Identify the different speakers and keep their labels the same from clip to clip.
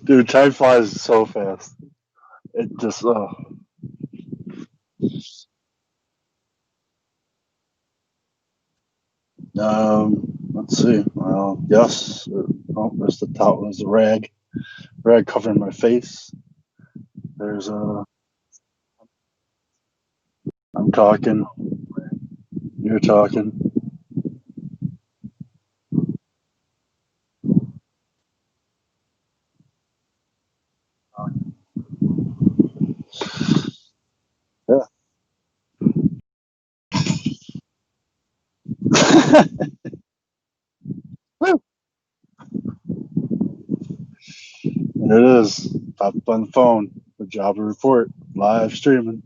Speaker 1: Dude, time flies so fast. It just, let's see. Well, yes. Oh, there's the top. There's the rag covering my face. There's I'm talking. You're talking. Yeah. Woo! And it is. Pop up on the phone. The Jawber report live streaming.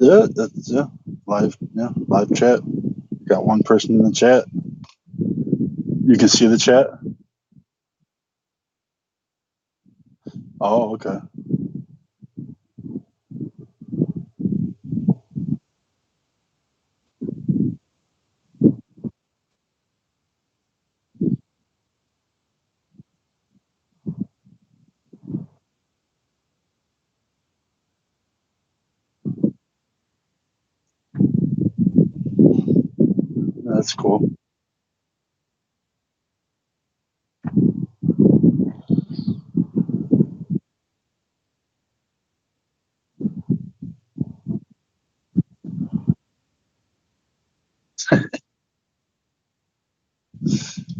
Speaker 1: Yeah, that's live. Yeah, live chat. Got one person in the chat. You can see the chat. Oh, okay. That's cool.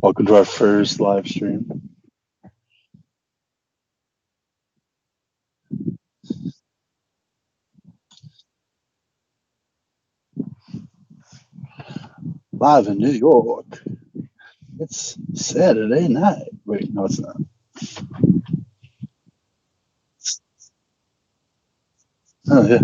Speaker 1: Welcome to our first live stream. Live in New York. It's Saturday night. Wait, no, it's not. Oh, yeah.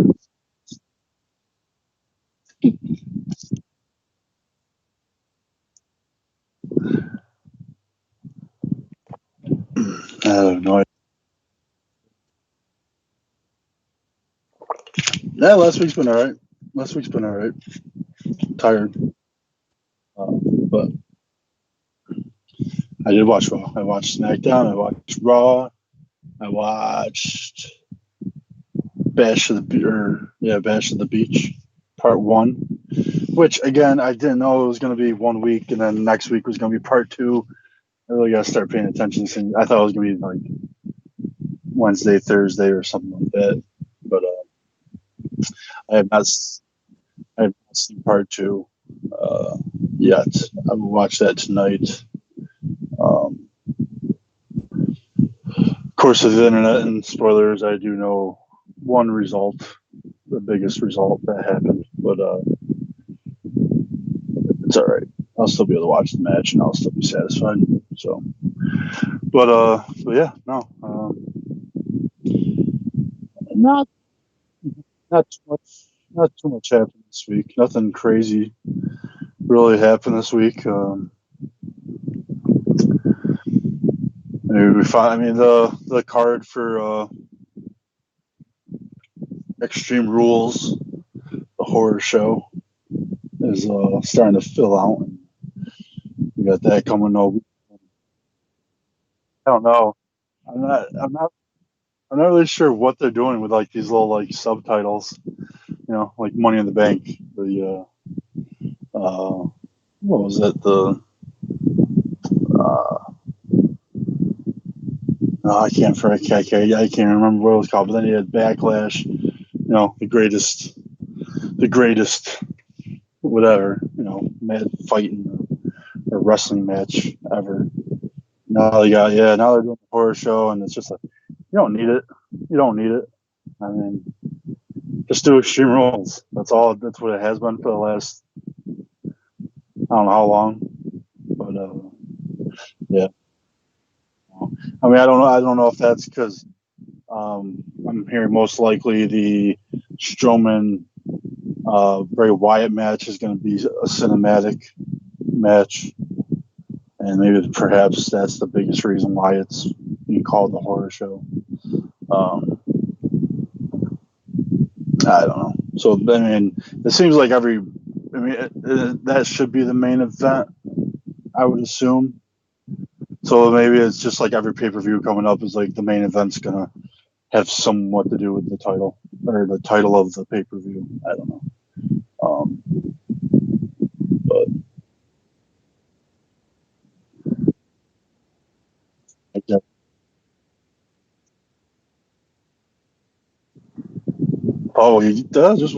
Speaker 1: I have no idea. Yeah, last week's been all right. Last week's been all right. Tired. But I did watch Raw. I watched SmackDown. I watched Raw. I watched Bash of the Beach, Part One. Which again, I didn't know it was going to be 1 week, and then next week was going to be Part Two. I really got to start paying attention. I thought it was going to be like Wednesday, Thursday, or something like that. But I have not. I have not seen Part Two yet. I will watch that tonight. Um, of course, with the internet and spoilers, I do know one result, the biggest result that happened, but it's all right. I'll still be able to watch the match, and I'll still be satisfied. So, but yeah, no, not not too much, not too much happened this week. Nothing crazy really happened this week. Maybe we find. I mean, the card for Extreme Rules, the horror show, is starting to fill out. We got that coming over. I don't know. I'm not. I'm not. I'm not really sure what they're doing with like these little like subtitles. You know, like Money in the Bank. What was it? The I can't remember what it was called. But then he had Backlash. You know, the greatest, whatever. You know, mad fighting or wrestling match ever. Now they're doing a horror show, and it's just like you don't need it. You don't need it. I mean, just do Extreme Rules. That's all. That's what it has been for the last I don't know how long, but yeah. I mean, I don't know. I don't know if that's because I'm hearing most likely the Strowman Bray Wyatt match is going to be a cinematic match, and maybe perhaps that's the biggest reason why it's being called the horror show. Um, I don't know. So I mean, it seems like every. I mean, that should be the main event. I would assume. So maybe it's just like every pay per view coming up is like the main event's gonna have somewhat to do with the title or the title of the pay per view. I don't know. But I guess, oh, you just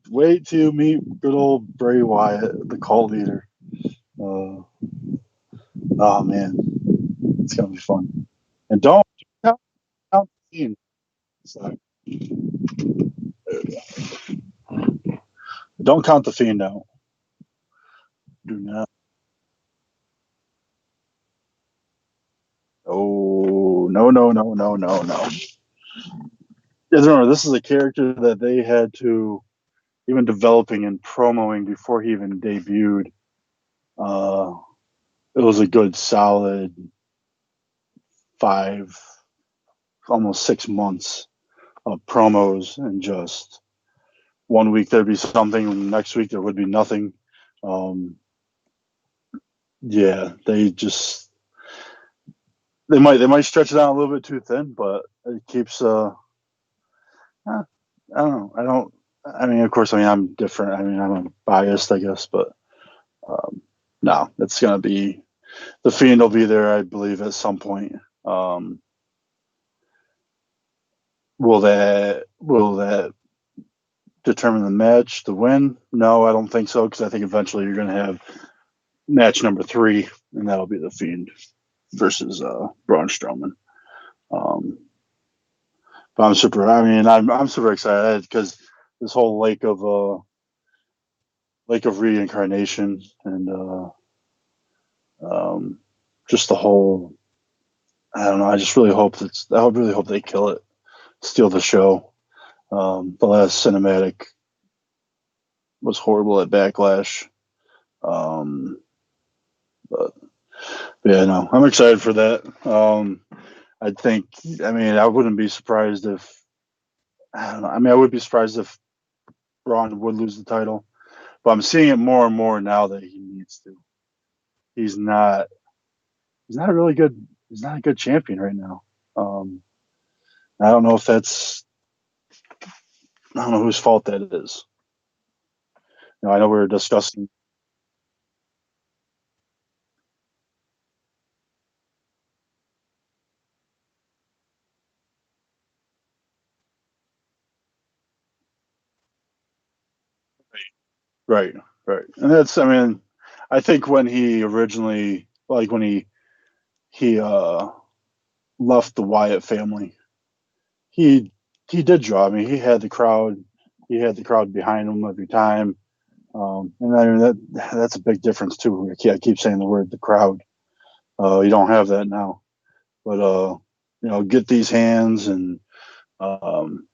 Speaker 1: wait till you meet good old Bray Wyatt, the cult leader. Uh, oh man, it's gonna be fun. And don't count the scene. Sorry. Don't count the Fiend out. Do not. Oh no no no no no no. Remember, this is a character that they had to even developing and promoting before he even debuted. Uh, it was a good solid 5, almost 6 months of promos, and just one week there'd be something, next week there would be nothing. Um, yeah, they might stretch it out a little bit too thin, but it keeps I don't know. I don't. I mean, of course, I mean I'm different. I mean I'm biased, I guess, but um, no, it's gonna be the Fiend will be there, I believe, at some point. Um, will that determine the match, the win? No, I don't think so, because I think eventually you're going to have match number 3, and that'll be the Fiend versus Braun Strowman. Um, but I'm super excited because this whole lake of reincarnation and um, just the whole. I don't know. I really hope they kill it, steal the show. The last cinematic was horrible at Backlash. Um, but yeah, no, I'm excited for that. I think, I mean, I wouldn't be surprised if, I don't know. I mean, I would be surprised if Braun would lose the title, but I'm seeing it more and more now that he needs to. He's not, he's not a really good, he's not a good champion right now. Um, I don't know if I don't know whose fault that is. I know we were discussing. Right, right. And that's, I mean, I think when he originally, like when he left the Wyatt family, he he did draw. I mean, he had the crowd behind him every time. And I mean that's a big difference too. I keep saying the word the crowd. You don't have that now. But get these hands and um,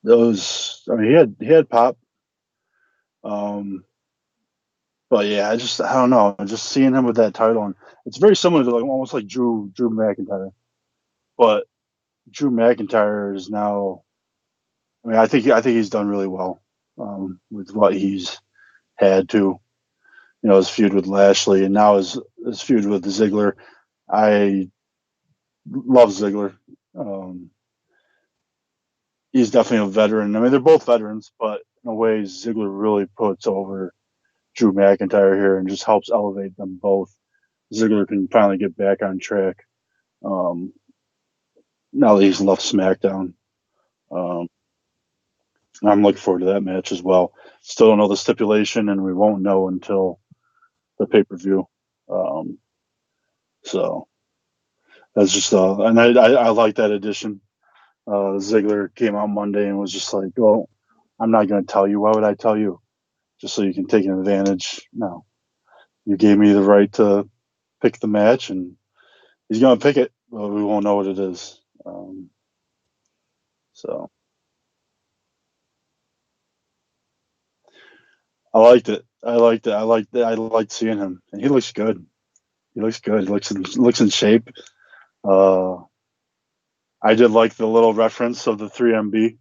Speaker 1: those. I mean, he had pop. Um, but yeah, I don't know. Just seeing him with that title, and it's very similar to like almost like Drew McIntyre. But Drew McIntyre is now. I mean, I think he's done really well with what he's had to. His feud with Lashley, and now his feud with Ziggler. I love Ziggler. Um, he's definitely a veteran. I mean, they're both veterans, but in a way, Ziggler really puts over Drew McIntyre here and just helps elevate them both. Ziggler can finally get back on track um, now that he's left SmackDown. Um, I'm looking forward to that match as well. Still don't know the stipulation, and we won't know until the pay per view. Um, so that's just and I like that addition. Ziggler came out Monday and was just like, "Well, I'm not going to tell you. Why would I tell you? Just so you can take an advantage? No, you gave me the right to pick the match, and he's going to pick it. But we won't know what it is." So I liked it. I liked it. I liked seeing him, and he looks good. He looks good. Looks in shape. Uh, I did like the little reference of the 3MB.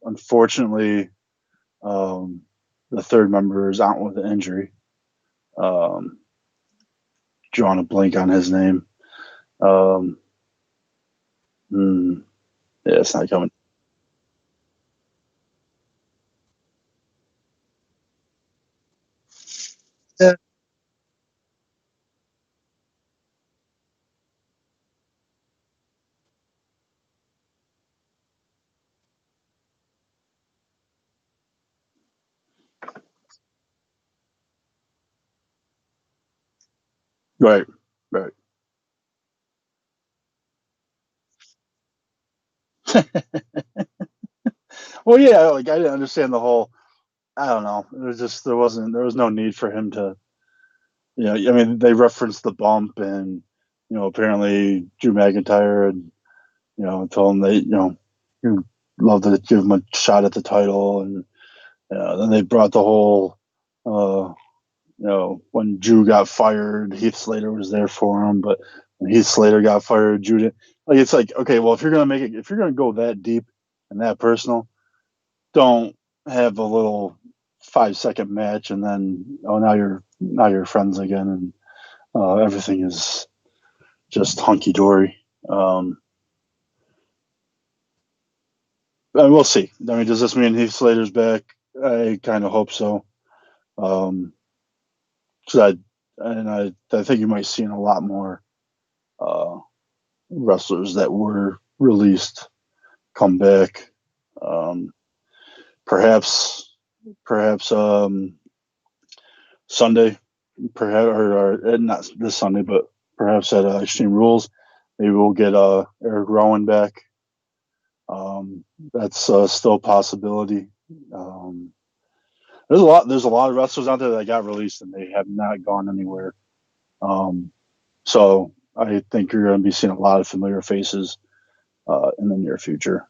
Speaker 1: Unfortunately, um, the third member is out with an injury. Um, Drawing a blank on his name. Um, hmm, yeah, it's not coming. Yeah. Right, right. Well, yeah, like I didn't understand the whole. I don't know. It was just there was no need for him to. I mean, they referenced the bump, and apparently Drew McIntyre and told him they you love to give him a shot at the title, and then they brought the whole uh, when Drew got fired, Heath Slater was there for him, but when Heath Slater got fired, Drew didn't. Like it's like okay, well if you're gonna go that deep and that personal, don't have a little 5-second match and then now you're friends again and everything is just hunky dory. And we'll see. I mean, does this mean Heath Slater's back? I kind of hope so. Um, 'Cause I think you might see a lot more uh, wrestlers that were released come back. Um, perhaps, perhaps Sunday, perhaps or not this Sunday, but perhaps at Extreme Rules, maybe we'll get Eric Rowan back. That's still a possibility. Um, there's a lot of wrestlers out there that got released and they have not gone anywhere. Um, so I think you're going to be seeing a lot of familiar faces in the near future,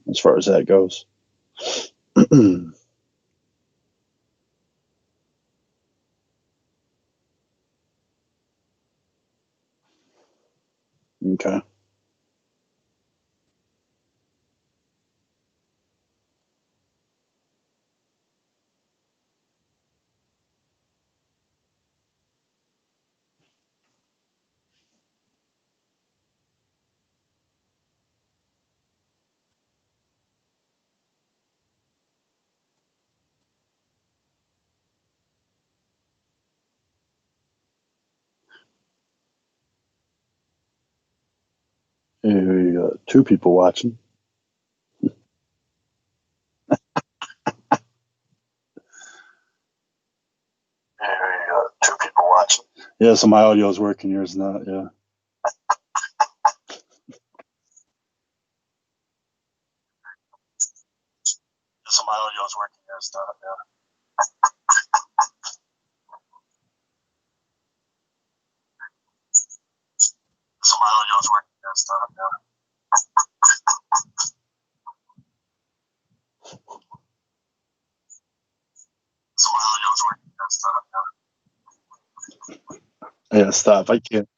Speaker 1: as far as that goes. Okay. Hey, two people watching. Hey, two people watching. Yeah, so my audio is working, yours not. Yeah. So my audio is working, yours not. Yeah. So my audio is working, yours not. Yeah. So my audio is working, yours not. Yeah. Yeah, stop. I can't.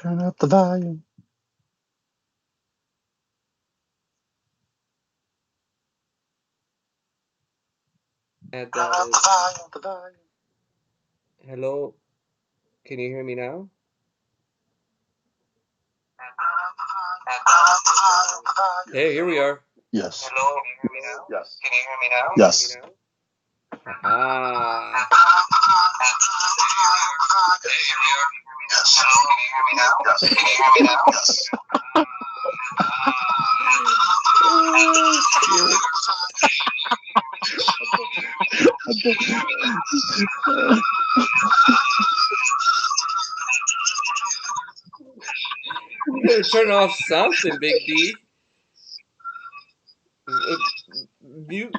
Speaker 1: Turn up the volume.
Speaker 2: And
Speaker 1: Turn
Speaker 2: that
Speaker 1: up the
Speaker 2: is
Speaker 1: volume. The volume.
Speaker 2: hello. Can you hear me now? Hey, here we are.
Speaker 1: Yes.
Speaker 2: Hello, can you hear me now?
Speaker 1: Yes.
Speaker 2: Can you hear me now?
Speaker 1: Yes.
Speaker 2: Can you hear me now? Ah. Hey, here we are.
Speaker 1: Yes.
Speaker 2: Hello, can you hear me now?
Speaker 1: Yes.
Speaker 2: Can you hear me now?
Speaker 1: Yes.
Speaker 2: Oh, shit. You gotta turn off something, Big D. Mute.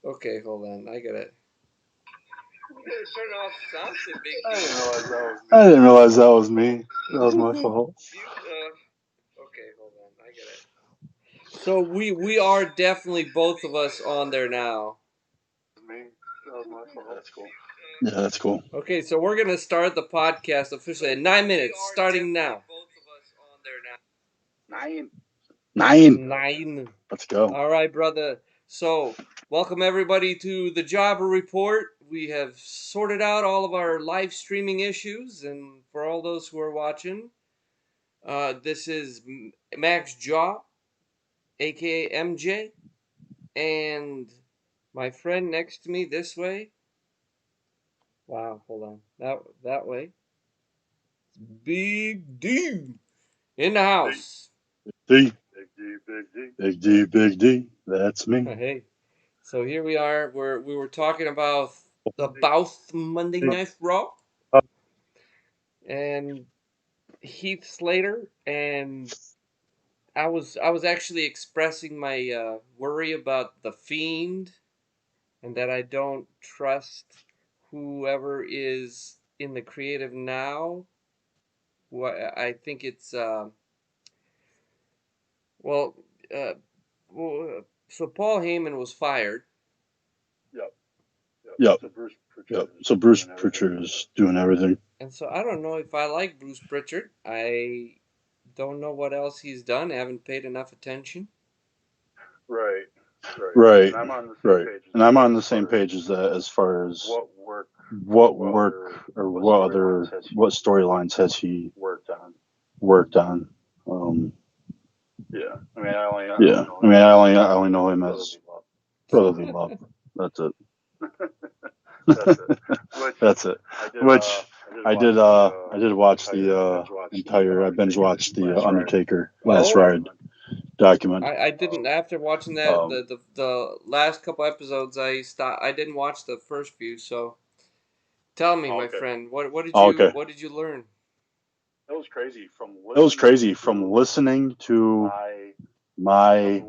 Speaker 2: Okay, hold on. I got it. Turn off sound so big.
Speaker 1: I didn't realize that was me. That was my fault.
Speaker 2: Okay, hold on. I get it. So we are definitely both of us on there now.
Speaker 1: That's cool. Yeah, that's cool.
Speaker 2: Okay, so we're gonna start the podcast officially in 9 minutes, starting now. 9.
Speaker 1: Let's go.
Speaker 2: All right, brother. So, welcome everybody to the Jawber Report. We have sorted out all of our live streaming issues, and for all those who are watching, this is Max Jaw, aka MJ, and my friend next to me this way. Wow, hold on. That way. Big D in the house.
Speaker 1: D. Big D, Big D. That's me.
Speaker 2: Hey. So here we are. We were talking about Monday Night Raw and Heath Slater, and I was actually expressing my worry about the Fiend, and that I don't trust whoever is in the creative now. I think it's well, uh, so Paul Heyman was fired.
Speaker 1: Yep. So Bruce Pritchard is doing everything.
Speaker 2: And so I don't know if I like Bruce Pritchard. I don't know what else he's done. I haven't paid enough attention.
Speaker 1: Right. And I'm on the same page as that as far as what work or what storylines has he worked on. I only know him as Brotherly Love. That's it. That's it. Which I did watch the entire. I binge watched the Undertaker Last Ride document.
Speaker 2: I didn't after watching that the last couple episodes. I didn't watch the first few. So tell me, my friend, what did you learn?
Speaker 1: It was crazy from listening to my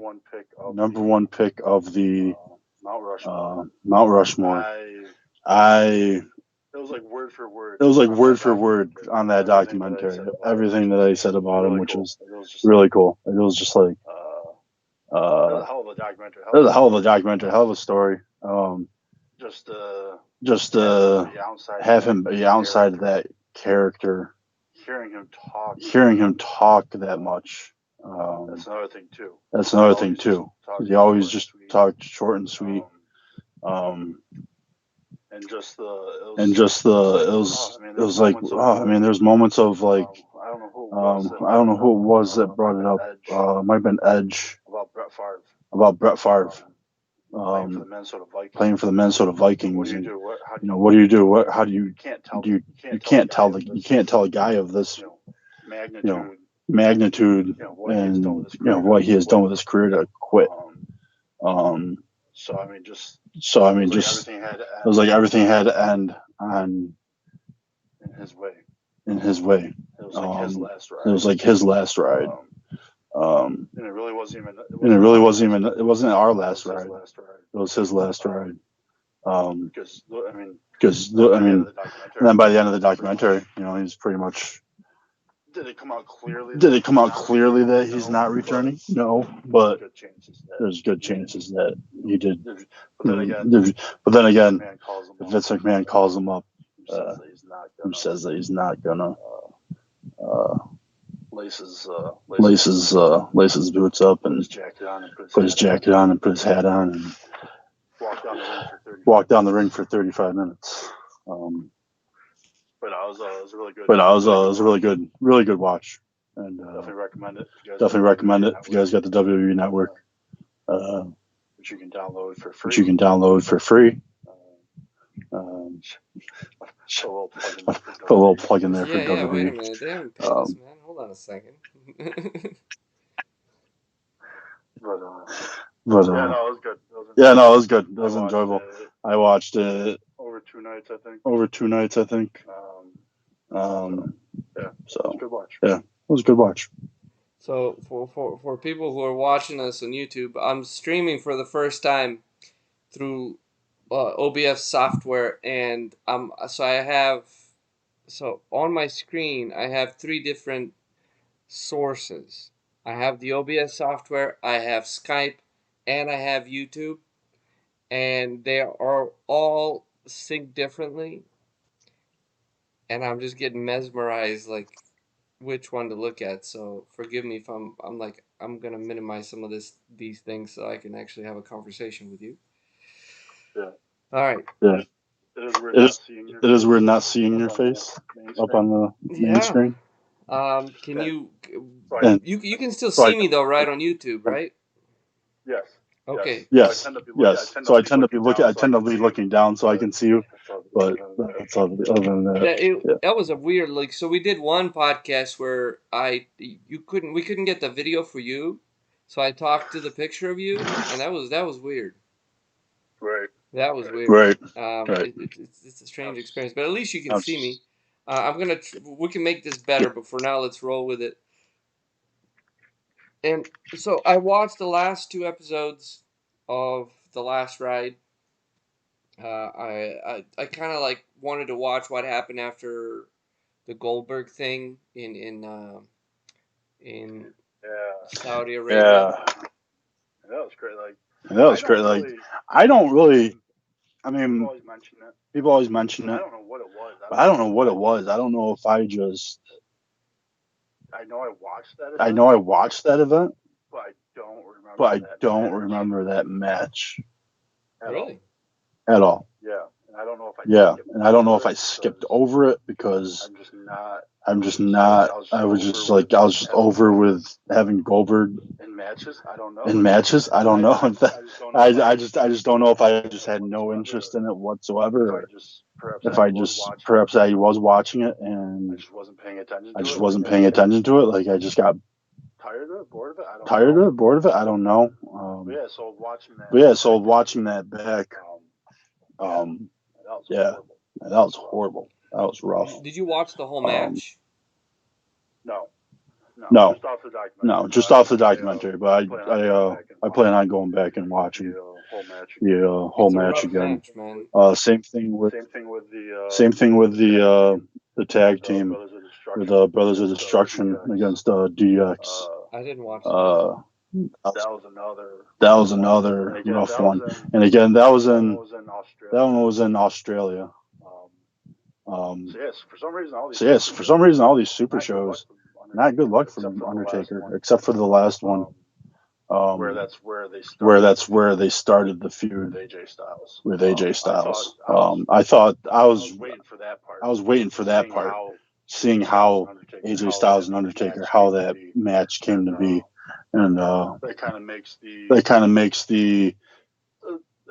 Speaker 1: number one pick of the Mount Rushmore. It was like word for word on that documentary. Everything that I said about him, which was really cool. It was just like it was a hell of a documentary, hell of a story. Just have him be outside of that character, hearing him talk that much. That's another thing too. He always just talked short and sweet. And just the it was like, wow. I mean, there's moments of like, I don't know who it was that brought it up. It might have been Edge about Brett Favre playing for the Minnesota Vikings. And, what do you do? How do you you can't tell a guy of this magnitude and what he has done with his career to quit. So I mean, just it was like everything had to end on in his way. It was like his last ride. And it really wasn't even. It wasn't our last ride. It was his last ride. Because and then by the end of the documentary, he's pretty much. Did it come out clearly that he's not returning? No, but there's good chances that he did. But then again, if Vince McMahon calls him up, who says that he's not gonna lace his boots up and put his jacket on and put his hat on and walk down the ring for 35 minutes. But it was a really good watch, and definitely recommend it. If you guys got the WWE Network, which you can download for free. Put a little plug in there for WWE.
Speaker 2: Yeah, wait a minute. They haven't paid us, man. Hold on a second.
Speaker 1: But yeah, no, it was good. It was good. It was enjoyable. I watched it over 2 nights, I think. Yeah, so it was a good watch. Yeah, it was a good watch.
Speaker 2: So for people who are watching us on YouTube, I'm streaming for the first time through OBS software, and so on my screen I have three different sources. I have the OBS software, I have Skype, and I have YouTube, and they are all synced differently, and I'm just getting mesmerized like which one to look at. So forgive me if I'm gonna minimize some of these things so I can actually have a conversation with you.
Speaker 1: Yeah.
Speaker 2: All right.
Speaker 1: Yeah. It is weird not seeing your face up on the main
Speaker 2: Yeah.
Speaker 1: screen.
Speaker 2: Can you
Speaker 1: And
Speaker 2: you can still
Speaker 1: so
Speaker 2: see me though, right, on YouTube, right?
Speaker 1: yes.
Speaker 2: Okay.
Speaker 1: Yes. Yes. So I tend to be looking down so I can see you. But that's other than that. Yeah.
Speaker 2: That was a weird like. So we did one podcast where we couldn't get the video for you, so I talked to the picture of you, and that was weird.
Speaker 1: Right.
Speaker 2: That was weird.
Speaker 1: Right. Right.
Speaker 2: It's a strange experience, but at least you can see me. We can make this better, but for now, let's roll with it. And so I watched the last two episodes of The Last Ride. I kind of like wanted to watch what happened after the Goldberg thing in Saudi Arabia.
Speaker 1: Yeah. That was great. Like I don't really. I mean, people always mention it. But I don't know what it was. I don't know if I just. I know I watched that event, but I don't remember that match
Speaker 2: Really?
Speaker 1: at all. Yeah, and I don't know if I skipped over it because I'm just not. I was just like I was just over with having Goldberg in matches. I don't know if that. I just don't know if I just had no interest in it whatsoever, or if I just perhaps I was watching it and I just wasn't paying attention to it. Like I just got tired of it, bored of it. I don't know. But yeah, so watching that back, yeah, that was horrible. That was rough.
Speaker 2: Did you watch the whole
Speaker 1: Um,
Speaker 2: match?
Speaker 1: no, no, just off the documentary. But I plan on going back and watching the whole
Speaker 2: It's a
Speaker 1: match
Speaker 2: rough
Speaker 1: again.
Speaker 2: match, man.
Speaker 1: Same thing with the tag team with the Brothers of Destruction against DX.
Speaker 2: I didn't watch that.
Speaker 1: Uh, that was another rough one. And again, that one was in Australia. So yes, for some reason, all these super shows, not good luck for Undertaker, except for the last one, where that's where they started the feud with AJ Styles. I was waiting for that part, seeing how AJ Styles and Undertaker, how that match came to be, and that kind of makes the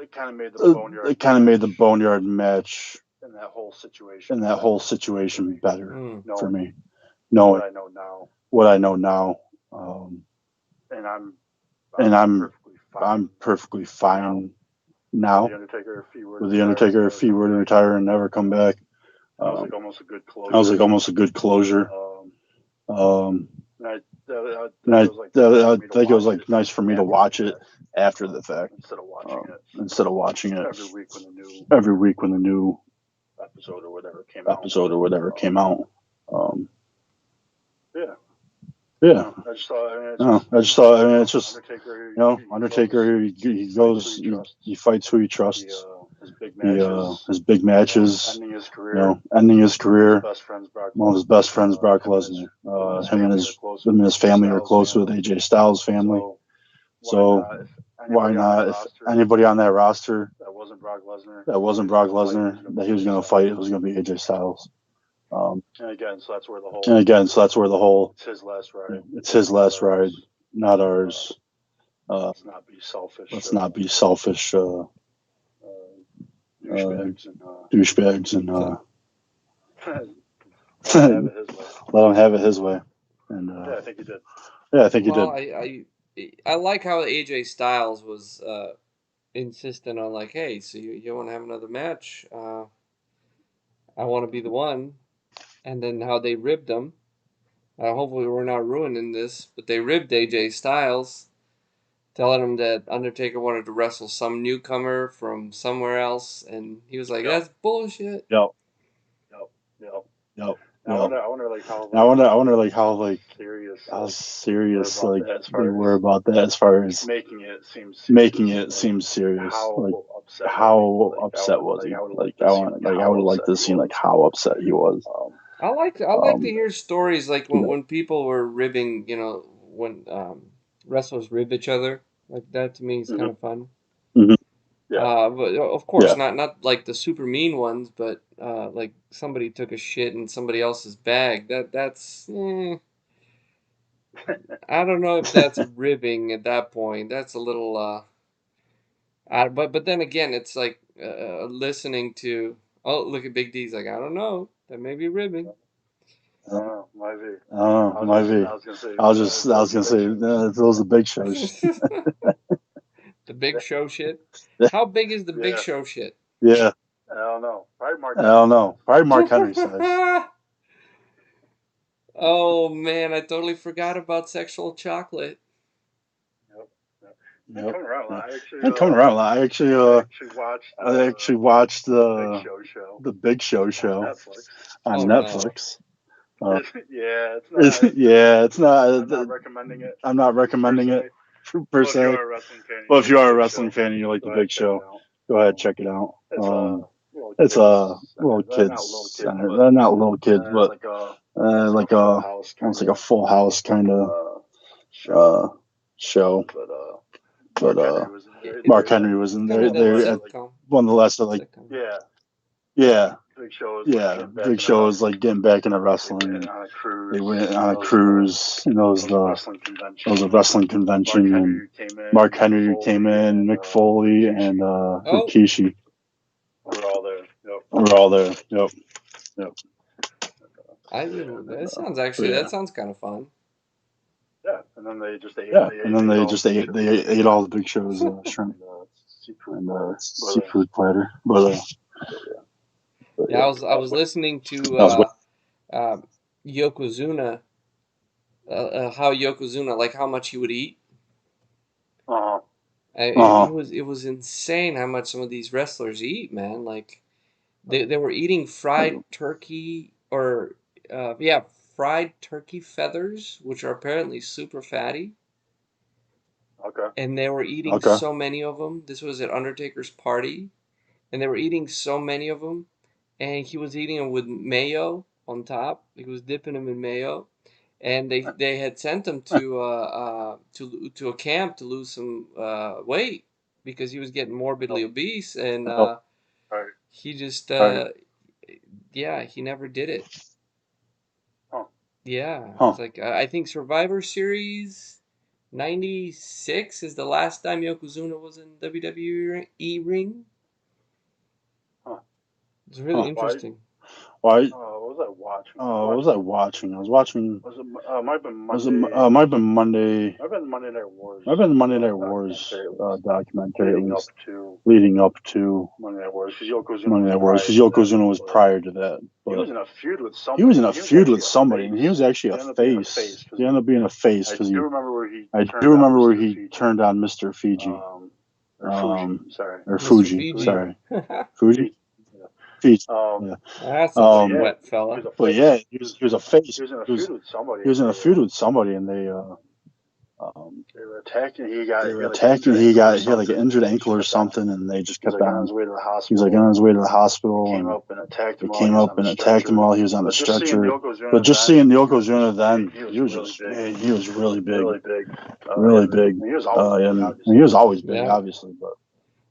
Speaker 1: it kind of made the Boneyard match and that whole situation better for me, knowing what I know now, and I'm perfectly fine now with the Undertaker if he were to retire and never come back. That was like almost a good closure. And I think it was like nice for me to watch it after the fact instead of watching it every week when the new episode or whatever came out. Yeah. I just thought. I mean, it's just Undertaker. He goes. He fights who he trusts. His big matches. Ending his career. One of his best friends, Brock Lesnar. Him and his family are close with AJ Styles' family. So why not? If anybody on that roster that wasn't Brock Lesnar that he was going to fight, it was going to be AJ Styles. And again, so that's where the whole it's his last ride, not ours. Let's not be selfish douchebags and let him have it his way. And yeah, I think he did. Yeah, I think he did.
Speaker 2: I like how AJ Styles was insistent on like, hey, so you want to have another match? I want to be the one. And then how they ribbed him. Hopefully we're not ruining this, but they ribbed AJ Styles telling him that Undertaker wanted to wrestle some newcomer from somewhere else, and he was like, "That's bullshit."
Speaker 1: Yep. I wonder like how like serious like they were about that as far as making it seem serious. Like how upset was he? Like I would like to see like how upset he was.
Speaker 2: I like to hear stories like when people were ribbing, when wrestlers rib each other. Like that to me is kind of fun.
Speaker 1: Mhm. Yeah.
Speaker 2: But of course, not like the super mean ones, but like somebody took a shit in somebody else's bag. That's I don't know if that's ribbing at that point. That's a little but then again, it's like listening to, oh, look at Big D's like, I don't know, that may be ribbing.
Speaker 1: Might be. Might be. I was gonna say those are big shows.
Speaker 2: The Big Show shit. How big is the Big Show shit?
Speaker 1: Yeah. I don't know. Probably Mark Henry size.
Speaker 2: Oh man, I totally forgot about sexual chocolate.
Speaker 1: Yep. Coming around a lot. I actually watched the Big Show on Netflix.
Speaker 2: No.
Speaker 1: It's not. I'm not recommending it per se. But if you are a wrestling fan and you like the Big Show, go ahead, check it out. It's a little kids center. They're not little kids, but like almost like a Full House kind of show. But Mark Henry was in there. They're one of the last like yeah. Big Show was like getting back into wrestling. And they went on a cruise. It was a wrestling convention, and Mark Henry came in, Mick Foley, and Rikishi. We're all there. Yep.
Speaker 2: That sounds actually that sounds kind of fun.
Speaker 1: Yeah, and then they just ate all the Big Show's shrimp and seafood platter. But
Speaker 2: yeah, I was listening to Yokozuna, how Yokozuna, like how much he would eat. It was insane how much some of these wrestlers eat, man. Like they were eating fried turkey or fried turkey feathers, which are apparently super fatty.
Speaker 1: Okay.
Speaker 2: And they were eating so many of them. This was at Undertaker's party, and they were eating so many of them, and he was eating them with mayo on top. He was dipping them in mayo, and they had sent him to a camp to lose some weight because he was getting morbidly obese, and he just he never did it. Yeah, it's like I think Survivor Series '96 is the last time Yokozuna was in WWE ring. It's really interesting.
Speaker 1: Why? What was I watching? I was watching. Might have been Monday. Might have been the Monday Night Wars documentary at least, leading up to Monday Night Wars, because Yokozuna was prior to that. But he was in a feud with somebody, and he was actually a face. He ended up being a face because I do remember where he turned on Mr. Fiji. Or Fuji. Sorry. Fuji. Fiji.
Speaker 2: That's a wet fella.
Speaker 1: But yeah, he was a face. He was in a feud with somebody, and they were attacking. He had like an injured ankle or something, and they just kept on. He was like on his way to the hospital, and they came up and attacked him while he was on the stretcher. But just seeing Yokozuna then, he was really big, really big. And he was always big, obviously.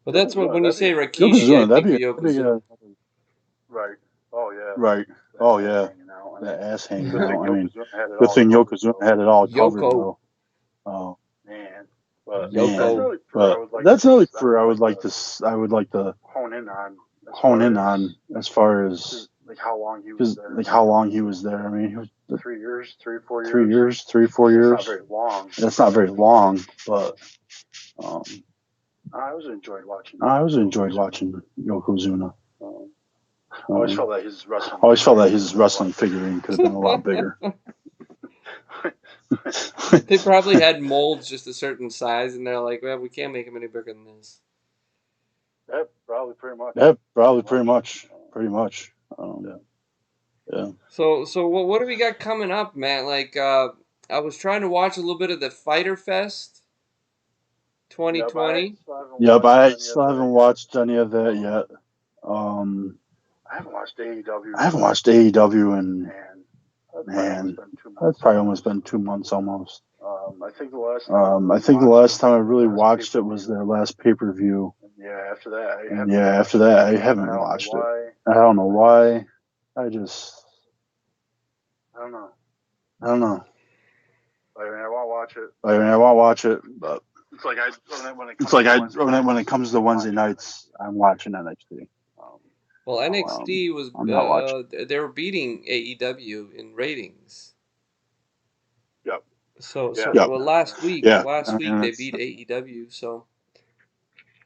Speaker 2: But that's what when you say Rikishi, I think of Yokozuna.
Speaker 1: Right. Oh yeah. The ass hanging out. I mean, good thing Yokozuna had it all covered though. Oh man. But that's another career I would like to hone in on as far as like how long he was there. I mean, he was 3 years, 4 years. That's not very long, but I always enjoyed watching Yokozuna. I always felt that his wrestling figurine could have been a lot bigger.
Speaker 2: They probably had molds just a certain size, and they're like, well, we can't make them any bigger than this.
Speaker 1: Yep, probably pretty much. Yep, probably pretty much. Pretty much. Yeah.
Speaker 2: So what do we got coming up, man? Like, I was trying to watch a little bit of the Fighter Fest 2020.
Speaker 1: Yep, I still haven't watched any of that yet. I haven't watched AEW. I haven't watched AEW in man, that's probably almost been 2 months almost. I think the last time. I really watched it was their last pay-per-view. Yeah, after that I haven't watched it. I don't know why. I just. I don't know. I mean, I want to watch it. But it's like when it comes to Wednesday nights, I'm watching NXT.
Speaker 2: Well, NXT was
Speaker 1: I'm not watching.
Speaker 2: They were beating AEW in ratings.
Speaker 1: Yep.
Speaker 2: So
Speaker 1: Yep.
Speaker 2: well, last week
Speaker 1: Yeah.
Speaker 2: they beat AEW. So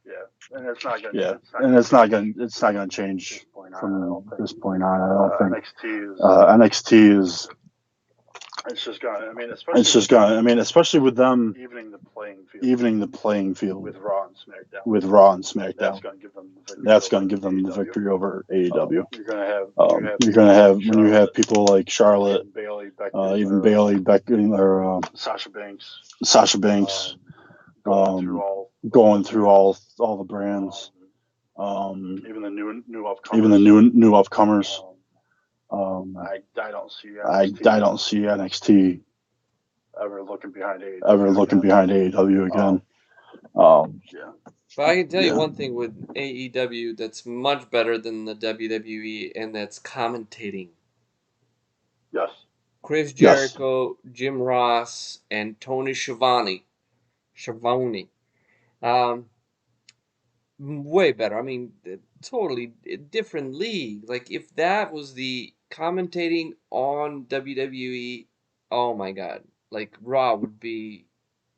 Speaker 1: yeah, and it's not gonna. It's not gonna change from this point on. I don't think. NXT is. It's just gonna. I mean, especially with them evening the playing field with Raw and SmackDown. That's gonna give them the victory over AEW. You're gonna have when you have people like Charlotte, even Bailey, Becky, or Sasha Banks, going through all the brands, even the new upcomers. I don't see NXT ever looking behind AEW again. Yeah.
Speaker 2: but I can tell you one thing with AEW that's much better than the WWE, and that's commentating.
Speaker 1: Yes.
Speaker 2: Chris Jericho, Jim Ross, and Tony Schiavone. Um, way better. I mean, totally different league. Like if that was the commentating on WWE, oh my God, like Raw would be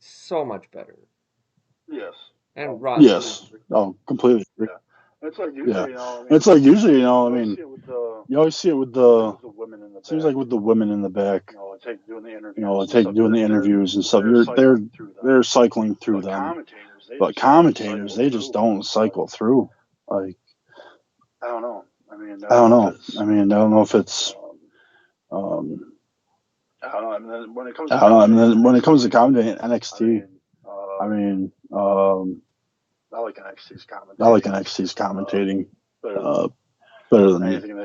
Speaker 2: so much better.
Speaker 1: Yes.
Speaker 2: And Raw.
Speaker 1: Yes. Oh, completely. Yeah. It's like usually, I mean, you always see it with the. Seems like with the women in the back. Doing the interviews and stuff. They're cycling through them. But commentators, they just don't cycle through. Like I don't know. I mean, I don't know if it's. I don't know. I mean, when it comes to commentating NXT, I mean, I like NXT's commentating better than anything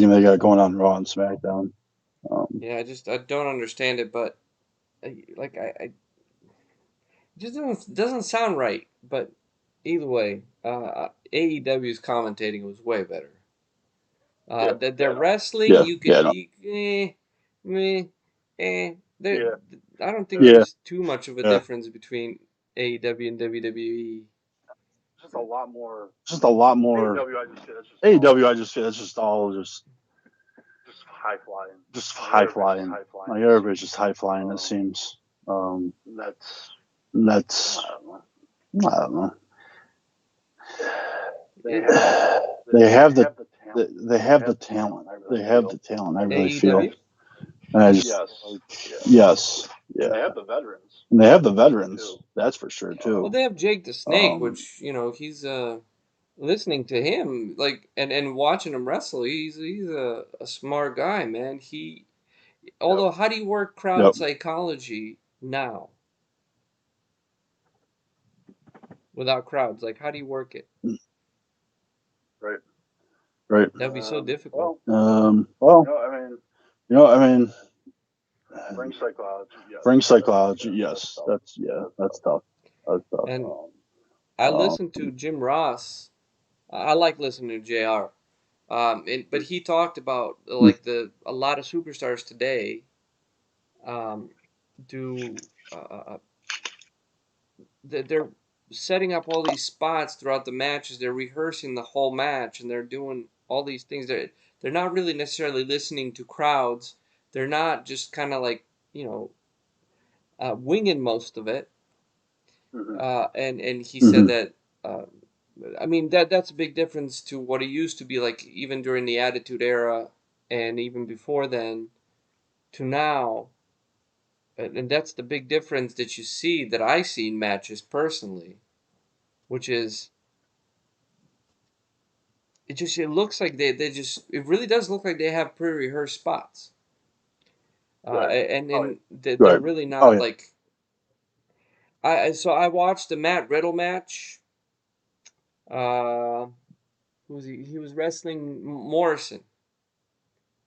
Speaker 1: they got going on Raw and SmackDown.
Speaker 2: Yeah, I don't understand it, but like I just doesn't sound right. But either way, AEW's commentating was way better. Their wrestling, you could meh, eh. I don't think there's too much of a difference between AEW and WWE.
Speaker 1: Just a lot more. AEW, I just say that's just all just high flying. Just high flying. Like everybody's just high flying. It seems. That's. I don't know. They have the talent. They have the talent. I really feel. And I just yes. Yeah. They have the veterans. And they have the veterans. That's for sure too.
Speaker 2: Well, they have Jake the Snake, which he's listening to him and watching him wrestle. He's a smart guy, man. Although how do you work crowd psychology now without crowds? Like how do you work it? Right. That'd be so difficult.
Speaker 1: Well, I mean, bring psychology. Yes, that's tough.
Speaker 2: And I listened to Jim Ross. I like listening to Jr. But he talked about like a lot of superstars today do they're setting up all these spots throughout the matches. They're rehearsing the whole match and they're doing all these things. They're not really necessarily listening to crowds. They're not just kind of like winging most of it. And he said that. I mean that's a big difference to what it used to be like even during the Attitude Era and even before then to now. and that's the big difference that you see that I see in matches personally, which is it looks like they just it really does look like they have pre-rehearsed spots,
Speaker 1: Right.
Speaker 2: and they're
Speaker 1: Right.
Speaker 2: really
Speaker 1: Oh
Speaker 2: not
Speaker 1: yeah.
Speaker 2: like I watched the Matt Riddle match. Uh, who was he? He was wrestling Morrison,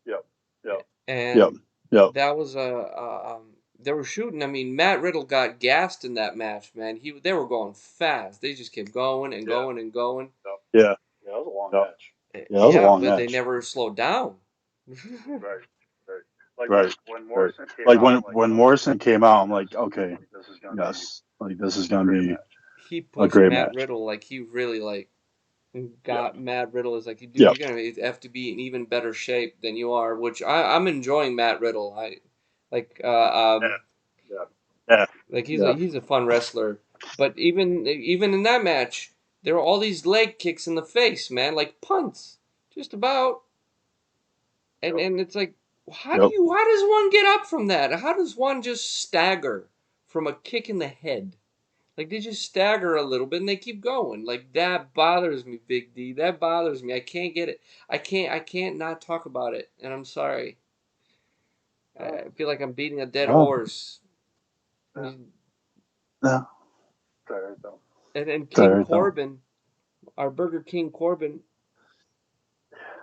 Speaker 1: Yep. Yep. Yep.
Speaker 2: and
Speaker 1: Yep.
Speaker 2: that was they were shooting. I mean, Matt Riddle got gassed in that match, man. They were going fast. They just kept going and
Speaker 1: Yeah.
Speaker 2: going and going.
Speaker 1: Yep. Yeah. Yeah. That was a long match. Yeah, that was a
Speaker 2: Yeah,
Speaker 1: long
Speaker 2: but they
Speaker 1: match.
Speaker 2: never slowed down.
Speaker 1: Right. Right. Like right. When Morrison came like out, when Morrison came out, I'm like, okay, this is gonna yes, like this is gonna be
Speaker 2: He
Speaker 1: a
Speaker 2: pushed
Speaker 1: great
Speaker 2: Matt
Speaker 1: match.
Speaker 2: Riddle like he really like got Matt Riddle is like, dude,
Speaker 1: Yeah.
Speaker 2: you're gonna have to be in even better shape than you are. Which I'm enjoying Matt Riddle. I like
Speaker 1: Yeah. Yeah.
Speaker 2: like
Speaker 1: Yeah.
Speaker 2: he's a fun wrestler. But even in that match, there were all these leg kicks in the face, man, like punts, just about. And it's like, how does one get up from that? How does one just stagger from a kick in the head? Like they just stagger a little bit and they keep going. Like that bothers me, Big D. That bothers me. I can't get it. I can't not talk about it. And I'm sorry. I feel like I'm beating a dead horse.
Speaker 1: Yeah. Yeah. Sorry,
Speaker 2: And King Corbin, our Burger King Corbin.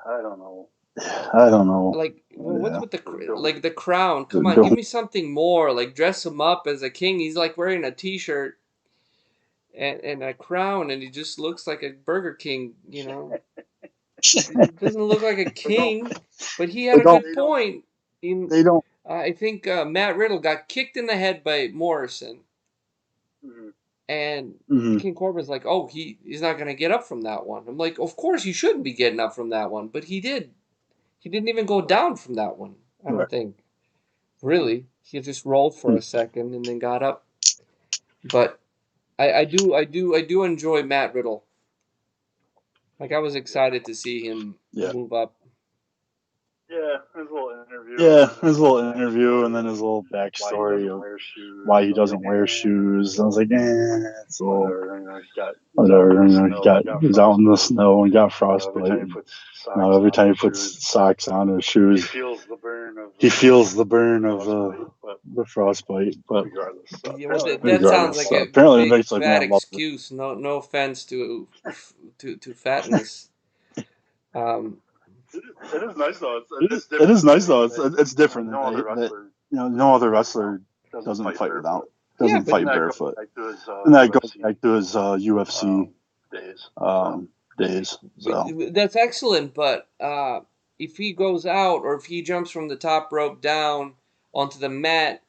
Speaker 1: I don't know. I don't know.
Speaker 2: Like, well, what's with the crown? Come on, give me something more. Like, dress him up as a king. He's like wearing a T-shirt and a crown, and he just looks like a Burger King. You know, he doesn't look like a king, but he had a good point.
Speaker 1: They don't.
Speaker 2: I think Matt Riddle got kicked in the head by Morrison, and King Corbin's like, "Oh, he's not gonna get up from that one." I'm like, "Of course he shouldn't be getting up from that one," but he did. He didn't even go down from that one. I don't think. Really, he just rolled for a second and then got up. But I do enjoy Matt Riddle. Like I was excited to see him move up.
Speaker 1: Yeah, his little interview, and then his little backstory of why he doesn't wear shoes. I was like, it's a little whatever. He's out in the snow and got frostbite. Now every time he puts socks on his shoes, he feels the burn of the frostbite. But
Speaker 2: Yeah, well, that sounds like a
Speaker 1: apparently
Speaker 2: big
Speaker 1: Vince
Speaker 2: fat
Speaker 1: McMahon loves it.
Speaker 2: excuse. No offense to fatness. Um,
Speaker 1: It is nice though. It is nice though. It's different. No other wrestler doesn't fight barefoot. And that goes back to his UFC days. So
Speaker 2: that's excellent, but if he goes out or if he jumps from the top rope down onto the mat,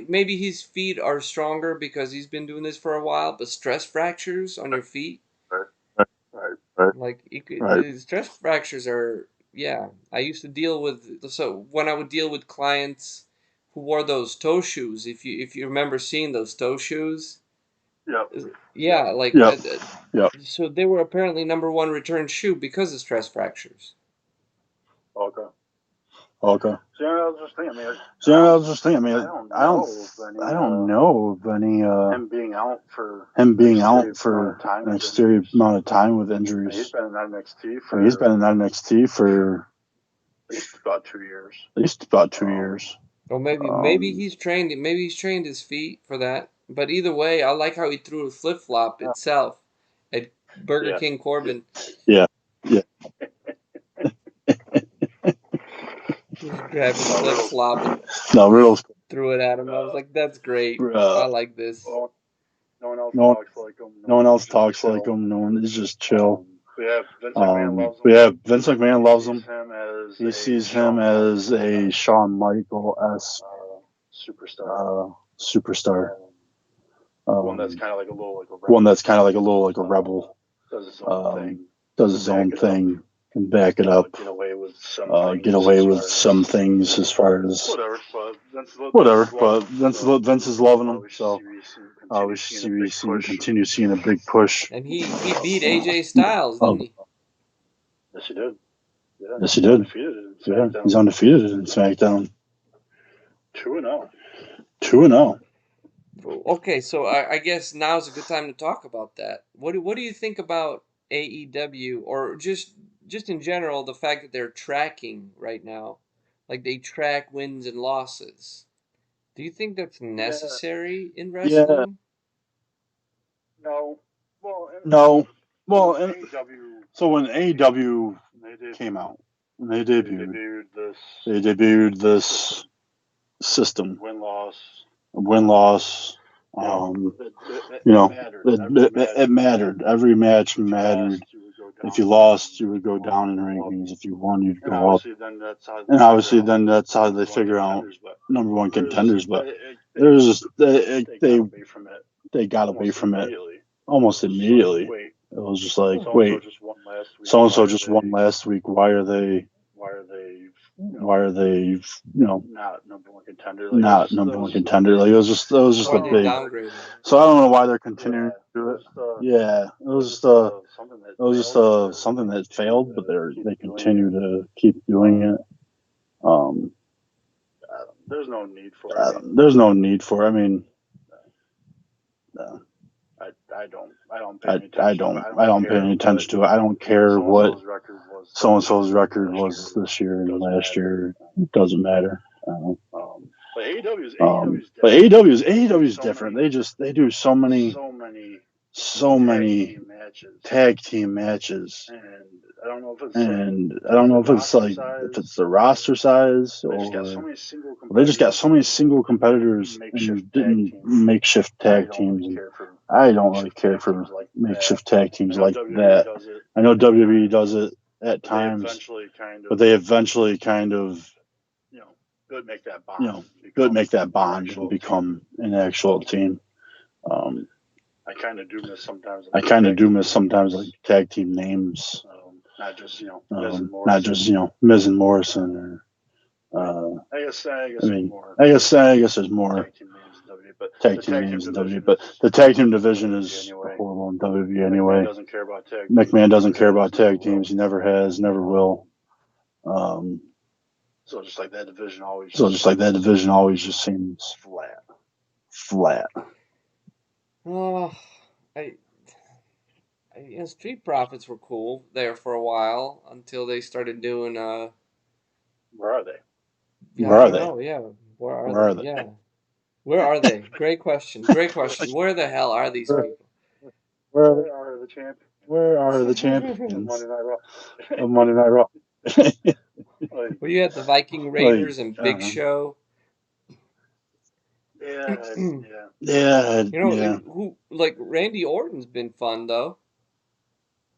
Speaker 2: maybe his feet are stronger because he's been doing this for a while. But stress fractures on your feet, like the stress fractures are. Yeah, I used to deal with when I would deal with clients who wore those toe shoes. If you remember seeing those toe shoes. Yeah, like so they were apparently number one return shoe because of stress fractures.
Speaker 1: Okay. So I was just thinking. I mean, I don't know of any him being out for an exterior amount of time with injuries. He's been in NXT for at least about 2 years.
Speaker 2: Or maybe he's trained. Maybe he's trained his feet for that. But either way, I like how he threw a flip flop itself at Burger King Corbin.
Speaker 1: Yeah. Yeah.
Speaker 2: Just grabbed his flip flop and
Speaker 1: Riddle's
Speaker 2: threw it at him. I was like, "That's great. I like this."
Speaker 1: No one else talks like him. No one is just chill. We have Vince McMahon loves him. He sees him as a Shawn Michael-esque superstar. One that's kind of like a little like a rebel. Does his own thing. Can back it up. Get away with some things as far as whatever. But Vince is loving him, so we continue seeing a big push.
Speaker 2: And he beat AJ Styles, didn't he?
Speaker 1: Yes, he did. Yes, he did. Yeah, he's undefeated in SmackDown. 2-0. 2-0.
Speaker 2: Okay, so I guess now's a good time to talk about that. What do you think about AEW, or just in general, the fact that they're tracking right now, like they track wins and losses? Do you think that's necessary in
Speaker 1: Yeah.
Speaker 2: wrestling?
Speaker 1: No. Well, so when AEW came out, when they debuted this system, win loss. It mattered. Every match mattered. If you lost, you would go down in rankings. If you won, you'd go up. And obviously, then that's how they figure out number one contenders. But there's just they got away from it almost immediately. It was just like, wait, so and so just won last week. Why are they not number one contender? Like it was just
Speaker 2: Why
Speaker 1: a
Speaker 2: they
Speaker 1: big.
Speaker 2: downgrade them?
Speaker 1: So I don't know why they're continuing to do it. Yeah, it was just something that failed, but they continue to keep doing it. Um, there's no need for it. I mean, uh, I don't pay any attention to it. I don't care what so and so's record was this year and last year. It doesn't matter. But AEW is different. They do so many tag team matches, and I don't know if it's like if it's the roster size or they just got so many single competitors and didn't makeshift tag teams. And I don't really care for makeshift tag teams like that. I know WWE does it at times, but they eventually kind of make that bond and become an actual team. Um, I kind of do miss sometimes like tag team names, not just Miz and Morrison or. I guess there's more tag team names in WWE, but the tag team division is horrible in WWE anyway. McMahon doesn't care about tag teams. He never has, never will. Um, so just like that division always just seems flat.
Speaker 2: Oh, I, Street Profits were cool there for a while until they started doing
Speaker 1: Where are they?
Speaker 2: yeah,
Speaker 1: Where
Speaker 2: I
Speaker 1: are
Speaker 2: don't
Speaker 1: they?
Speaker 2: know, yeah. Where are
Speaker 1: Where
Speaker 2: they?
Speaker 1: are they?
Speaker 2: Yeah. Where are they? Great question. Great question. Where the hell are these
Speaker 1: Where,
Speaker 2: people?
Speaker 1: where are they? Where are the champions of Monday Night Raw?
Speaker 2: Well, you had the Viking
Speaker 1: Like,
Speaker 2: Raiders and
Speaker 1: I don't
Speaker 2: Big
Speaker 1: know.
Speaker 2: Show.
Speaker 1: Yeah,
Speaker 2: Who like Randy Orton's been fun though.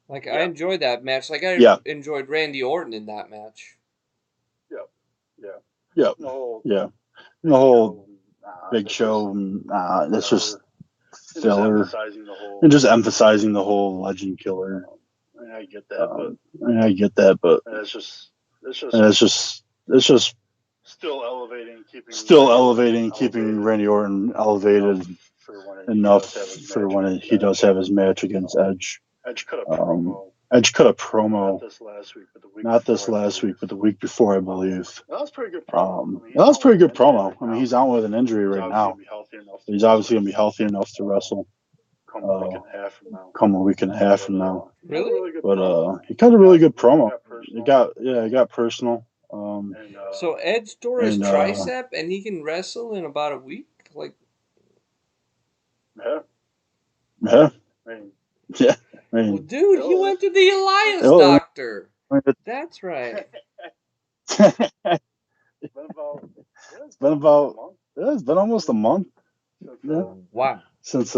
Speaker 2: Like I enjoyed that match. Like I
Speaker 1: yeah,
Speaker 2: enjoyed Randy Orton in that match.
Speaker 1: yeah, yeah. The whole Big Show, that's just filler, and just emphasizing the whole legend killer. I get that, but it's just still elevating, keeping Randy Orton elevated enough for when he does have his match against Edge. Edge cut a promo, not this last week, but the week before, I believe. That was pretty good promo. I mean, he's out with an injury right now. He's obviously gonna be healthy enough to wrestle come a week and a half from now.
Speaker 2: Really?
Speaker 1: But he cut a really good promo. It got personal.
Speaker 2: So Edge tore his
Speaker 1: And
Speaker 2: tricep and he can wrestle in about a week? Like
Speaker 1: yeah, yeah. I
Speaker 2: well,
Speaker 1: mean,
Speaker 2: dude, he went to the Elias
Speaker 1: it,
Speaker 2: doctor. That's right.
Speaker 1: it's been about it's been almost a month. Yeah,
Speaker 2: Wow.
Speaker 1: since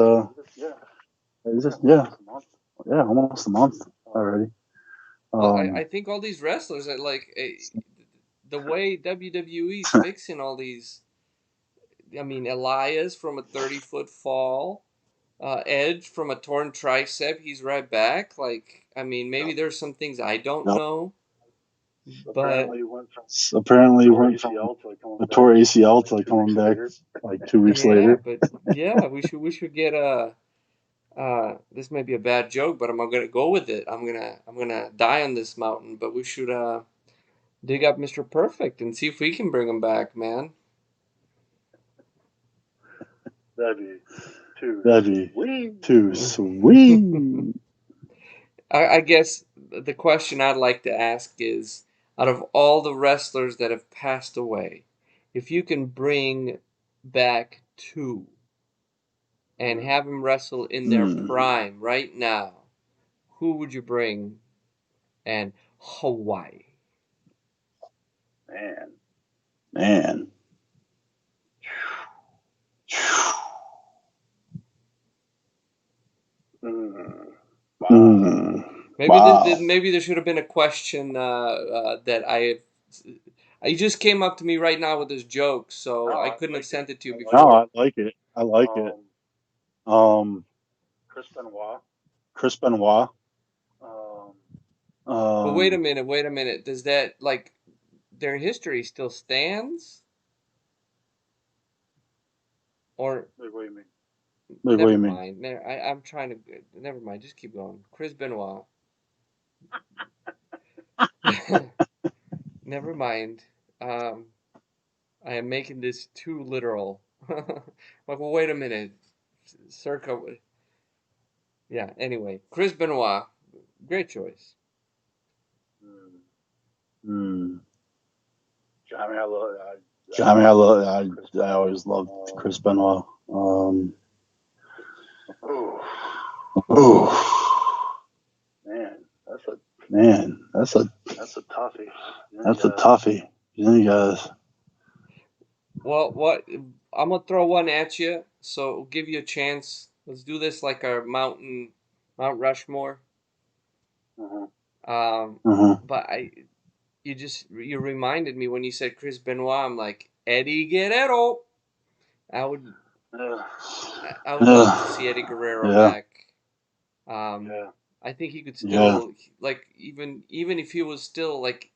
Speaker 1: almost a month already.
Speaker 2: Well, I think all these wrestlers are like the way WWE's fixing all these. I mean, Elias from a 30-foot fall, Edge from a torn tricep. He's right back. Like, I mean, maybe there's some things I don't
Speaker 1: Yep.
Speaker 2: know, but
Speaker 1: Apparently he went from a tore ACL to coming back like 2 weeks
Speaker 2: yeah,
Speaker 1: later.
Speaker 2: but yeah, we should get a. This may be a bad joke, but I'm gonna go with it. I'm gonna die on this mountain. But we should dig up Mr. Perfect and see if we can bring him back, man.
Speaker 1: That'd be too sweet.
Speaker 2: I guess the question I'd like to ask is, out of all the wrestlers that have passed away, if you can bring back two and have them wrestle in their prime right now, who would you bring? And Hawaii.
Speaker 1: Man.
Speaker 2: Maybe there should have been a question that I just came up to me right now with this joke, so I couldn't have sent it to you before.
Speaker 1: No, I like it. Chris Benoit.
Speaker 2: But wait a minute. Does that, like, their history still stands? Or
Speaker 1: what do you mean?
Speaker 2: never mind. I'm trying to. Never mind. Just keep going. Chris Benoit. Never mind. I am making this too literal. Like, well, wait a minute. Circa. Yeah. Anyway, Chris Benoit. Great choice.
Speaker 1: I always loved Chris Benoit. Man, that's a toughie. That's a toughie. You guys.
Speaker 2: Well, what I'm gonna throw one at you, so we'll give you a chance. Let's do this like our Mount Rushmore. But you reminded me when you said Chris Benoit. I'm like, Eddie Guerrero. I would love to see Eddie Guerrero back. I think he could still like even if he was still like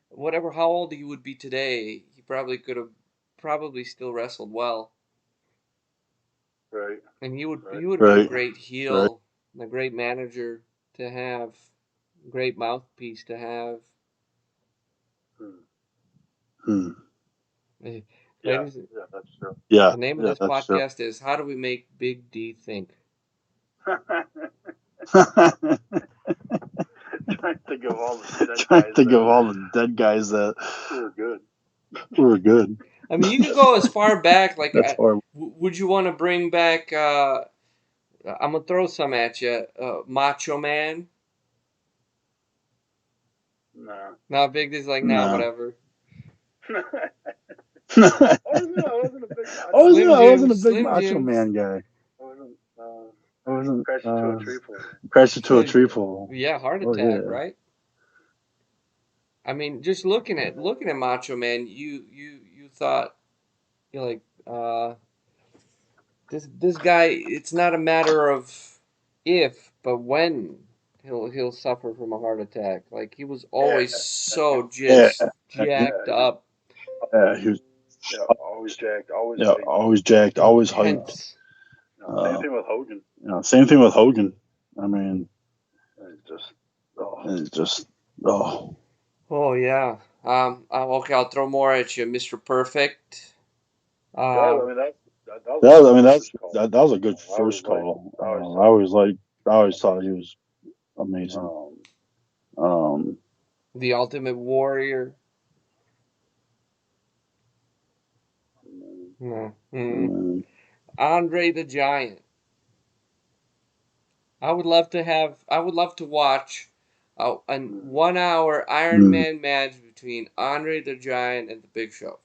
Speaker 2: whatever how old he would be today, he probably could have still wrestled well.
Speaker 1: Right.
Speaker 2: And he would be a great heel, and a great manager to have, great mouthpiece to have. Ladies,
Speaker 1: that's true. Yeah.
Speaker 2: The name of this podcast is How Do We Make Big D Think?
Speaker 1: Trying to think of all the dead guys that were good.
Speaker 2: I mean, you could go as far back. Like,
Speaker 1: horrible.
Speaker 2: Would you want to bring back? I'm gonna throw some at you. Macho Man.
Speaker 1: No.
Speaker 2: Not big. This like nah, whatever.
Speaker 1: I wasn't a big Macho Man guy. I wasn't crashed into a tree pole.
Speaker 2: Yeah, heart attack, right? I mean, just looking at Macho Man, you thought, you're like, this guy. It's not a matter of if, but when he'll suffer from a heart attack. Like, he was always so just jacked up.
Speaker 1: Yeah, he was always jacked, always hyped. Same thing with Hogan. Same thing with Hogan. I mean, it's just
Speaker 2: Oh yeah. Okay, I'll throw more at you, Mr. Perfect.
Speaker 1: That was a good first call. I always thought he was amazing.
Speaker 2: The Ultimate Warrior. Andre the Giant. I would love to watch a 1 hour Iron Man match between Andre the Giant and the Big Show.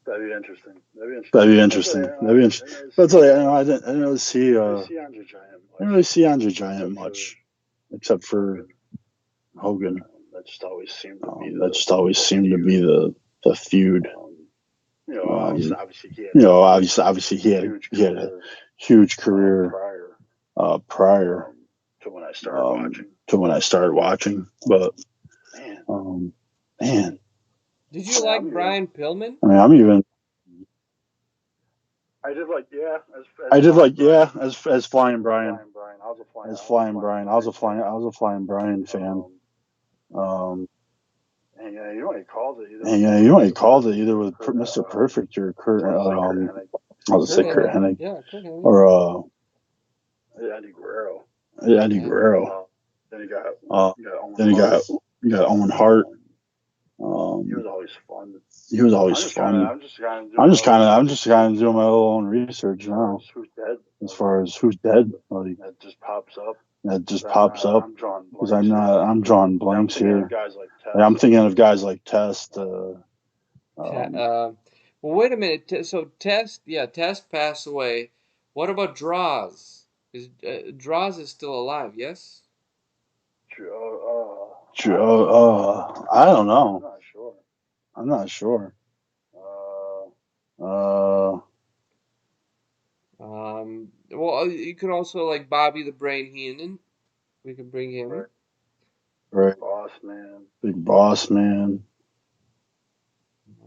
Speaker 1: That'd be interesting. But I didn't really see Andre Giant much, except for Hogan. That just always seemed to be the feud. Obviously he had a huge career prior to when I started watching. But man.
Speaker 2: Did you like Brian Pillman?
Speaker 1: I mean, I did like as Flying Brian. I was a Flying Brian fan. And yeah, you know what he called it either. Yeah, you know what he called it either with Mr. Perfect or Kurt. I was say Kurt Hennig.
Speaker 2: Yeah, Kurt Hennig.
Speaker 1: Or Eddie Guerrero. Eddie Guerrero. Then he got Owen Hart. He was always fun. He was always fun. I'm just kind of doing my own research now. Who's dead? As far as who's dead, like that just pops up. Because I'm drawing blanks here. I'm thinking of guys like Test.
Speaker 2: Well, wait a minute. So Test passed away. What about Draws? Draws is still alive? Yes.
Speaker 1: I don't know. I'm not sure.
Speaker 2: Well, you could also like Bobby the Brain Heenan. We could bring him.
Speaker 1: Right. Boss man. Big Boss Man.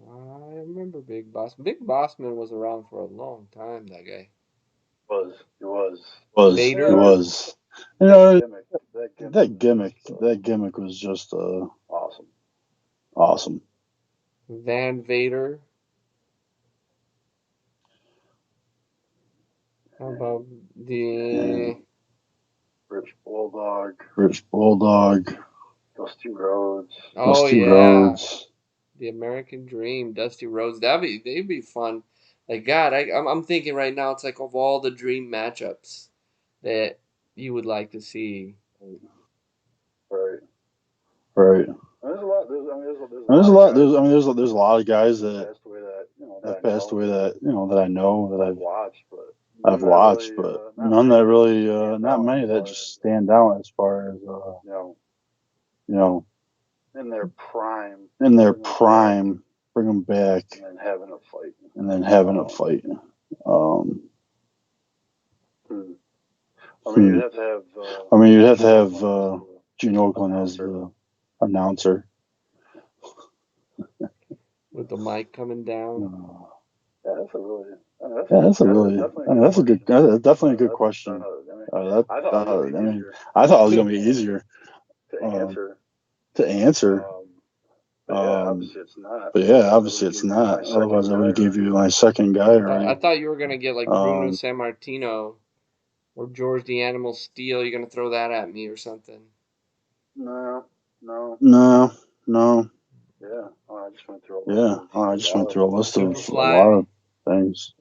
Speaker 2: I remember Big Boss. Big Boss Man was around for a long time. That guy.
Speaker 1: He was.
Speaker 2: Vader?
Speaker 1: He was. You know, that gimmick was just awesome.
Speaker 2: Van Vader. How about the
Speaker 1: Rich Bulldog. Dusty Rhodes.
Speaker 2: Oh yeah. The American Dream, Dusty Rhodes. They'd be fun. Like God, I'm thinking right now. It's like of all the dream matchups that you would like to see.
Speaker 1: Right. There's a lot. There's a lot of guys that have passed away that I know that I've watched, but none that really not many that just stand out as far as you know in their prime, bring them back, and then having a fight. I mean, you'd have to have Gene Oakland as the announcer
Speaker 2: with the mic coming down.
Speaker 1: That's definitely a good question. I thought it was gonna be easier to answer. But yeah, obviously it's not. Otherwise, I would have gave you my second guy already.
Speaker 2: I thought you were gonna get like Bruno Sammartino or George the Animal Steel. You're gonna throw that at me or something.
Speaker 1: No. Yeah. I just went through a list of a lot of things.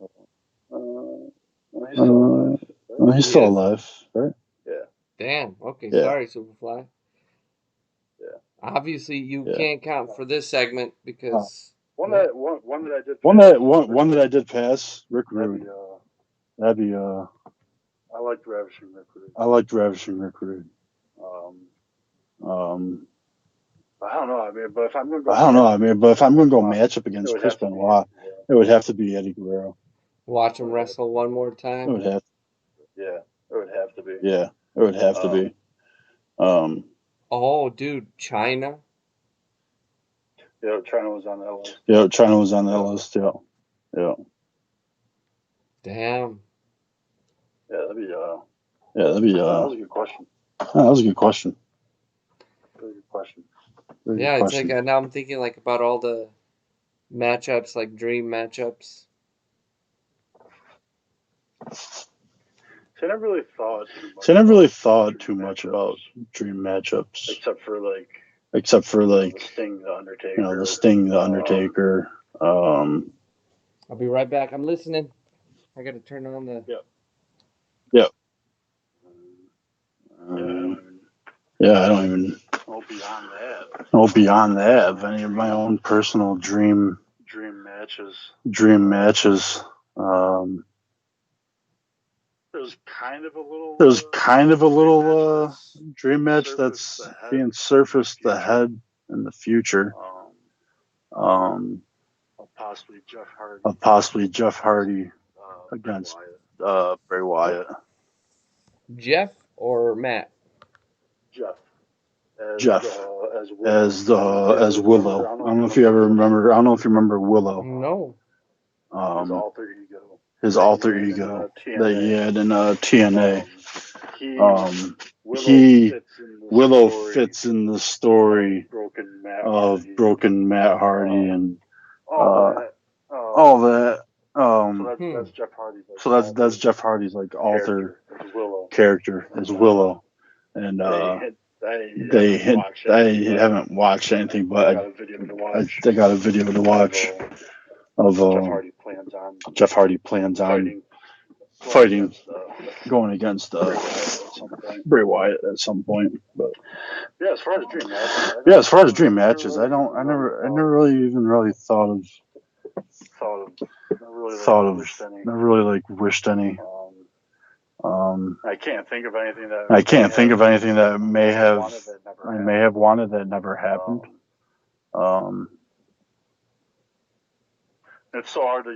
Speaker 1: He's still alive, right? Yeah.
Speaker 2: Damn. Okay.
Speaker 1: Yeah.
Speaker 2: Sorry, Superfly.
Speaker 1: Yeah.
Speaker 2: Obviously, you can't count for this segment because
Speaker 1: one that I did pass. Rick Rude. That'd be I liked Ravishing Rick Rude. I don't know. I mean, but if I'm gonna go match up against Chris Benoit, it would have to be Eddie Guerrero.
Speaker 2: Watch him wrestle one more time.
Speaker 1: It would have. Yeah, it would have to be. Yeah, it would have to be.
Speaker 2: Oh, dude, China.
Speaker 1: Yeah, China was on that list. Yeah.
Speaker 2: Damn.
Speaker 1: Yeah, that'd be. That was a good question. That was a good question.
Speaker 2: Yeah, it's like now I'm thinking like about all the matchups, like dream matchups.
Speaker 1: See, I never really thought too much about dream matchups, except for like Sting, the Undertaker.
Speaker 2: I'll be right back. I'm listening. I got to turn on the.
Speaker 1: Yep. Yeah, I don't even. Oh, beyond that, of any of my own personal dream matches. There's kind of a little dream match that's being surfaced ahead in the future. Of possibly Jeff Hardy against Bray Wyatt.
Speaker 2: Jeff or Matt?
Speaker 1: Jeff as Willow. I don't know if you remember Willow.
Speaker 2: No.
Speaker 1: His alter ego that he had in TNA. He Willow fits in the story of broken Matt Hardy and all that.
Speaker 2: Hmm.
Speaker 1: So that's Jeff Hardy's like alter character as Willow, and I haven't watched anything, but I got a video to watch of Jeff Hardy plans on fighting going against Bray Wyatt at some point. But
Speaker 3: Yeah, as far as dream matches,
Speaker 1: I never really even really thought of, never really like wished any.
Speaker 3: I can't think of anything
Speaker 1: that I may have wanted that never happened.
Speaker 3: It's so hard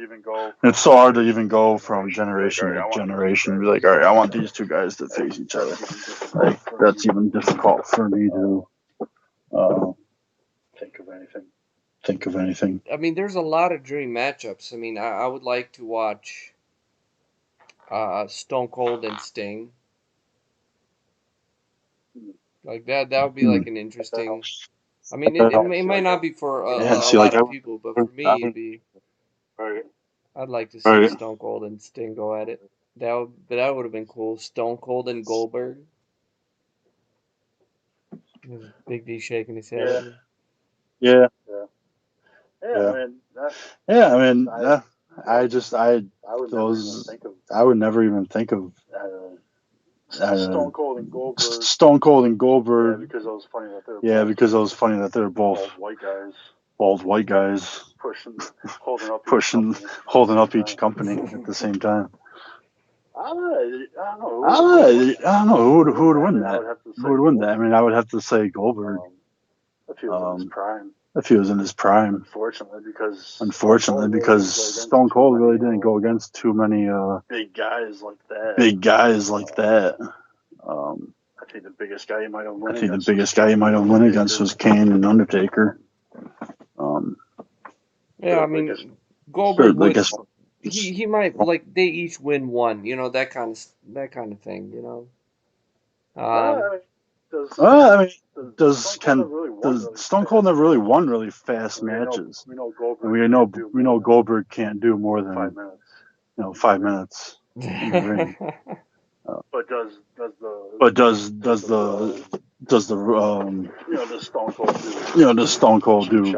Speaker 3: to even
Speaker 1: go from generation to generation. Be like, all right, I want these two guys to face each other. Like that's even difficult for me to think of anything.
Speaker 2: I mean, there's a lot of dream matchups. I mean, I would like to watch Stone Cold and Sting. Like that would be like an interesting. I mean, it might not be for a lot of people, but for me, it'd be. I'd like to see Stone Cold and Sting go at it. That would have been cool. Stone Cold and Goldberg. Big D shaking his head.
Speaker 1: Yeah.
Speaker 3: I
Speaker 1: mean, I would never even think of
Speaker 3: Stone Cold and
Speaker 1: Goldberg.
Speaker 3: because it was funny
Speaker 1: that they're both bald white guys holding up each company at the same time.
Speaker 3: I don't know.
Speaker 1: I don't know who would win that. Who would win that? I mean, I would have to say Goldberg. If he was in his prime. Unfortunately, because Stone Cold really didn't go against too many
Speaker 3: big guys like
Speaker 1: that.
Speaker 3: I think the biggest guy you might have
Speaker 1: won against was Kane and Undertaker.
Speaker 2: Yeah, I mean, Goldberg would. He might like they each win one. You know that kind of thing. You know.
Speaker 1: Does Stone Cold never really won really fast matches? We know Goldberg can't do more than 5 minutes in the ring.
Speaker 3: But does
Speaker 1: the Stone Cold do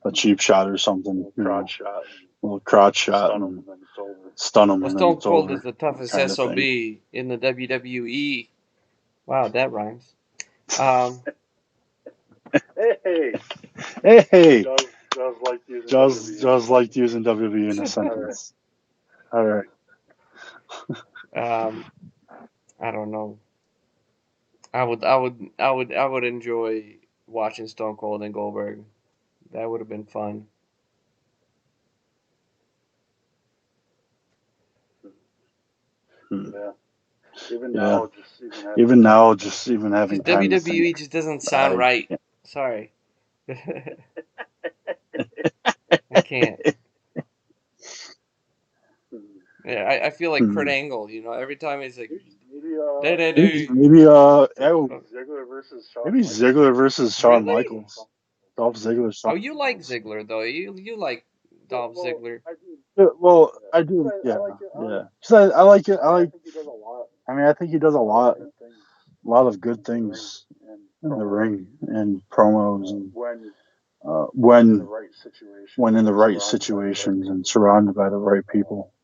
Speaker 1: a cheap shot or something? A little crotch shot and stun him.
Speaker 2: Stone Cold is the toughest SOB in the WWE. Wow, that rhymes.
Speaker 1: Hey. Just like using WWE in a sentence. All right.
Speaker 2: I don't know. I would enjoy watching Stone Cold and Goldberg. That would have been fun.
Speaker 3: Yeah.
Speaker 1: Even now, just even having time
Speaker 2: WWE just doesn't sound right. Yeah. Sorry. I can't. Yeah, I feel like Kurt Angle. You know, every time he's like,
Speaker 1: maybe Ziggler versus Shawn Michaels. Dolph Ziggler.
Speaker 2: Oh, you like Ziggler though. You like Dolph Ziggler.
Speaker 1: Well, I do. Yeah. So I like it. I mean, I think he does a lot of good things in the ring and promos and when in the right situations and surrounded by the right people.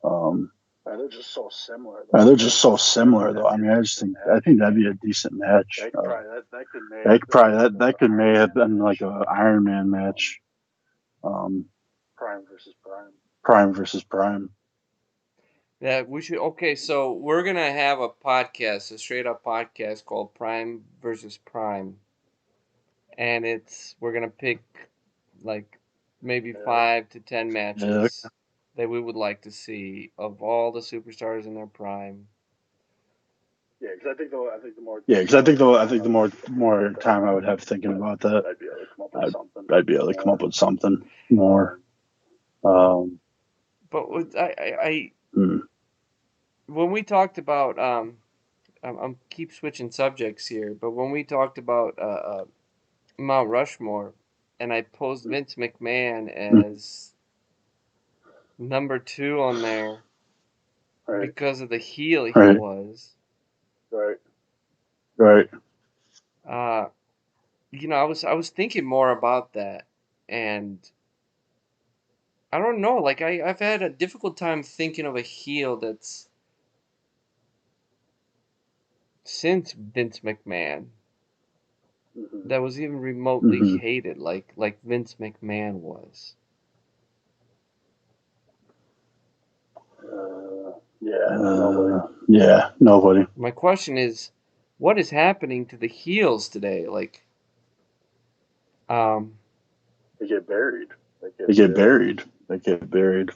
Speaker 3: They're just so similar.
Speaker 1: Though. I mean, I think that'd be a decent match. That may have been like a Iron Man match. Prime versus Prime.
Speaker 2: Yeah, we should. Okay, so we're gonna have a podcast, a straight up podcast called Prime versus Prime, and we're gonna pick like maybe 5 to 10 matches that we would like to see of all the superstars in their prime.
Speaker 3: Yeah, because I think
Speaker 1: the more time I would have thinking about that, I'd be able to come up with something more.
Speaker 2: But when we talked about I'm keep switching subjects here, but when we talked about Mount Rushmore, and I posed Vince McMahon as number 2 on there
Speaker 3: Right.
Speaker 2: because of the heel he
Speaker 1: Right.
Speaker 2: was.
Speaker 3: Right.
Speaker 1: Right.
Speaker 2: You know, I was thinking more about that, and I don't know. Like I've had a difficult time thinking of a heel that's since Vince McMahon
Speaker 3: Mm-hmm.
Speaker 2: that was even remotely
Speaker 1: Mhm.
Speaker 2: hated like Vince McMahon was.
Speaker 3: Yeah. Nobody.
Speaker 1: Yeah. Nobody.
Speaker 2: My question is, what is happening to the heels today? Like, um,
Speaker 3: They get buried.
Speaker 1: They get buried. They get buried.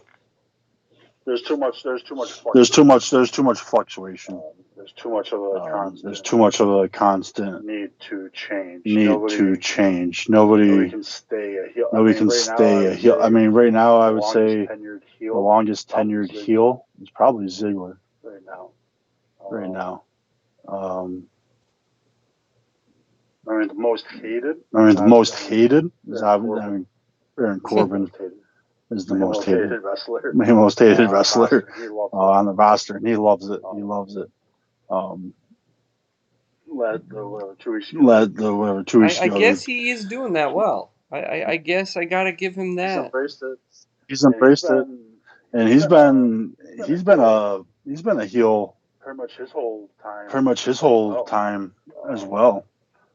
Speaker 3: There's too much. There's too much.
Speaker 1: There's too much. There's too much fluctuation.
Speaker 3: There's too much of a constant.
Speaker 1: There's too much of a constant
Speaker 3: need to change.
Speaker 1: need to change.
Speaker 3: Nobody can stay a heel.
Speaker 1: Nobody can stay a heel. I mean, right now I would say the longest tenured heel is probably Ziggler
Speaker 3: right now.
Speaker 1: right now.
Speaker 3: I mean, the most hated.
Speaker 1: The most hated is Baron Corbin is the most hated
Speaker 3: wrestler.
Speaker 1: The most hated wrestler
Speaker 3: On
Speaker 1: the roster, and he loves it. He loves it.
Speaker 3: Led the 2 weeks ago.
Speaker 1: Led the whatever 2 weeks
Speaker 2: I
Speaker 1: ago.
Speaker 2: guess he is doing that well. I guess I gotta give him
Speaker 3: He's
Speaker 2: that.
Speaker 3: embraced it.
Speaker 1: He's embraced it, and he's been a heel
Speaker 3: pretty much his whole time.
Speaker 1: As well.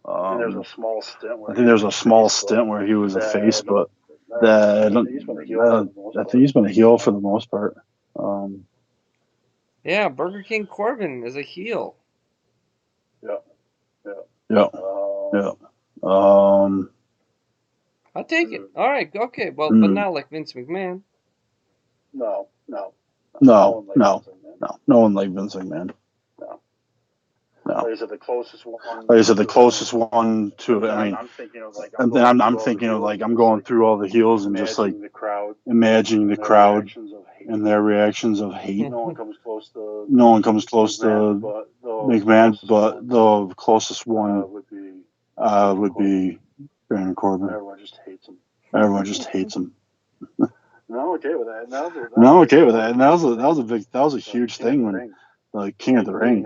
Speaker 3: And there's a small stint where
Speaker 1: I think there's a small stint where he was a face, but I think he's been a heel for the most part.
Speaker 2: Yeah, Burger King Corbin is a heel.
Speaker 1: Yeah.
Speaker 2: I'll take it. All right, okay. Well, but not like Vince McMahon.
Speaker 3: No.
Speaker 1: No one like Vince McMahon. No.
Speaker 3: Like I said, the closest one.
Speaker 1: To. I mean, I'm thinking of like I'm going through all the heels and just like imagining the crowd and their reactions of hate.
Speaker 3: No one comes close to
Speaker 1: McMahon, but the closest one would be Baron Corbin.
Speaker 3: Everyone just hates him.
Speaker 1: No, okay with that. And that was a huge thing when the King of the Ring,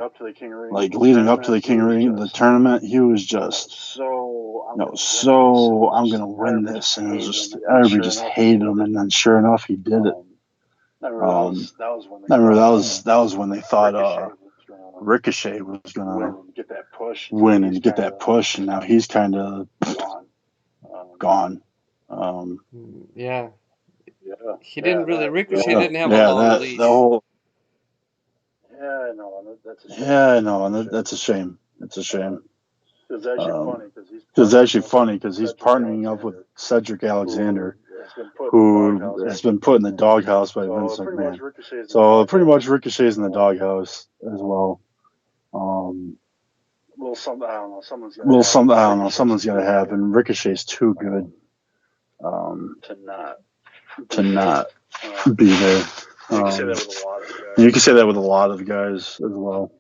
Speaker 1: leading up to the King of the Ring, the tournament, he was just so I'm gonna win this, and it was just everybody just hated him, and then sure enough, he did it. That was when they thought Ricochet was gonna win and get that push, and now he's kind of gone.
Speaker 2: Yeah. He didn't really. Ricochet didn't have a long leash.
Speaker 1: That's a shame. It's a shame. It's actually funny because he's partnering up with Cedric Alexander, who has been put in the doghouse by Vince McMahon. So pretty much Ricochet's in the doghouse as well. Someone's got to happen. Ricochet's too good to not be there. You can say that with a lot of guys as well.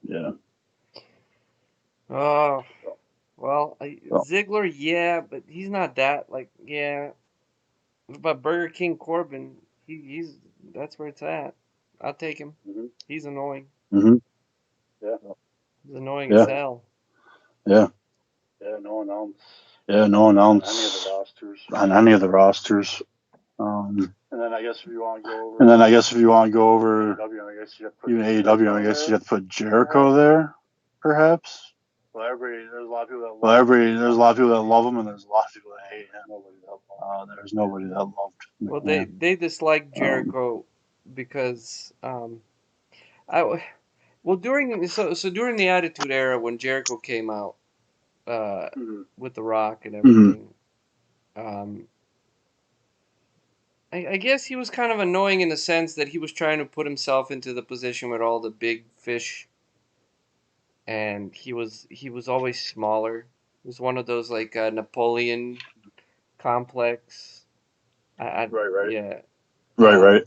Speaker 1: Yeah.
Speaker 2: Oh, well, Ziggler, yeah, but he's not that. Like, yeah. But Burger King Corbin, he's that's where it's at. I'll take him. He's annoying.
Speaker 1: Mm-hmm.
Speaker 3: Yeah.
Speaker 2: He's annoying as hell.
Speaker 1: Yeah.
Speaker 3: No one else.
Speaker 1: On any of the rosters. And then I guess if you want to go over even AEW, I guess you have to put Jericho there, perhaps. There's a lot of people that love him, and there's a lot of people that hate him. There's nobody that loved McMahon.
Speaker 2: Well, they dislike Jericho because during the Attitude Era when Jericho came out with The Rock and everything. I guess he was kind of annoying in the sense that he was trying to put himself into the position with all the big fish, and he was always smaller. He was one of those like Napoleon complex.
Speaker 3: Right.
Speaker 2: Yeah.
Speaker 1: Right.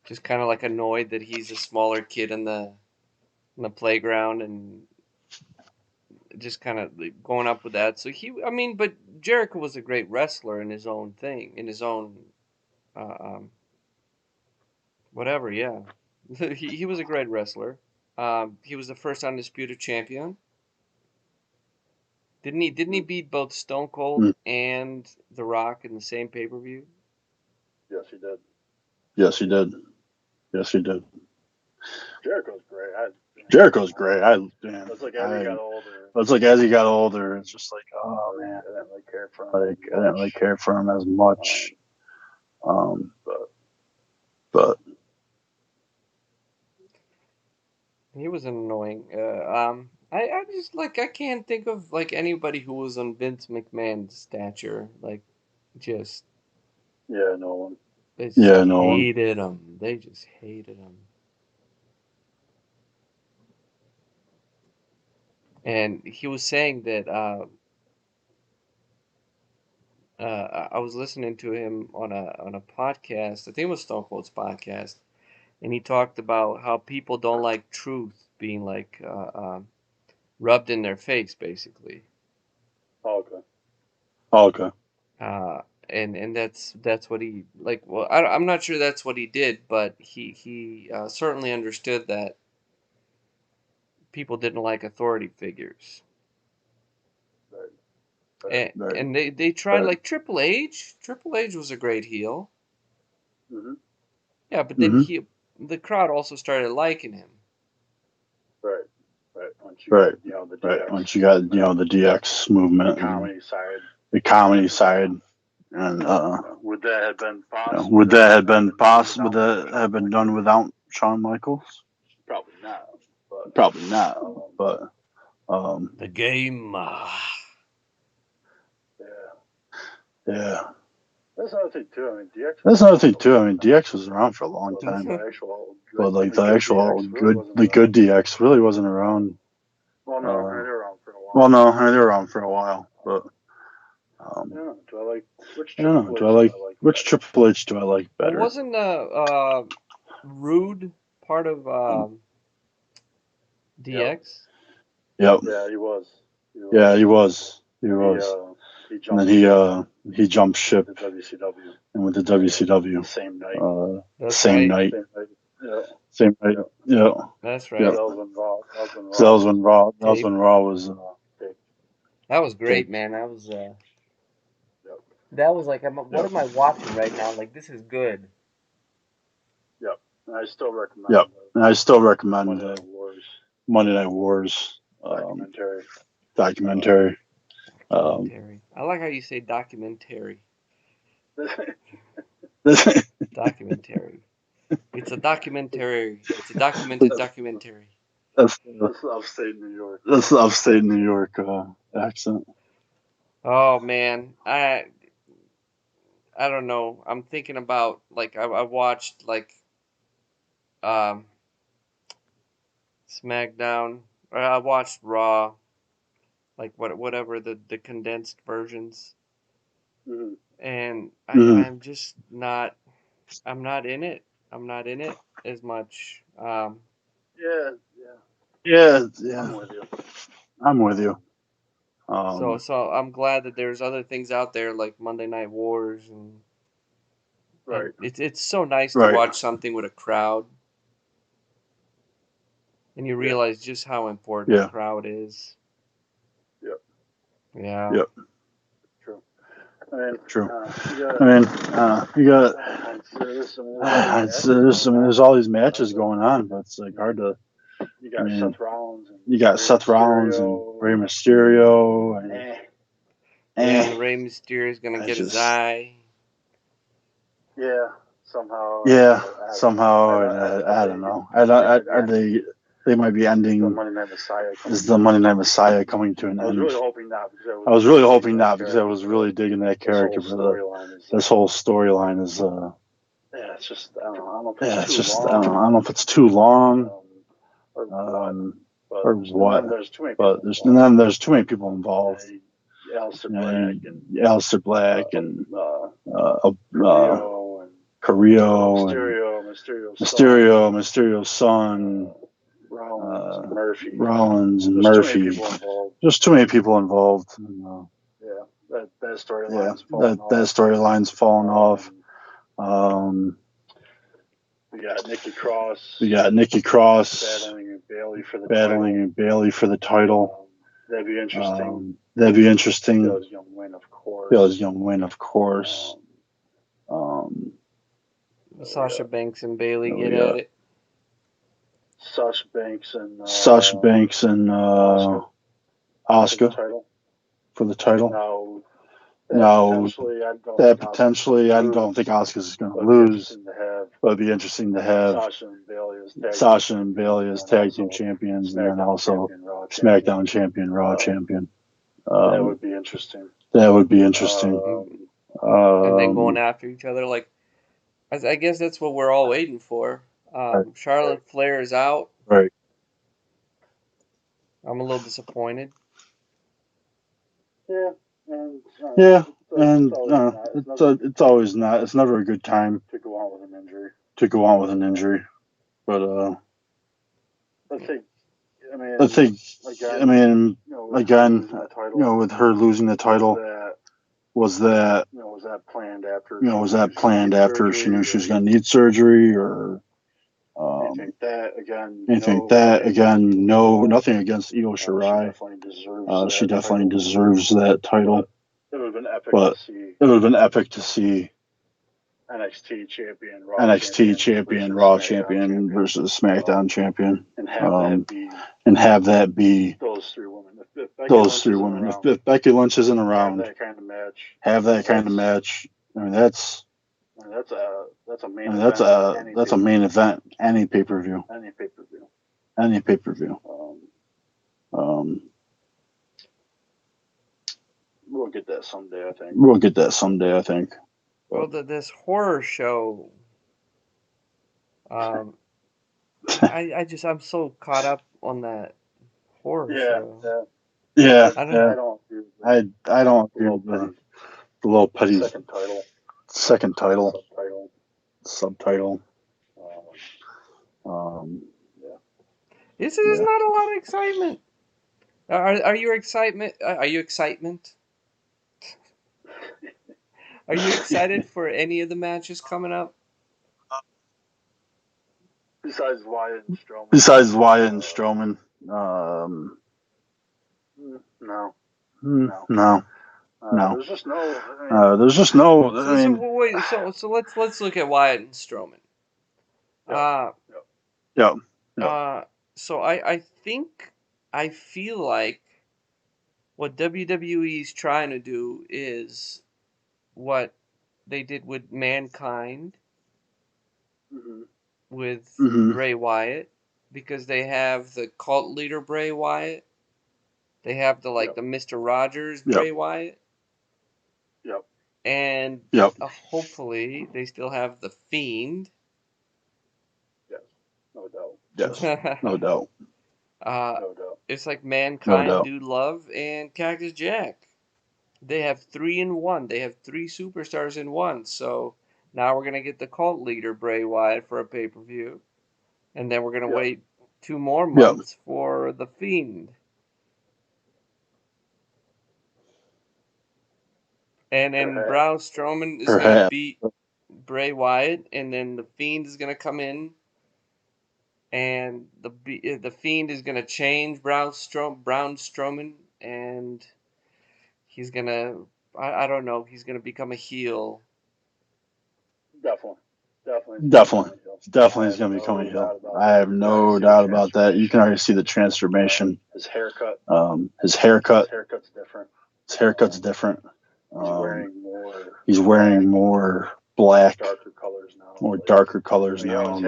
Speaker 2: just kind of like annoyed that he's a smaller kid in the playground, and just kind of going up with that. So but Jericho was a great wrestler in his own thing, in his own whatever. Yeah, he was a great wrestler. He was the first undisputed champion. Didn't he beat both Stone Cold and The Rock in the same pay-per-view?
Speaker 3: Yes, he did.
Speaker 1: Yes, he did. Yes, he did.
Speaker 3: Jericho's great.
Speaker 1: Jericho's great.
Speaker 3: It's like as he got older.
Speaker 1: It's like as he got older, it's just like, oh man,
Speaker 3: I didn't really care for him.
Speaker 1: Like I didn't really care for him as much. But
Speaker 2: He was annoying. I just like I can't think of like anybody who was on Vince McMahon's stature. Like, just
Speaker 3: no one.
Speaker 2: they just hated him. They just hated him. And he was saying that I was listening to him on a podcast. I think it was Stone Cold's podcast, and he talked about how people don't like truth being like rubbed in their face, basically.
Speaker 3: Oh, okay.
Speaker 2: And that's what he like. Well, I'm not sure that's what he did, but he certainly understood that people didn't like authority figures. And they tried like Triple H. Triple H was a great heel.
Speaker 3: Mm-hmm.
Speaker 2: Yeah, but then the crowd also started liking him.
Speaker 3: Right. Once you got, the DX,
Speaker 1: once you got the DX movement, the comedy side, and
Speaker 3: would that have been possible?
Speaker 1: Would that have been possible? Would that have been done without Shawn Michaels?
Speaker 3: Probably not.
Speaker 1: But
Speaker 2: the game.
Speaker 1: Yeah.
Speaker 3: That's another thing too. I mean,
Speaker 1: DX was around for a long time.
Speaker 3: The
Speaker 1: actual good DX really wasn't around.
Speaker 3: Well, no, they were around for a while.
Speaker 1: Well, no, they were around for a while, but. Which Triple H do I like better?
Speaker 2: Well, wasn't Rude part of DX?
Speaker 1: Yep.
Speaker 3: Yeah, he was.
Speaker 1: Yeah, he was. And then he jumped ship
Speaker 3: with the WCW.
Speaker 1: And with the WCW.
Speaker 3: Same night.
Speaker 1: Same night.
Speaker 3: Yeah.
Speaker 1: Same night. Yeah.
Speaker 2: That's right.
Speaker 1: Yep.
Speaker 3: That was when
Speaker 1: Raw was.
Speaker 2: That was great, man. That was. That was like, what am I watching right now? Like, this is good.
Speaker 3: Yep. And I still recommend.
Speaker 1: Yep. And I still recommend
Speaker 3: Monday Night Wars.
Speaker 1: Documentary.
Speaker 2: I like how you say documentary. Documentary. It's a documentary. It's a documented documentary.
Speaker 1: That's
Speaker 3: upstate New York.
Speaker 1: That's the upstate New York accent.
Speaker 2: Oh man, I don't know. I'm thinking about like I watched like SmackDown, or I watched Raw, like whatever the condensed versions, and I'm just not. I'm not in it. I'm not in it as much.
Speaker 1: Yeah. I'm with you.
Speaker 2: So I'm glad that there's other things out there like Monday Night Wars, and it's so nice to watch something with a crowd, and you realize just how important the crowd is.
Speaker 3: Yep.
Speaker 2: Yeah.
Speaker 1: Yep.
Speaker 3: True.
Speaker 1: You got. There's all these matches going on, but it's like hard to.
Speaker 3: You got Seth Rollins.
Speaker 1: Seth Rollins and Rey Mysterio.
Speaker 2: And Rey Mysterio is gonna get his eye.
Speaker 3: Yeah, somehow.
Speaker 1: I don't know. They might be ending. Is the Monday Night Messiah coming to an end?
Speaker 3: I was really hoping not because
Speaker 1: I was really digging that character. This whole storyline is.
Speaker 3: It's just I don't know.
Speaker 1: I don't know if it's too long. Or what? There's too many people involved. Aleister Black and Carrillo, Mysterio's son,
Speaker 3: Rollins and Murphy.
Speaker 1: and Murphy. Just too many people involved.
Speaker 3: That
Speaker 1: that storyline's fallen off.
Speaker 3: We got Nikki Cross.
Speaker 1: Battling Bailey for the title.
Speaker 3: That'd be interesting.
Speaker 1: Bill's young win, of course.
Speaker 2: Sasha Banks and Bailey get at it.
Speaker 3: Sasha Banks and
Speaker 1: Asuka for the title. Potentially, I don't think Asuka's going to lose. But it'd be interesting to have Sasha and Bailey as tag team champions, and then also SmackDown champion, Raw champion.
Speaker 3: That would be interesting.
Speaker 2: And then going after each other, like I guess that's what we're all waiting for. Charlotte Flair is out.
Speaker 1: Right.
Speaker 2: I'm a little disappointed.
Speaker 1: It's always not. It's never a good time
Speaker 3: to go on with an injury.
Speaker 1: But
Speaker 3: I think
Speaker 1: again, with her losing the title, was that planned after she knew she was going to need surgery, or anything that again? No, nothing against Io Shirai. She definitely deserves that title.
Speaker 3: It would have been epic
Speaker 1: But
Speaker 3: to
Speaker 1: it would have been epic to see
Speaker 3: NXT champion,
Speaker 1: Raw champion versus SmackDown champion,
Speaker 3: and
Speaker 1: have that be
Speaker 3: those three women.
Speaker 1: If Becky Lynch isn't around,
Speaker 3: have that kind of match.
Speaker 1: I mean, that's
Speaker 3: a
Speaker 1: main event. Any pay per view.
Speaker 3: We'll get that someday, I think.
Speaker 2: Well, this horror show. I'm so caught up on that horror show.
Speaker 1: Yeah.
Speaker 3: I don't
Speaker 1: agree with the little petty second title. Subtitle.
Speaker 2: This is not a lot of excitement. Are you excitement? Are you excitement? Are you excited for any of the matches coming up?
Speaker 3: Besides Wyatt and Strowman. No. There's just no.
Speaker 2: So let's look at Wyatt and Strowman. So I feel like what WWE is trying to do is what they did with Mankind, with Bray Wyatt, because they have the cult leader Bray Wyatt, they have the Mr. Rogers Bray Wyatt, and hopefully they still have the Fiend.
Speaker 1: Yes, no doubt.
Speaker 2: It's like Mankind, Dude Love, and Cactus Jack. They have 3 in 1. They have 3 superstars in 1. So now we're gonna get the cult leader Bray Wyatt for a pay-per-view, and then we're gonna wait 2 more months for the Fiend. And then Braun Strowman is gonna beat Bray Wyatt, and then the Fiend is gonna come in. And the Fiend is gonna change Braun Strowman, and he's gonna I don't know, he's gonna become a heel.
Speaker 3: Definitely
Speaker 1: he's gonna become a heel. I have no doubt about that. You can already see the transformation.
Speaker 3: His haircut.
Speaker 1: His haircut's different. He's wearing more black, darker colors now.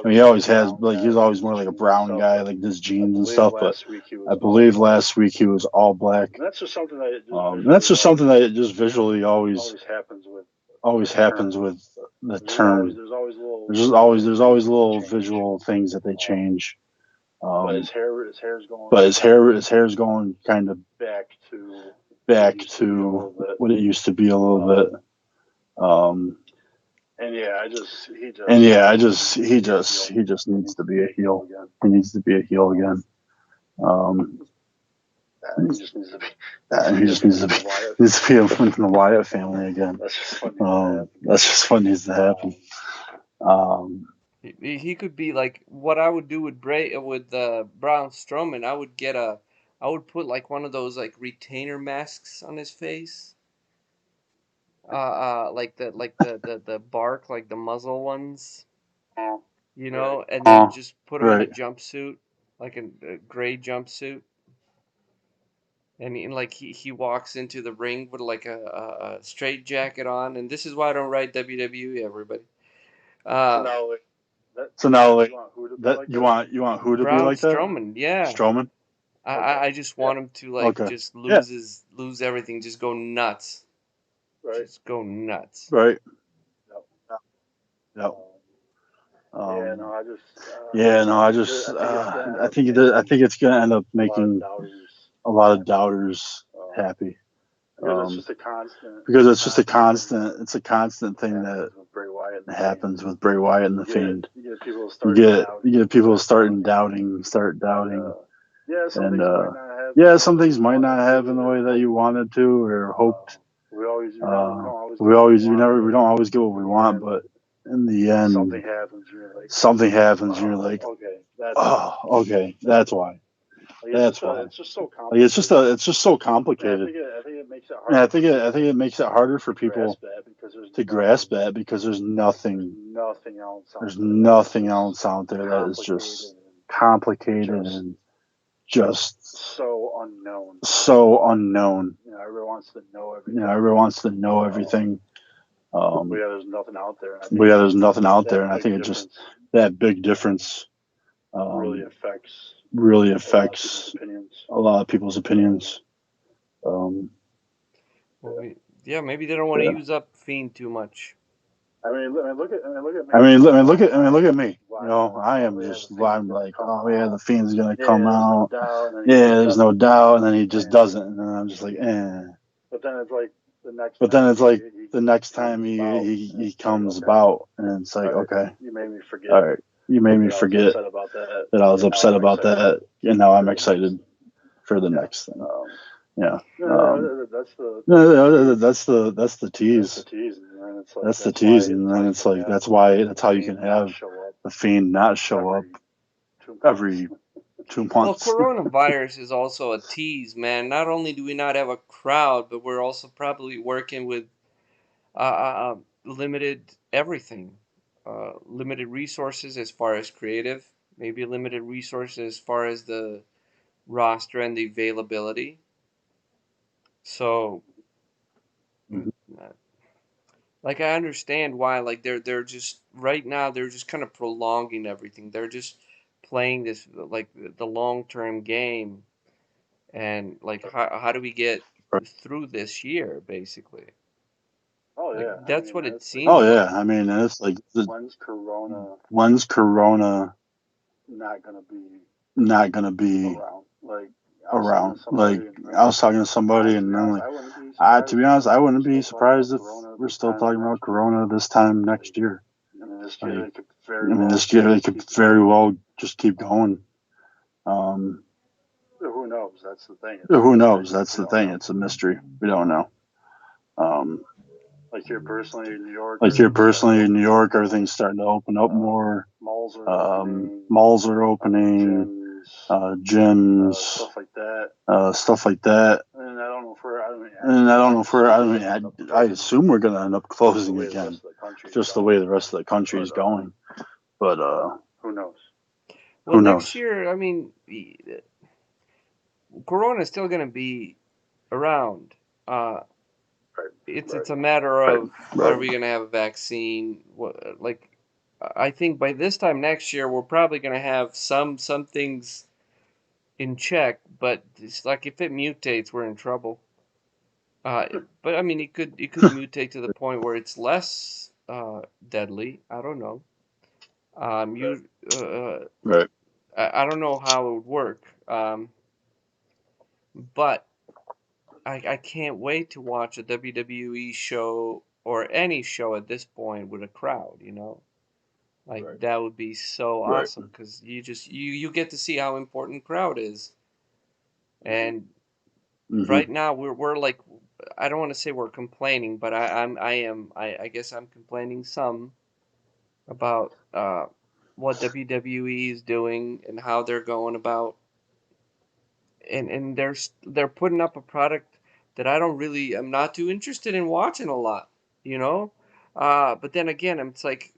Speaker 1: He always has. He's always more like a brown guy, like this jeans and stuff. But I believe last week he was all black.
Speaker 3: And that's just something
Speaker 1: that just visually always happens with the turn. There's always little visual things that they change.
Speaker 3: But his
Speaker 1: hair's going kind of back to what it used to be a little bit.
Speaker 3: And yeah,
Speaker 1: he just needs to be a heel. He needs to be a heel again.
Speaker 3: He just needs to be.
Speaker 1: He just needs to be from the Wyatt family again.
Speaker 3: That's just what needs to happen.
Speaker 1: That's just what needs to happen.
Speaker 2: He could be like what I would do with Braun Strowman. I would put like one of those like retainer masks on his face. Like the bark, like the muzzle ones, you know, and then just put him in a
Speaker 1: Right.
Speaker 2: jumpsuit, like a gray jumpsuit, and like he walks into the ring with like a straight jacket on, and this is why I don't write WWE, everybody.
Speaker 1: So now, like,
Speaker 3: you want
Speaker 1: you want who to be
Speaker 2: Braun
Speaker 1: like that?
Speaker 2: Strowman, yeah.
Speaker 1: Strowman.
Speaker 2: I just want him to like
Speaker 1: Okay.
Speaker 2: just
Speaker 1: Yeah.
Speaker 2: lose everything, just go nuts, just go nuts.
Speaker 1: Right. Yep. Yeah. No. I think it's gonna end up making a lot of doubters happy.
Speaker 3: Because it's just a constant.
Speaker 1: Because it's just a constant. It's a constant thing that happens with Bray Wyatt and the Fiend.
Speaker 3: You
Speaker 1: get people starting doubting, and some things might not happen the way that you wanted to or hoped.
Speaker 3: We always,
Speaker 1: we don't always get what we want, but in the end, something happens, and you're like, okay, that's why. That's why.
Speaker 3: It's just so
Speaker 1: Like it's
Speaker 3: complicated.
Speaker 1: just so complicated.
Speaker 3: I think it makes it hard.
Speaker 1: And I think it makes it harder for people to grasp that because there's nothing else out there that is just complicated and just
Speaker 3: so unknown.
Speaker 1: Everyone wants to know everything.
Speaker 3: But yeah, there's nothing out there.
Speaker 1: And I think it just that big difference
Speaker 3: really
Speaker 1: affects a lot of people's opinions.
Speaker 2: Yeah, maybe they don't want to use up Fiend too much.
Speaker 3: I mean, look at
Speaker 1: me. You know, I'm like, oh yeah, the Fiend's gonna come out. There's no doubt, and then he just doesn't, and then I'm just like, eh.
Speaker 3: But then it's like
Speaker 1: the next time he comes about, and it's like, okay,
Speaker 3: you made me forget.
Speaker 1: All right, you made me forget that I was upset about that, and now I'm excited for the next thing. Yeah. That's the tease. That's the tease, and then it's like that's how you can have the Fiend not show up every 2
Speaker 2: Well,
Speaker 1: months.
Speaker 2: coronavirus is also a tease, man. Not only do we not have a crowd, but we're also probably working with limited everything, limited resources as far as creative, maybe limited resources as far as the roster and the availability. So, like, I understand why. Like, they're just right now they're just kind of prolonging everything. They're just playing this like the long-term game, and like how do we get through this year, basically?
Speaker 3: Oh
Speaker 2: Like,
Speaker 3: yeah,
Speaker 2: that's what it seems.
Speaker 1: Oh
Speaker 2: like.
Speaker 1: yeah, I mean it's like
Speaker 3: when's Corona not gonna be
Speaker 1: around? Like I was talking to somebody, and I'm like, to be honest, I wouldn't be surprised if we're still talking about Corona this time next year. This year they could very well just keep going.
Speaker 3: Who knows? That's the thing.
Speaker 1: It's a mystery. We don't know.
Speaker 3: Like here personally in New
Speaker 1: York, everything's starting to open up more.
Speaker 3: Malls
Speaker 1: are opening. Gyms, stuff like that.
Speaker 3: And I don't know if
Speaker 1: I assume we're gonna end up closing again, just the way the rest of the country is going. But
Speaker 3: who knows?
Speaker 2: Well, next year, I mean, Corona is still going to be around. It's a matter of are we going to have a vaccine? Like, I think by this time next year we're probably going to have some things in check, but it's like if it mutates, we're in trouble. But I mean, it could mutate to the point where it's less deadly. I don't know.
Speaker 1: Right.
Speaker 2: I don't know how it would work. But I can't wait to watch a WWE show or any show at this point with a crowd, you know? Like
Speaker 3: Right.
Speaker 2: that would be so
Speaker 1: Right.
Speaker 2: awesome because you get to see how important crowd is. And right now we're like, I don't want to say we're complaining, but I guess I'm complaining some about what WWE is doing and how they're going about, and they're putting up a product that I'm not too interested in watching a lot, you know. But then again, it's like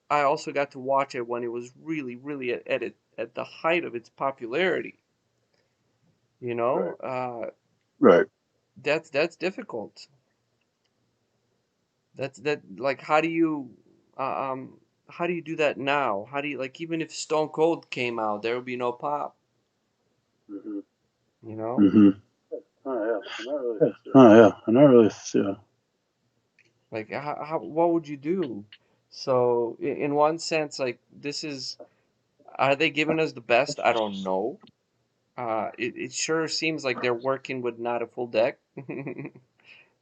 Speaker 2: I also got to watch it when it was really at the height of its popularity, you know.
Speaker 1: Right.
Speaker 2: That's difficult. That like uh, um how do you do that now? How do you, like, even if Stone Cold came out, there would be no pop,
Speaker 3: Mm-hmm.
Speaker 2: you know?
Speaker 1: Mm-hmm.
Speaker 3: Oh yeah, I'm not really.
Speaker 1: Oh yeah, I not really. Yeah.
Speaker 2: Like how what would you do? So in one sense, like, this is, are they giving us the best? I don't know. It sure seems like they're working with not a full deck.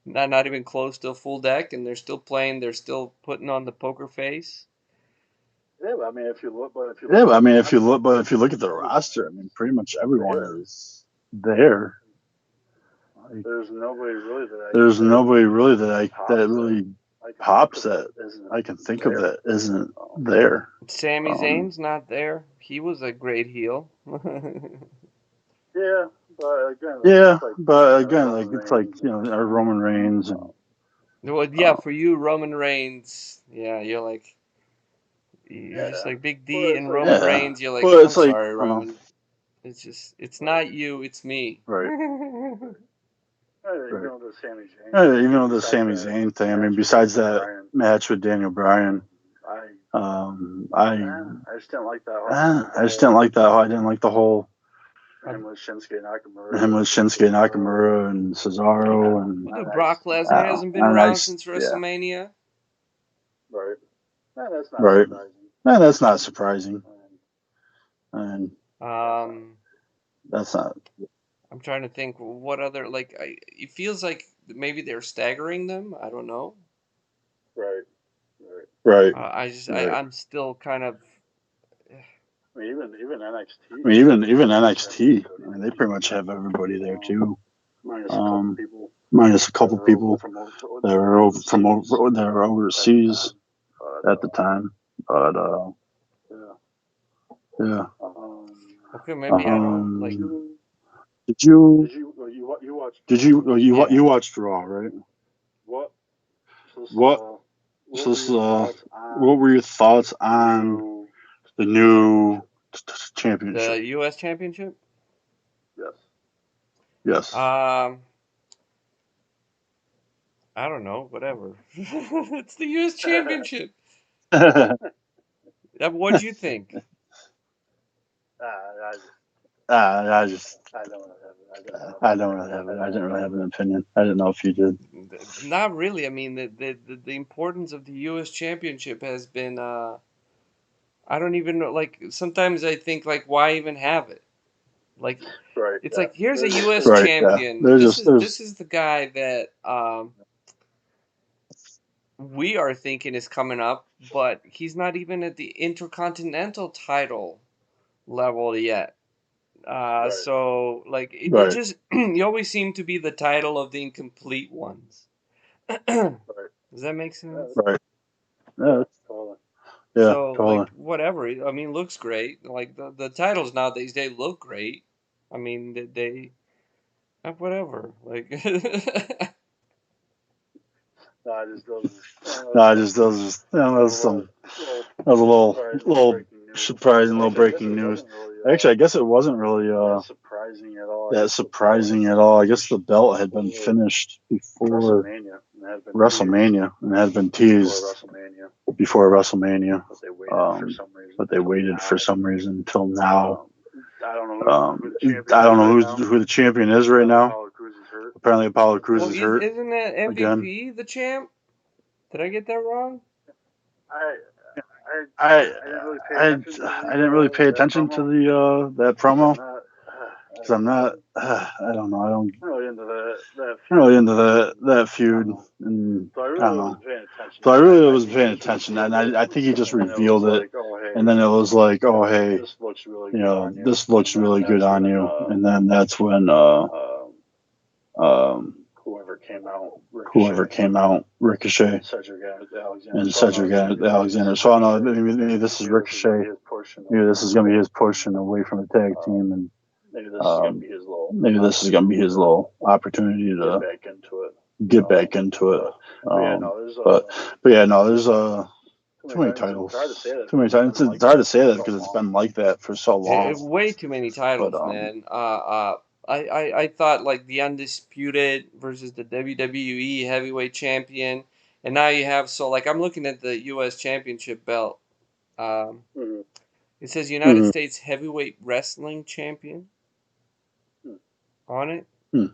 Speaker 2: Not even close to a full deck, and they're still playing, they're still putting on the poker face.
Speaker 3: Yeah, but I mean, if you look,
Speaker 1: Yeah, but I mean, if you look at the
Speaker 3: everyone
Speaker 1: roster, I mean, pretty much everyone
Speaker 3: there.
Speaker 1: is there. Like,
Speaker 3: There's nobody really
Speaker 1: there's nobody really
Speaker 3: pops
Speaker 1: that really pops that I can think of that isn't there.
Speaker 2: Sami Zayn's not there. He was a great heel.
Speaker 3: Yeah, but again,
Speaker 1: Yeah,
Speaker 3: it's like,
Speaker 1: but
Speaker 3: you know,
Speaker 1: again,
Speaker 3: Roman
Speaker 1: like it's like
Speaker 3: Reigns
Speaker 1: our Roman Reigns and
Speaker 2: Well, yeah, for you, Roman Reigns. Yeah, you're like, you're just
Speaker 3: yeah.
Speaker 2: like Big
Speaker 3: Well,
Speaker 2: D
Speaker 3: it's
Speaker 2: and
Speaker 3: like,
Speaker 2: Roman
Speaker 1: yeah.
Speaker 2: Reigns. You're like,
Speaker 1: Well,
Speaker 2: I'm
Speaker 1: it's like
Speaker 2: sorry,
Speaker 1: I don't know.
Speaker 2: Roman. It's not you, it's me.
Speaker 1: Right.
Speaker 3: even
Speaker 1: Right.
Speaker 3: though the Sami Zayn,
Speaker 1: Even though the
Speaker 3: besides
Speaker 1: Sami
Speaker 3: that
Speaker 1: Zayn thing, I mean,
Speaker 3: match with
Speaker 1: besides
Speaker 3: Daniel
Speaker 1: that
Speaker 3: Bryan,
Speaker 1: match with Daniel Bryan,
Speaker 3: I
Speaker 1: I
Speaker 3: just didn't like that.
Speaker 1: I just didn't like that. I didn't like the whole
Speaker 3: Him with Shinsuke Nakamura.
Speaker 1: him with Shinsuke Nakamura and Cesaro and
Speaker 2: Dude, Brock Lesnar hasn't been
Speaker 1: and I
Speaker 2: around
Speaker 1: just
Speaker 2: since
Speaker 1: yeah.
Speaker 2: WrestleMania.
Speaker 3: Right. No, that's not
Speaker 1: Right.
Speaker 3: surprising.
Speaker 1: No, that's not surprising. And
Speaker 2: Um,
Speaker 1: that's not
Speaker 2: I'm trying to think what other, like, it feels like maybe they're staggering them. I don't know.
Speaker 3: Right. Right.
Speaker 1: right.
Speaker 2: I'm still kind of.
Speaker 3: I mean, even NXT.
Speaker 1: I mean, even NXT, I mean, they pretty much have everybody there too.
Speaker 3: Minus a couple people.
Speaker 1: Minus a couple people that are over that are overseas at the time. But yeah.
Speaker 2: Okay, maybe I don't like.
Speaker 1: Did you
Speaker 3: watched?
Speaker 1: you watched Raw, right?
Speaker 3: What?
Speaker 1: What? What were your thoughts on the new championship?
Speaker 2: The U.S. Championship?
Speaker 3: Yes.
Speaker 1: Yes.
Speaker 2: I don't know. Whatever. It's the U.S. Championship. What'd you think?
Speaker 1: I just
Speaker 3: I don't have
Speaker 1: I don't really have it. I didn't really have an opinion. I didn't know if you did.
Speaker 2: Not really. I mean, the importance of the U.S. Championship has been. I don't even know. Like, sometimes I think, like, why even have it? Like,
Speaker 3: Right.
Speaker 2: it's like, here's a U.S.
Speaker 1: Right. Yeah.
Speaker 2: champion. This is the guy that we are thinking is coming up, but he's not even at the Intercontinental title level yet. So, like, it just you always seem to be the title of the incomplete ones. Does that make sense?
Speaker 1: Right. Yeah. Yeah.
Speaker 2: So,
Speaker 1: Totally.
Speaker 2: like, whatever. I mean, looks great. Like, the titles nowadays, they look great. I mean, they whatever. Like,
Speaker 1: those. That was some. That was a little surprising, little breaking news. Actually, I guess it wasn't really
Speaker 3: surprising at all.
Speaker 1: that surprising at all. I guess the belt had been finished before WrestleMania and had been teased before WrestleMania. But they waited for some reason until now. I don't know who the champion is right now. Apparently, Apollo Crews is hurt.
Speaker 2: Isn't that MVP the champ? Did I get that wrong?
Speaker 1: I didn't really pay attention to the that promo. because I'm not. I don't know.
Speaker 3: I'm really into that
Speaker 1: I'm really into that feud, and
Speaker 3: So I
Speaker 1: I
Speaker 3: really
Speaker 1: don't know.
Speaker 3: wasn't paying attention.
Speaker 1: So I really wasn't paying attention, and I think he just revealed it, and then it was like, oh hey,
Speaker 3: This looks really
Speaker 1: you
Speaker 3: good
Speaker 1: know,
Speaker 3: on you.
Speaker 1: this looks really good on you, and then that's when
Speaker 3: Whoever came out,
Speaker 1: Ricochet, and Cedric Alexander. So I don't know, maybe this is Ricochet. Maybe this is gonna be his push and away from the tag team, and
Speaker 3: maybe this is gonna be his
Speaker 1: maybe this is gonna be his little opportunity to get back into it. But yeah, no, there's too many titles. Too many titles. It's hard to say that because it's been like that for so long.
Speaker 2: Way too many titles,
Speaker 1: But,
Speaker 2: man. I thought like the Undisputed versus the WWE Heavyweight Champion, and now you have like I'm looking at the U.S. Championship belt. Um, it says United States Heavyweight Wrestling Champion on it.
Speaker 3: That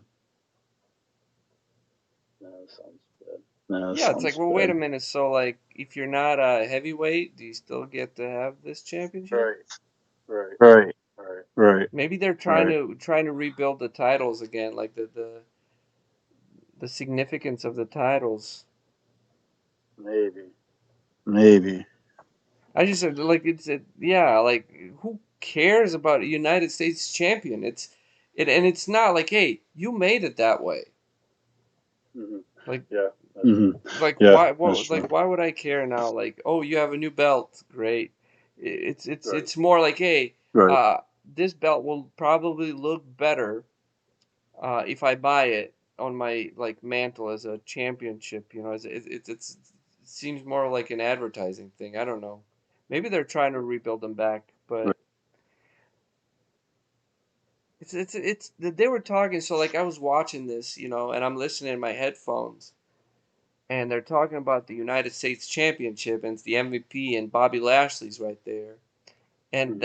Speaker 3: sounds
Speaker 2: Yeah, it's like, well, wait a minute. So, like, if you're not a heavyweight, do you still get to have this championship?
Speaker 1: Right.
Speaker 2: Maybe they're trying to rebuild the titles again, like the significance of the titles.
Speaker 1: Maybe.
Speaker 2: I just said like yeah, like who cares about a United States champion? And it's not like, hey, you made it that way. Like like why would I care now? Like, oh, you have a new belt, great. It's more like, hey, this belt will probably look better if I buy it on my like mantle as a championship. You know, it seems more like an advertising thing. I don't know. Maybe they're trying to rebuild them back, but it's they were talking. So like I was watching this, you know, and I'm listening in my headphones, and they're talking about the United States Championship, and it's the MVP, and Bobby Lashley's right there, and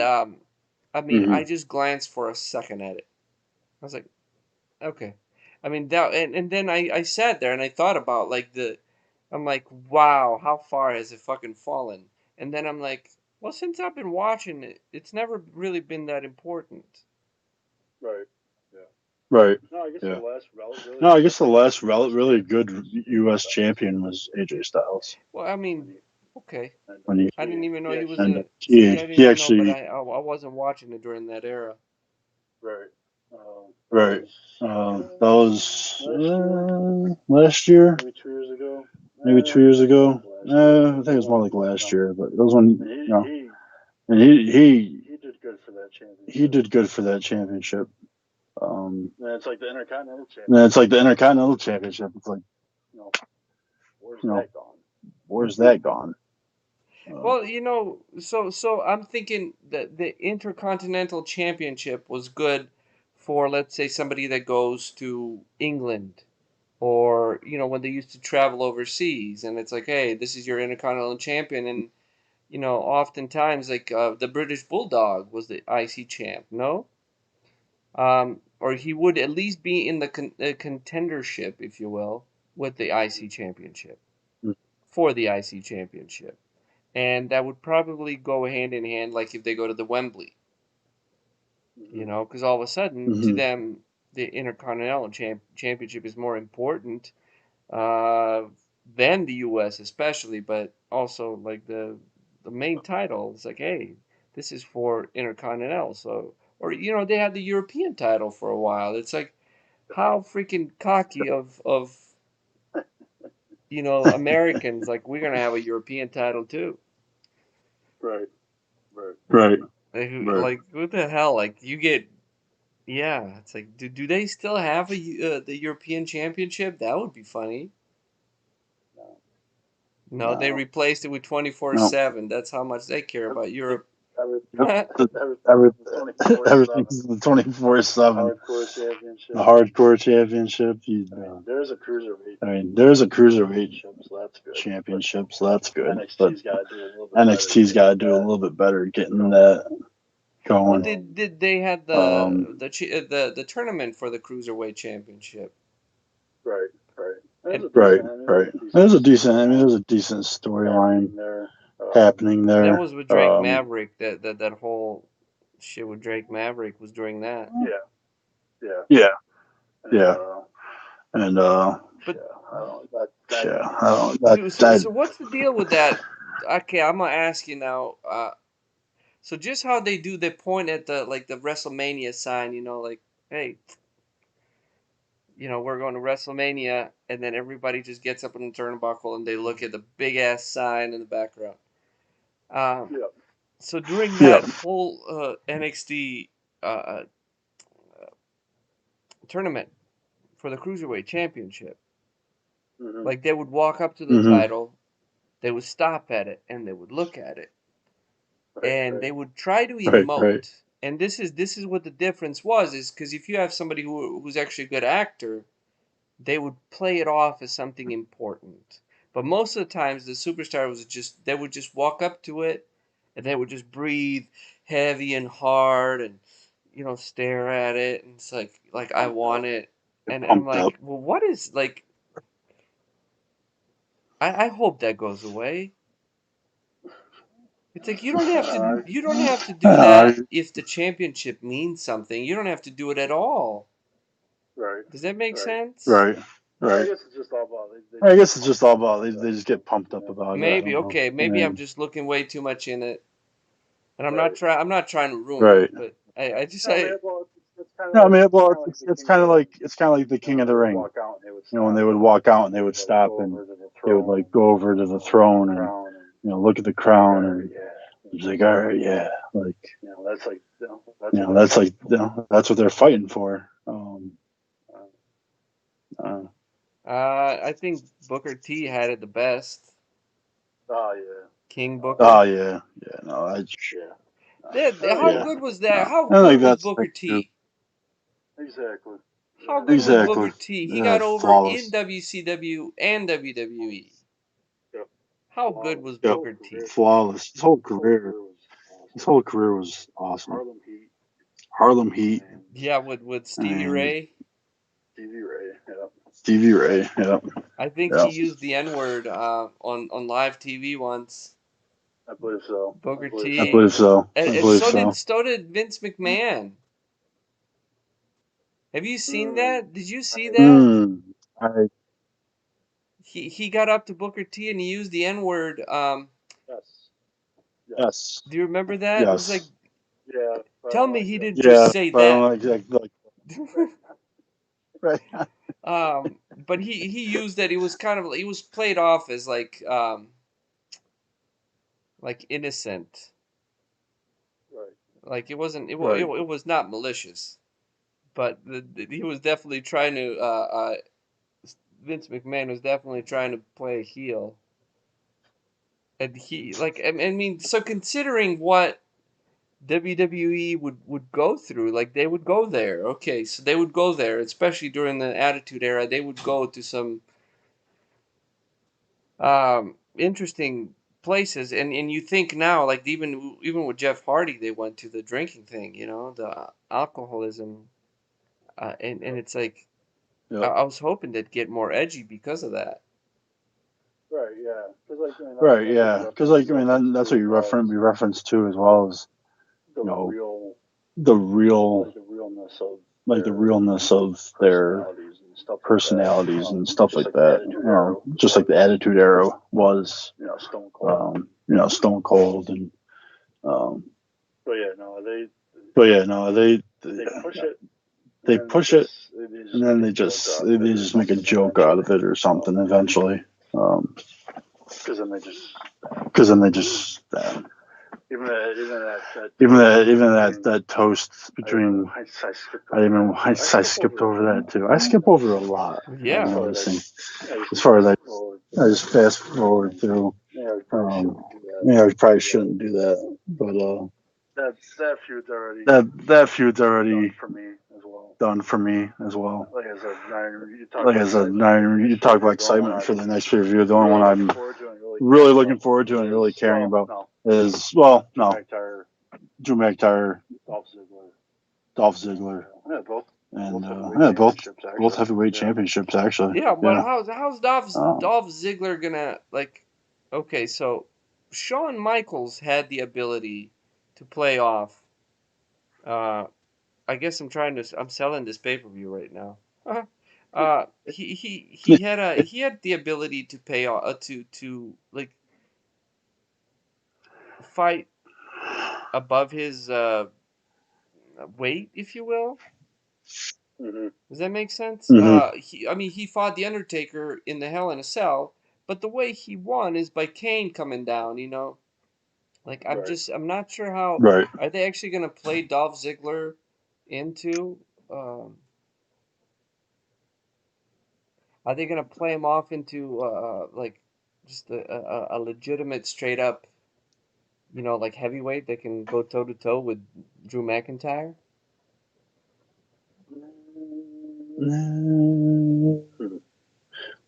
Speaker 2: I mean, I just glanced for a second at it. I was like, okay. I mean, that, and then I sat there and I thought about like I'm like, wow, how far has it fucking fallen? And then I'm like, well, since I've been watching it, it's never really been that important.
Speaker 1: Right.
Speaker 3: No, I
Speaker 1: guess the last really good U.S. champion was AJ Styles.
Speaker 2: Well, I mean, okay.
Speaker 1: When
Speaker 2: I didn't even know he was
Speaker 1: and
Speaker 2: a.
Speaker 1: he
Speaker 2: See, I didn't even
Speaker 1: actually
Speaker 2: know, but I wasn't watching it during that era.
Speaker 1: right. That was last year, maybe 2 years ago. I think it was more like last year, but it was when you know, and he did good for that championship.
Speaker 3: And it's like the Intercontinental Championship.
Speaker 1: And it's like the Intercontinental Championship. It's like, where's that gone?
Speaker 2: Well, you know, so I'm thinking that the Intercontinental Championship was good for, let's say, somebody that goes to England, or you know, when they used to travel overseas, and it's like, hey, this is your Intercontinental Champion, and you know, oftentimes like the British Bulldog was the IC champ, no? Or he would at least be in the contendership, if you will, with the IC Championship, for the IC Championship. And that would probably go hand in hand, like if they go to the Wembley, you know, because all of a sudden to them the Intercontinental Championship is more important than the U.S. especially, but also like the main title. It's like, hey, this is for Intercontinental, so or you know they had the European title for a while. It's like how freaking cocky of you know Americans like we're gonna have a European title too.
Speaker 3: Right.
Speaker 2: Like what the hell? Like you get, yeah. It's like, do they still have the European Championship? That would be funny. No, they replaced it with 24/7. That's how much they care about Europe.
Speaker 1: Everything's the 24/7. The hardcore championship.
Speaker 3: There's a cruiserweight.
Speaker 1: There's a cruiserweight championship, so that's good. But NXT's got to do a little bit better getting that going.
Speaker 2: Well, did they had the tournament for the cruiserweight championship?
Speaker 3: Right.
Speaker 1: There's a decent. There's a decent storyline happening there.
Speaker 2: That was with Drake Maverick. That whole shit with Drake Maverick was during that.
Speaker 3: Yeah. Yeah.
Speaker 1: Yeah.
Speaker 3: And,
Speaker 1: Yeah. And
Speaker 2: But
Speaker 3: I don't know.
Speaker 1: yeah, I don't that
Speaker 2: so what's the deal with that? Okay, I'm gonna ask you now. So just how they do, they point at the WrestleMania sign, like, hey, we're going to WrestleMania, and then everybody just gets up in the turnbuckle and they look at the big ass sign in the background. Um,
Speaker 3: Yeah.
Speaker 2: so during
Speaker 1: yeah.
Speaker 2: that whole NXT uh, tournament for the Cruiserweight Championship,
Speaker 3: Mm-hmm.
Speaker 2: like they would walk up to the
Speaker 1: Mm-hmm.
Speaker 2: title, they would stop at it, and they would look at it,
Speaker 3: Right,
Speaker 2: and
Speaker 3: right.
Speaker 2: they would try to
Speaker 1: Right.
Speaker 2: emote. And this is what the difference was, is because if you have somebody who's actually a good actor, they would play it off as something important. But most of the times, the superstar was just they would just walk up to it, and they would just breathe heavy and hard, and stare at it, and it's like I want it, and I'm
Speaker 1: Pumped up.
Speaker 2: like, well, what is like? I hope that goes away. It's like you don't have to do
Speaker 1: Uh,
Speaker 2: that if the championship means something. You don't have to do it at all.
Speaker 3: Right.
Speaker 2: Does that make
Speaker 3: Right.
Speaker 2: sense?
Speaker 1: right.
Speaker 3: I
Speaker 1: Right.
Speaker 3: guess it's just all about
Speaker 1: I
Speaker 3: they
Speaker 1: guess
Speaker 3: just
Speaker 1: it's
Speaker 3: pump
Speaker 1: just all
Speaker 3: up
Speaker 1: about
Speaker 3: about
Speaker 1: they just get pumped up about it. I
Speaker 2: Maybe,
Speaker 1: don't know.
Speaker 2: okay, maybe I'm
Speaker 1: And,
Speaker 2: just looking way too much in it, and
Speaker 3: Right.
Speaker 2: I'm not trying to ruin
Speaker 1: right.
Speaker 2: it, but I just
Speaker 3: No, I mean, well, it's kind of
Speaker 1: No, I
Speaker 3: like
Speaker 1: mean, well,
Speaker 3: like the
Speaker 1: it's
Speaker 3: King of
Speaker 1: kind
Speaker 3: the
Speaker 1: of
Speaker 3: Ring.
Speaker 1: like the
Speaker 3: You know,
Speaker 1: King
Speaker 3: when
Speaker 1: of
Speaker 3: they
Speaker 1: the
Speaker 3: would
Speaker 1: Ring.
Speaker 3: walk out and they would
Speaker 1: When
Speaker 3: stop
Speaker 1: they would
Speaker 3: and
Speaker 1: walk out and they would
Speaker 3: like
Speaker 1: stop
Speaker 3: go
Speaker 1: and
Speaker 3: over to the
Speaker 1: they would
Speaker 3: throne
Speaker 1: like
Speaker 3: and
Speaker 1: go over to the
Speaker 3: look at the
Speaker 1: throne and
Speaker 3: crown and
Speaker 1: look at the
Speaker 3: it's like, all
Speaker 1: crown
Speaker 3: right,
Speaker 1: and
Speaker 3: yeah,
Speaker 1: he's like, all right, yeah, like
Speaker 3: that's like that's what they're
Speaker 1: that's like
Speaker 3: fighting for.
Speaker 1: that's what they're fighting for. Uh,
Speaker 2: I think Booker T had it the best.
Speaker 3: Oh yeah,
Speaker 2: King
Speaker 3: oh
Speaker 2: Booker.
Speaker 1: oh yeah, no,
Speaker 3: yeah. I
Speaker 2: How
Speaker 3: think
Speaker 1: yeah,
Speaker 2: good was
Speaker 1: no,
Speaker 2: that? How
Speaker 1: I
Speaker 2: good
Speaker 1: think
Speaker 2: was
Speaker 1: that's the
Speaker 2: Booker
Speaker 1: thing too.
Speaker 2: T?
Speaker 3: exactly.
Speaker 2: How
Speaker 3: Yeah,
Speaker 2: good was
Speaker 1: Exactly,
Speaker 2: Booker T? He got over in
Speaker 1: flawless.
Speaker 2: WCW and WWE.
Speaker 3: yep.
Speaker 2: How good
Speaker 3: Flawless.
Speaker 2: was
Speaker 3: His
Speaker 1: Yep,
Speaker 3: whole
Speaker 2: Booker
Speaker 3: career,
Speaker 2: T?
Speaker 1: flawless.
Speaker 3: his whole career was
Speaker 1: His
Speaker 3: awesome.
Speaker 1: whole career was awesome.
Speaker 3: Harlem Heat
Speaker 1: Harlem Heat
Speaker 3: and
Speaker 2: Yeah, with Stevie
Speaker 1: and
Speaker 2: Ray.
Speaker 3: Stevie Ray. Yep.
Speaker 1: Stevie Ray. Yep,
Speaker 2: I think he
Speaker 1: yep.
Speaker 2: used the N word on live TV once.
Speaker 3: I believe so. I
Speaker 2: Booker
Speaker 3: believe
Speaker 1: I
Speaker 3: so.
Speaker 2: T.
Speaker 1: believe so. I
Speaker 2: And
Speaker 1: believe so.
Speaker 2: so did Vince McMahon. Have you seen
Speaker 3: Mm,
Speaker 2: that? Did you see
Speaker 3: I
Speaker 2: that?
Speaker 1: Hmm. I
Speaker 2: He got up to Booker T and he used the N word.
Speaker 3: yes, yes,
Speaker 1: yes,
Speaker 2: Do you remember that? It was like,
Speaker 1: yes,
Speaker 3: yeah. But I
Speaker 2: tell
Speaker 3: don't
Speaker 2: me
Speaker 3: like
Speaker 2: he
Speaker 3: that.
Speaker 2: didn't just
Speaker 1: yeah.
Speaker 2: say
Speaker 1: But I don't
Speaker 2: that.
Speaker 1: know exactly right.
Speaker 2: But he used that. He was kind of he was played off as like innocent.
Speaker 3: Right.
Speaker 2: Like it wasn't
Speaker 1: Right.
Speaker 2: it was not malicious, but he was definitely trying to Vince McMahon was definitely trying to play a heel. And he like I mean, so considering what WWE would go through, like they would go there. Okay, so they would go there, especially during the Attitude Era. They would go to some interesting places, and you think now, like even with Jeff Hardy, they went to the drinking thing, the alcoholism, and
Speaker 3: Yep.
Speaker 2: it's like
Speaker 1: Yep.
Speaker 2: I was hoping they'd get more edgy because of that.
Speaker 3: Right. Yeah. Because like I mean
Speaker 1: Right.
Speaker 3: that's what
Speaker 1: Yeah. Because
Speaker 3: you reference
Speaker 1: that's what
Speaker 3: to
Speaker 1: you
Speaker 3: as well
Speaker 1: reference
Speaker 3: as
Speaker 1: we reference to as well as
Speaker 3: the
Speaker 1: you know
Speaker 3: real
Speaker 1: the real
Speaker 3: like the realness of
Speaker 1: like the realness of their
Speaker 3: personalities and stuff like that.
Speaker 1: personalities and stuff
Speaker 3: Just
Speaker 1: like
Speaker 3: like the
Speaker 1: that.
Speaker 3: Attitude Era
Speaker 1: Just like
Speaker 3: was,
Speaker 1: the Attitude Era was,
Speaker 3: Stone Cold.
Speaker 1: Stone Cold and um,
Speaker 3: But yeah, no,
Speaker 1: but yeah, no,
Speaker 3: they push it and
Speaker 1: they
Speaker 3: then
Speaker 1: push it
Speaker 3: they
Speaker 1: and
Speaker 3: just make
Speaker 1: then
Speaker 3: a joke out
Speaker 1: they
Speaker 3: of it or
Speaker 1: just make a
Speaker 3: something
Speaker 1: joke out
Speaker 3: eventually.
Speaker 1: of it or something eventually.
Speaker 3: Because then they just
Speaker 1: Because then they just
Speaker 3: even that toast between
Speaker 1: that toast
Speaker 3: I didn't know
Speaker 1: between
Speaker 3: why I skipped
Speaker 1: I
Speaker 3: over
Speaker 1: even
Speaker 3: that too. I
Speaker 1: I
Speaker 3: skip
Speaker 1: skipped
Speaker 3: over a
Speaker 1: over
Speaker 3: lot.
Speaker 1: that too. I skip over a lot.
Speaker 3: As
Speaker 2: Yeah,
Speaker 3: far as
Speaker 1: Noticing
Speaker 3: I just
Speaker 1: as far as
Speaker 3: fast forward
Speaker 1: I
Speaker 3: through.
Speaker 1: just fast forward through.
Speaker 3: Yeah, we probably shouldn't do that.
Speaker 1: Yeah, I probably shouldn't do that, but
Speaker 3: That feud's already
Speaker 1: that feud's
Speaker 3: done
Speaker 1: already
Speaker 3: for me as well.
Speaker 1: done for me as well.
Speaker 3: Like I said, now you talk
Speaker 1: Like
Speaker 3: about
Speaker 1: I said,
Speaker 3: excitement for the
Speaker 1: you
Speaker 3: next
Speaker 1: talk about
Speaker 3: review. The only one
Speaker 1: excitement for
Speaker 3: I'm
Speaker 1: the next review. The only one
Speaker 3: really looking
Speaker 1: I'm
Speaker 3: forward to and really
Speaker 1: really
Speaker 3: caring
Speaker 1: looking
Speaker 3: about
Speaker 1: forward to and really
Speaker 3: is
Speaker 1: caring about
Speaker 3: no,
Speaker 1: is
Speaker 3: Drew
Speaker 1: no,
Speaker 3: McIntyre,
Speaker 1: Drew McIntyre,
Speaker 3: Dolph Ziggler,
Speaker 1: Dolph
Speaker 3: and
Speaker 1: Ziggler,
Speaker 3: yeah,
Speaker 1: and
Speaker 3: both heavyweight
Speaker 1: yeah,
Speaker 3: championships
Speaker 1: both
Speaker 3: actually.
Speaker 1: heavyweight
Speaker 3: Yeah,
Speaker 1: championships actually.
Speaker 2: yeah. But
Speaker 1: Yeah.
Speaker 2: how's
Speaker 1: Um,
Speaker 2: Dolph Ziggler gonna like? Okay, so Shawn Michaels had the ability to play off uh, I guess I'm selling this pay-per-view right now. He had the ability to to like fight above his weight, if you will.
Speaker 3: Mm-hmm.
Speaker 2: Does that make sense?
Speaker 1: Mhm.
Speaker 2: I mean, he fought the Undertaker in the Hell in a Cell, but the way he won is by Kane coming down. Like
Speaker 3: Right.
Speaker 2: I'm not sure how.
Speaker 1: Right.
Speaker 2: Are they actually gonna play Dolph Ziggler into? Are they gonna play him off into like just a legitimate straight up, like heavyweight that can go toe to toe with Drew McIntyre?
Speaker 1: Mm,
Speaker 3: I mean,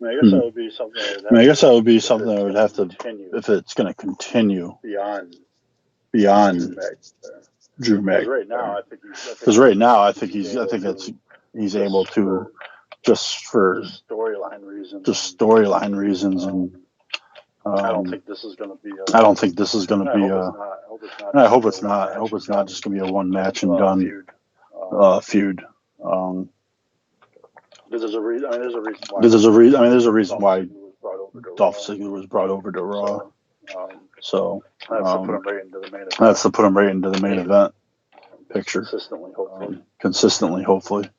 Speaker 3: I guess that would be something that would
Speaker 1: I mean, I guess that would be
Speaker 3: if
Speaker 1: something
Speaker 3: it's
Speaker 1: that would
Speaker 3: gonna
Speaker 1: have to,
Speaker 3: continue
Speaker 1: if it's going to continue
Speaker 3: beyond
Speaker 1: beyond
Speaker 3: back there.
Speaker 1: Drew
Speaker 3: Because
Speaker 1: McIntyre.
Speaker 3: right now, I think
Speaker 1: Because right now, I think
Speaker 3: he's
Speaker 1: I
Speaker 3: able
Speaker 1: think that's
Speaker 3: to
Speaker 1: he's
Speaker 3: just
Speaker 1: able to just for
Speaker 3: just storyline reasons.
Speaker 1: just storyline reasons, and
Speaker 3: I don't think this is going to be
Speaker 1: I don't think this is going to
Speaker 3: I
Speaker 1: be
Speaker 3: hope
Speaker 1: a.
Speaker 3: it's not. I hope it's not.
Speaker 1: I
Speaker 3: just
Speaker 1: hope
Speaker 3: a
Speaker 1: it's not. I
Speaker 3: one-match
Speaker 1: hope it's
Speaker 3: and
Speaker 1: not
Speaker 3: done,
Speaker 1: just going to be a one match and done
Speaker 3: feud.
Speaker 1: feud. Um,
Speaker 3: Because there's a reason. I mean, there's a reason why.
Speaker 1: there's a reason why
Speaker 3: was brought over to
Speaker 1: Dolph
Speaker 3: Raw.
Speaker 1: Ziggler was brought over to Raw.
Speaker 3: So that's to put him right into the main event.
Speaker 1: That's to put him right into the main event picture.
Speaker 3: Consistently, hopefully.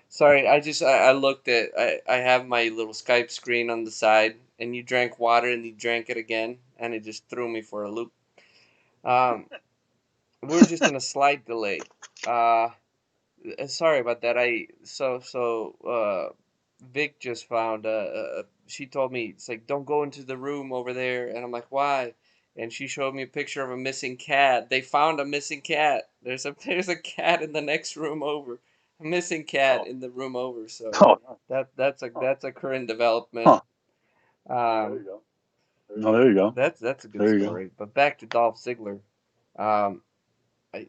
Speaker 2: Sorry, I looked at I have my little Skype screen on the side, and you drank water and you drank it again, and it just threw me for a loop. We're just in a slight delay. Sorry about that. Vic just found she told me, it's like, don't go into the room over there, and I'm like, why? And she showed me a picture of a missing cat. They found a missing cat. There's a cat in the next room over. A missing cat in the room over. So that's a current development.
Speaker 3: There you go.
Speaker 1: There you go.
Speaker 2: That's a good story. But back to Dolph Ziggler. Um, I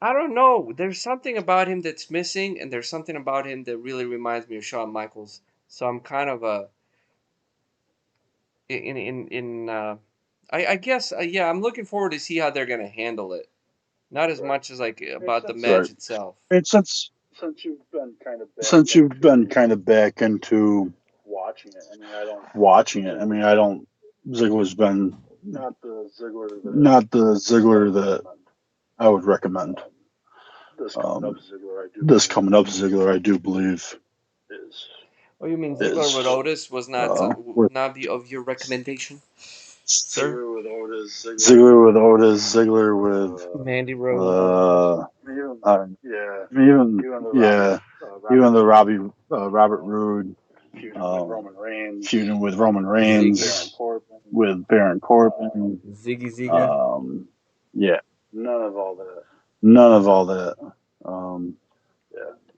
Speaker 2: I don't know. There's something about him that's missing, and there's something about him that really reminds me of Shawn Michaels. So I'm kind of in I guess yeah, I'm looking forward to see how they're gonna handle it. Not as much as like about the match itself.
Speaker 1: And
Speaker 3: since you've been kind of back into watching it,
Speaker 1: I mean, I don't. Ziggler's been
Speaker 3: not the
Speaker 1: Ziggler that I would recommend.
Speaker 3: This coming up Ziggler,
Speaker 1: I do believe
Speaker 3: is.
Speaker 2: Oh, you mean Ziggler with Otis was not not be of your recommendation, sir?
Speaker 3: Ziggler with Otis,
Speaker 1: Ziggler with
Speaker 2: Mandy Rose.
Speaker 3: even
Speaker 1: the Robert Roode
Speaker 3: feuding with Roman
Speaker 1: Reigns, with Baron Corbin,
Speaker 2: Ziggy Ziggy.
Speaker 1: yeah,
Speaker 3: none of all that.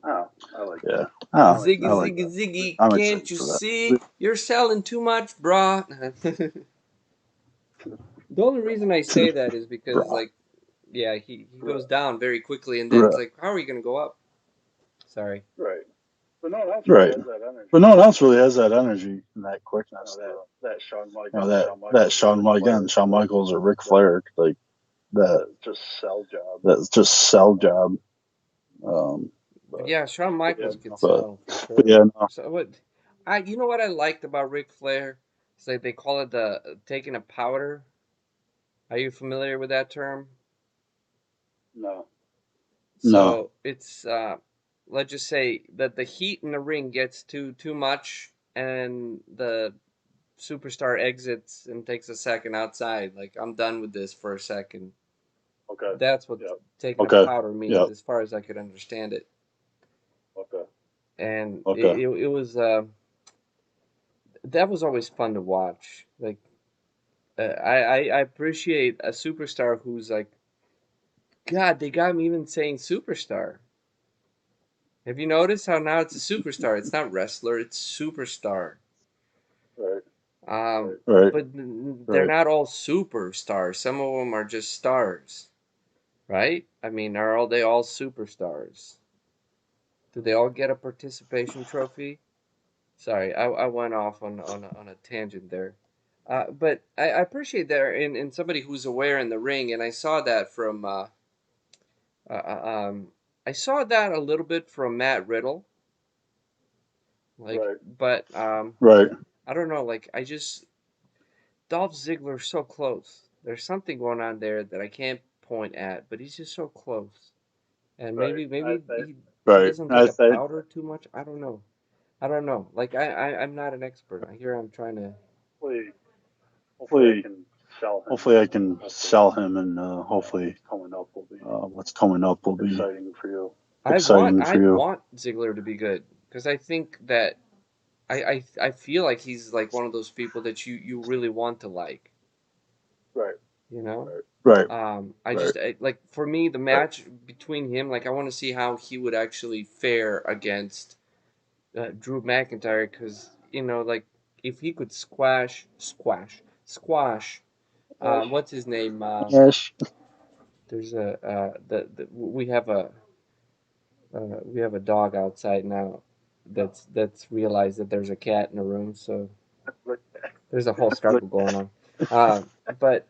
Speaker 3: I like
Speaker 1: Yeah,
Speaker 2: Ziggy Ziggy Ziggy. Can't you see you're selling too much, brah? The only reason I say that is because yeah, he goes down very quickly, and then it's like, how are you gonna go up? Sorry.
Speaker 3: Right. But no one else
Speaker 1: really has that energy and that quickness.
Speaker 3: That Shawn Michaels,
Speaker 1: Shawn Michaels or Ric Flair, like that.
Speaker 3: Just sell job.
Speaker 1: That's just sell job.
Speaker 2: Yeah, Shawn Michaels can sell. For
Speaker 1: But
Speaker 2: sure.
Speaker 1: yeah, no.
Speaker 2: So you know what I liked about Ric Flair? It's like they call it the taking a powder. Are you familiar with that term?
Speaker 3: No.
Speaker 2: So it's let's just say that the heat in the ring gets too much, and the superstar exits and takes a second outside. Like, I'm done with this for a second.
Speaker 3: Okay.
Speaker 2: That's what taking a powder means, as far as I could understand it.
Speaker 3: Okay.
Speaker 2: And it was that was always fun to watch. Like, I appreciate a superstar who's like, God, they got me even saying superstar. Have you noticed how now it's a superstar? It's not wrestler, it's superstar.
Speaker 3: Right.
Speaker 2: But they're not all superstars. Some of them are just stars, right? I mean, are they all superstars? Do they all get a participation trophy? Sorry, I went off on a tangent there. But I appreciate that in somebody who's aware in the ring, and I saw that from uh, uh, um, I saw that a little bit from Matt Riddle, like,
Speaker 3: Right.
Speaker 2: but
Speaker 1: Right.
Speaker 2: I don't know, like I just Dolph Ziggler's so close. There's something going on there that I can't point at, but he's just so close. And
Speaker 3: Right.
Speaker 2: maybe he
Speaker 1: Right.
Speaker 2: doesn't take
Speaker 1: I
Speaker 2: a
Speaker 1: say.
Speaker 2: powder too much. I don't know. I don't know. Like I'm not an expert. Here I'm trying to.
Speaker 3: Hopefully, hopefully I
Speaker 1: Hopefully,
Speaker 3: can sell him.
Speaker 1: hopefully I can
Speaker 3: Hopefully
Speaker 1: sell him, and hopefully
Speaker 3: coming up will be
Speaker 1: what's coming up will be
Speaker 3: exciting for you.
Speaker 1: exciting
Speaker 2: I
Speaker 1: for you.
Speaker 2: want Ziggler to be good because I think that I feel like he's like one of those people that you really want to like.
Speaker 3: Right.
Speaker 2: You know.
Speaker 1: Right.
Speaker 2: I just like for me the match between him, like I want to see how he would actually fare against Drew McIntyre, because like if he could squash, what's his name?
Speaker 1: Yes.
Speaker 2: There's the we have a dog outside now that's realized that there's a cat in the room, so there's a whole struggle going on. But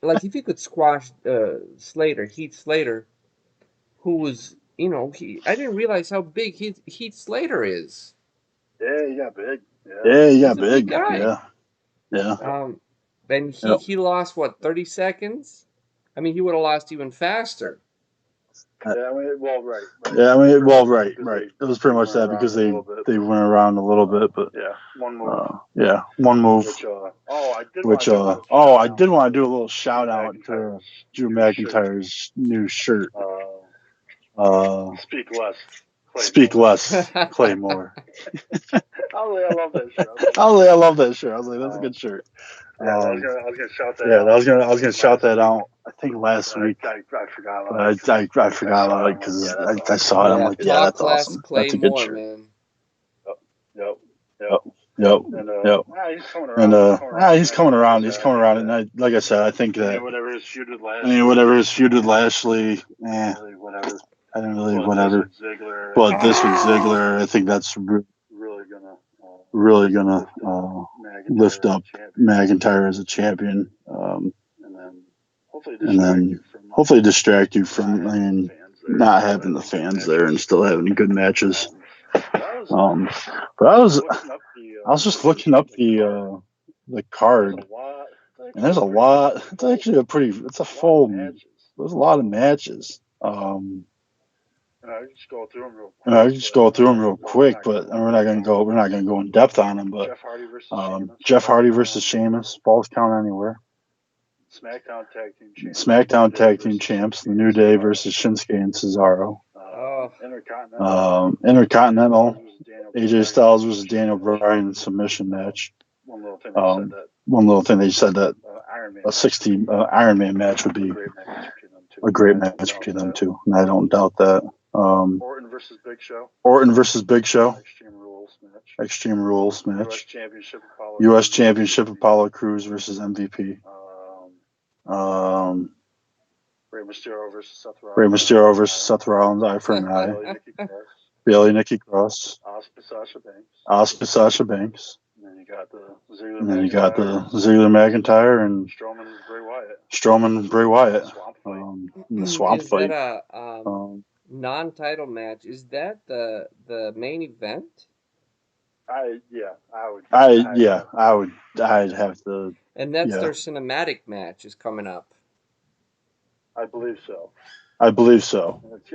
Speaker 2: like if he could squash Heath Slater, who was he I didn't realize how big Heath Slater is.
Speaker 3: Yeah, he got big. Yeah.
Speaker 1: Yeah, he
Speaker 2: He's
Speaker 1: got
Speaker 2: a big
Speaker 1: big.
Speaker 2: guy.
Speaker 1: Yeah. Yeah.
Speaker 2: And
Speaker 1: Yep.
Speaker 2: he lost what 30 seconds. I mean, he would have lost even faster.
Speaker 3: Yeah, I mean, well, right.
Speaker 1: Yeah, I mean, well, right.
Speaker 3: Because
Speaker 1: It was pretty much that because they
Speaker 3: they
Speaker 1: went around a little bit, but
Speaker 3: yeah, one move.
Speaker 1: yeah, one move.
Speaker 3: Which I did want
Speaker 1: Which
Speaker 3: to do a little
Speaker 1: I did want to do a little shout out to Drew McIntyre's new shirt.
Speaker 3: Speak less.
Speaker 1: Speak less, Claymore.
Speaker 3: I love that shirt.
Speaker 1: I love that shirt. I was like, that's a good shirt.
Speaker 3: Yeah, I was gonna shout that.
Speaker 1: Yeah,
Speaker 3: out.
Speaker 1: I was gonna shout that out. I think last week.
Speaker 3: I forgot
Speaker 1: But I forgot about it because I saw it. I'm like, yeah, that's
Speaker 2: Talk less,
Speaker 1: awesome. That's a good
Speaker 2: Claymore,
Speaker 1: shirt.
Speaker 2: man.
Speaker 3: Yep.
Speaker 1: Yep.
Speaker 3: And
Speaker 1: Yep.
Speaker 3: he's coming around.
Speaker 1: And he's coming around. He's coming around. And like I said, I think that.
Speaker 3: Whatever his feud with Lashley.
Speaker 1: I mean, whatever his feud with Lashley,
Speaker 3: Whatever.
Speaker 1: I don't really whatever. But this with Ziggler, I think that's really gonna lift up McIntyre as a champion. And then hopefully distract you from not having the fans there and still having good matches. But I was just looking up the card, and there's a lot. It's actually it's a full. There's a lot of matches.
Speaker 3: I can just go through them
Speaker 1: real quick, but we're not gonna go in depth on them. But Jeff Hardy versus Sheamus, Falls Count Anywhere. SmackDown Tag Team Champs, The New Day versus Shinsuke and Cesaro. Intercontinental, AJ Styles versus Daniel Bryan submission match. One little thing they said that a 16 Iron Man match would be a great match between them two, and I don't doubt that. Orton versus Big Show. Extreme Rules match. U.S. Championship Apollo Crews versus MVP. Rey Mysterio versus Seth Rollins, eye for an eye. Bailey, Nikki Cross. Asuka, Sasha Banks. And then you got the Ziggler McIntyre and Strowman Bray Wyatt. In the swamp
Speaker 2: Is
Speaker 1: fight.
Speaker 2: that a non-title match? Is that the main event?
Speaker 3: I'd
Speaker 1: have to.
Speaker 2: And that's their cinematic match is coming up.
Speaker 3: I believe so.
Speaker 1: It's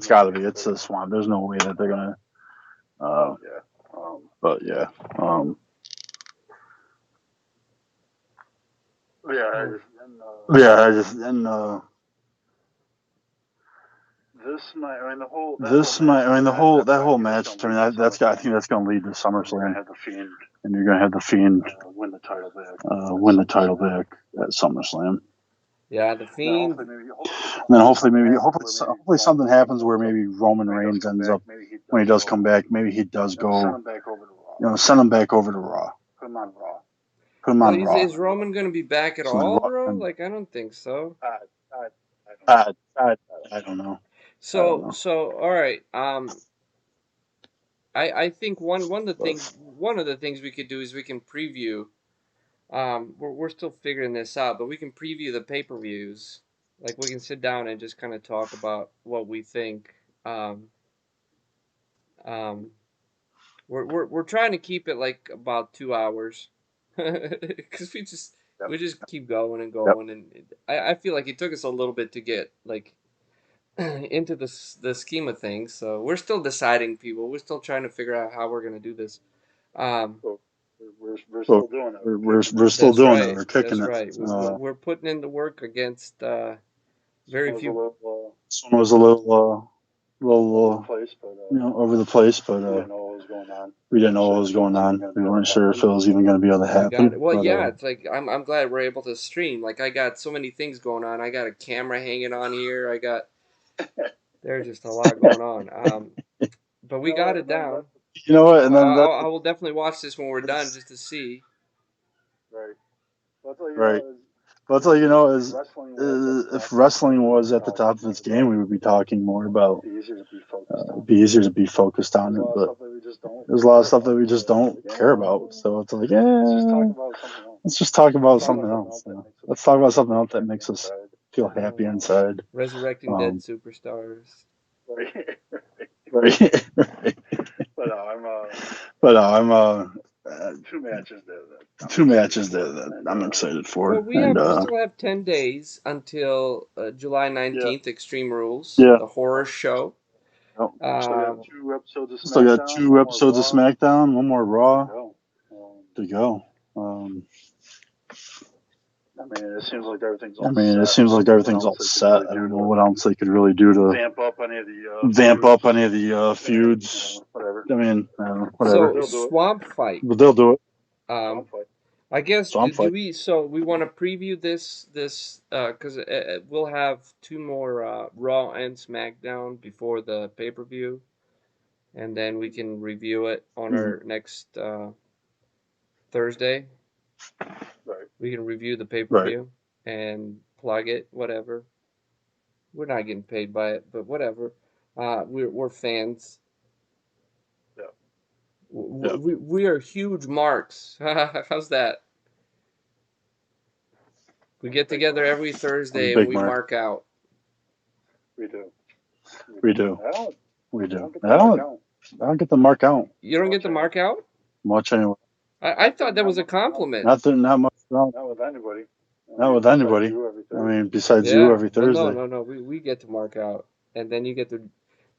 Speaker 1: got to be. It's
Speaker 3: a
Speaker 1: a swamp. There's no way that they're gonna. But yeah. That whole match. I mean, I think that's gonna lead to SummerSlam. And you're gonna have the Fiend win the title back at SummerSlam.
Speaker 2: Yeah, the Fiend.
Speaker 1: And then hopefully something happens where maybe Roman Reigns ends up when he does come back. Maybe he does go. Send him back over to Raw. Put him on Raw.
Speaker 2: Is Roman going to be back at all, bro? Like, I don't think so.
Speaker 1: I don't know.
Speaker 2: So all right. I think one of the things we could do is we can preview. We're still figuring this out, but we can preview the pay-per-views. Like we can sit down and just kind of talk about what we think. Um, we're trying to keep it like about 2 hours, because
Speaker 3: Yep.
Speaker 2: we just keep going and
Speaker 1: Yep.
Speaker 2: going, and I feel like it took us a little bit to get like into the scheme of things. So we're still deciding, people. We're still trying to figure out how we're gonna do this.
Speaker 3: So we're
Speaker 1: So
Speaker 3: still doing it.
Speaker 1: we're still
Speaker 2: That's
Speaker 1: doing it.
Speaker 2: right.
Speaker 1: We're kicking
Speaker 2: That's
Speaker 1: it.
Speaker 2: right. We're putting in the work against
Speaker 3: This
Speaker 2: very
Speaker 3: one was a
Speaker 2: few.
Speaker 3: little
Speaker 1: This one was a little
Speaker 3: place, but
Speaker 1: over the place, but
Speaker 3: we didn't know what was going on.
Speaker 1: we didn't know what was going on. We weren't sure if it was even going to be able to
Speaker 2: We got
Speaker 1: happen.
Speaker 2: it. Well,
Speaker 1: But
Speaker 2: yeah, it's like I'm glad we're able to stream. Like I got so many things going on. I got a camera hanging on here. There's just a lot going on. But we got it down.
Speaker 1: you know what? And then
Speaker 2: I will definitely watch this when we're done just to see.
Speaker 3: Right. That's all you
Speaker 1: right.
Speaker 3: know is
Speaker 1: But that's all you know is
Speaker 3: if wrestling was
Speaker 1: if wrestling was at the top of its game, we would be talking more about.
Speaker 3: it'd be easier to be focused on.
Speaker 1: It'd be easier to be focused on it, but there's a lot of stuff that we just don't care about. So it's like, let's just talk about something else. Let's talk about something else that makes us feel happy inside.
Speaker 2: Resurrecting dead superstars.
Speaker 3: Right.
Speaker 1: Right.
Speaker 3: But
Speaker 1: I'm
Speaker 3: 2 matches there.
Speaker 1: that I'm excited for.
Speaker 2: Well, we still have 10 days until July 19th, Extreme Rules, the horror show.
Speaker 3: Still got 2 episodes of SmackDown.
Speaker 1: Still got 2 episodes of SmackDown, one more Raw to go.
Speaker 3: I mean, it seems like everything's all set.
Speaker 1: I don't know what else they could really do to
Speaker 3: vamp up any of the
Speaker 1: feuds.
Speaker 3: whatever.
Speaker 1: I mean, whatever.
Speaker 2: So Swamp Fight.
Speaker 1: But they'll do it.
Speaker 2: I guess
Speaker 1: Swamp Fight.
Speaker 2: we want to preview this because we'll have 2 more Raw and SmackDown before the pay-per-view, and then we can review it on our next Thursday.
Speaker 3: Right.
Speaker 2: We can review the pay-per-view and plug it, whatever. We're not getting paid by it, but whatever. We're fans.
Speaker 3: Yeah.
Speaker 2: We are huge marks. How's that? We get together every Thursday and we mark out.
Speaker 3: We do.
Speaker 1: We do.
Speaker 3: I
Speaker 1: don't get the mark out.
Speaker 2: You don't get the mark out?
Speaker 1: Much anyway.
Speaker 2: I thought that was a compliment.
Speaker 1: Not much.
Speaker 3: Not with anybody.
Speaker 1: Not with anybody. I mean, besides you every Thursday.
Speaker 2: Well, no. We get to mark out, and then you get to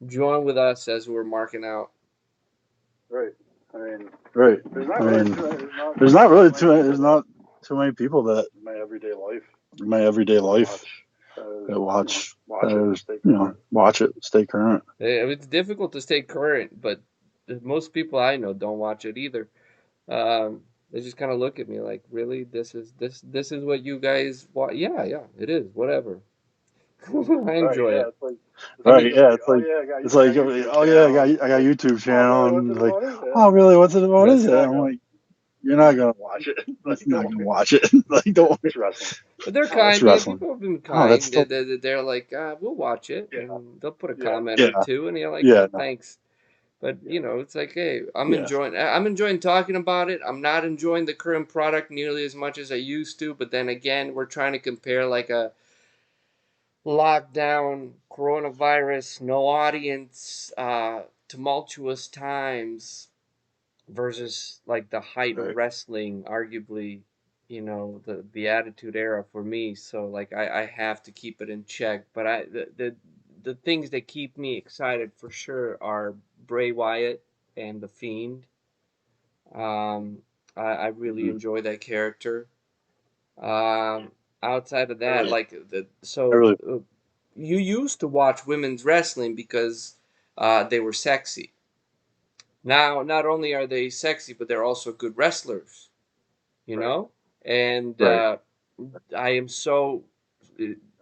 Speaker 2: join with us as we're marking out.
Speaker 3: Right. I mean,
Speaker 1: there's not too many people that
Speaker 3: in my everyday
Speaker 1: life that watch it, stay current.
Speaker 2: It's difficult to stay current, but most people I know don't watch it either. They just kind of look at me like, really, this is what you guys watch? Yeah, it is. Whatever. I enjoy it.
Speaker 1: It's like, oh yeah, I got a YouTube channel, and like, oh really? What's it about? Is it? I'm like, you're not gonna watch it. Like, you're not gonna watch it. Like, don't watch.
Speaker 2: But they're kind. People have been kind. They're like, we'll watch it, and they'll put a comment or two, and you're like, thanks. But it's like, hey, I'm enjoying talking about it. I'm not enjoying the current product nearly as much as I used to. But then again, we're trying to compare like a lockdown, coronavirus, no audience, tumultuous times versus like the height of wrestling, arguably, the Attitude Era for me. So like I have to keep it in check. But the things that keep me excited for sure are Bray Wyatt and The Fiend. I really enjoy that character. Outside of that, you used to watch women's wrestling because they were sexy. Now, not only are they sexy, but they're also good wrestlers. And I am so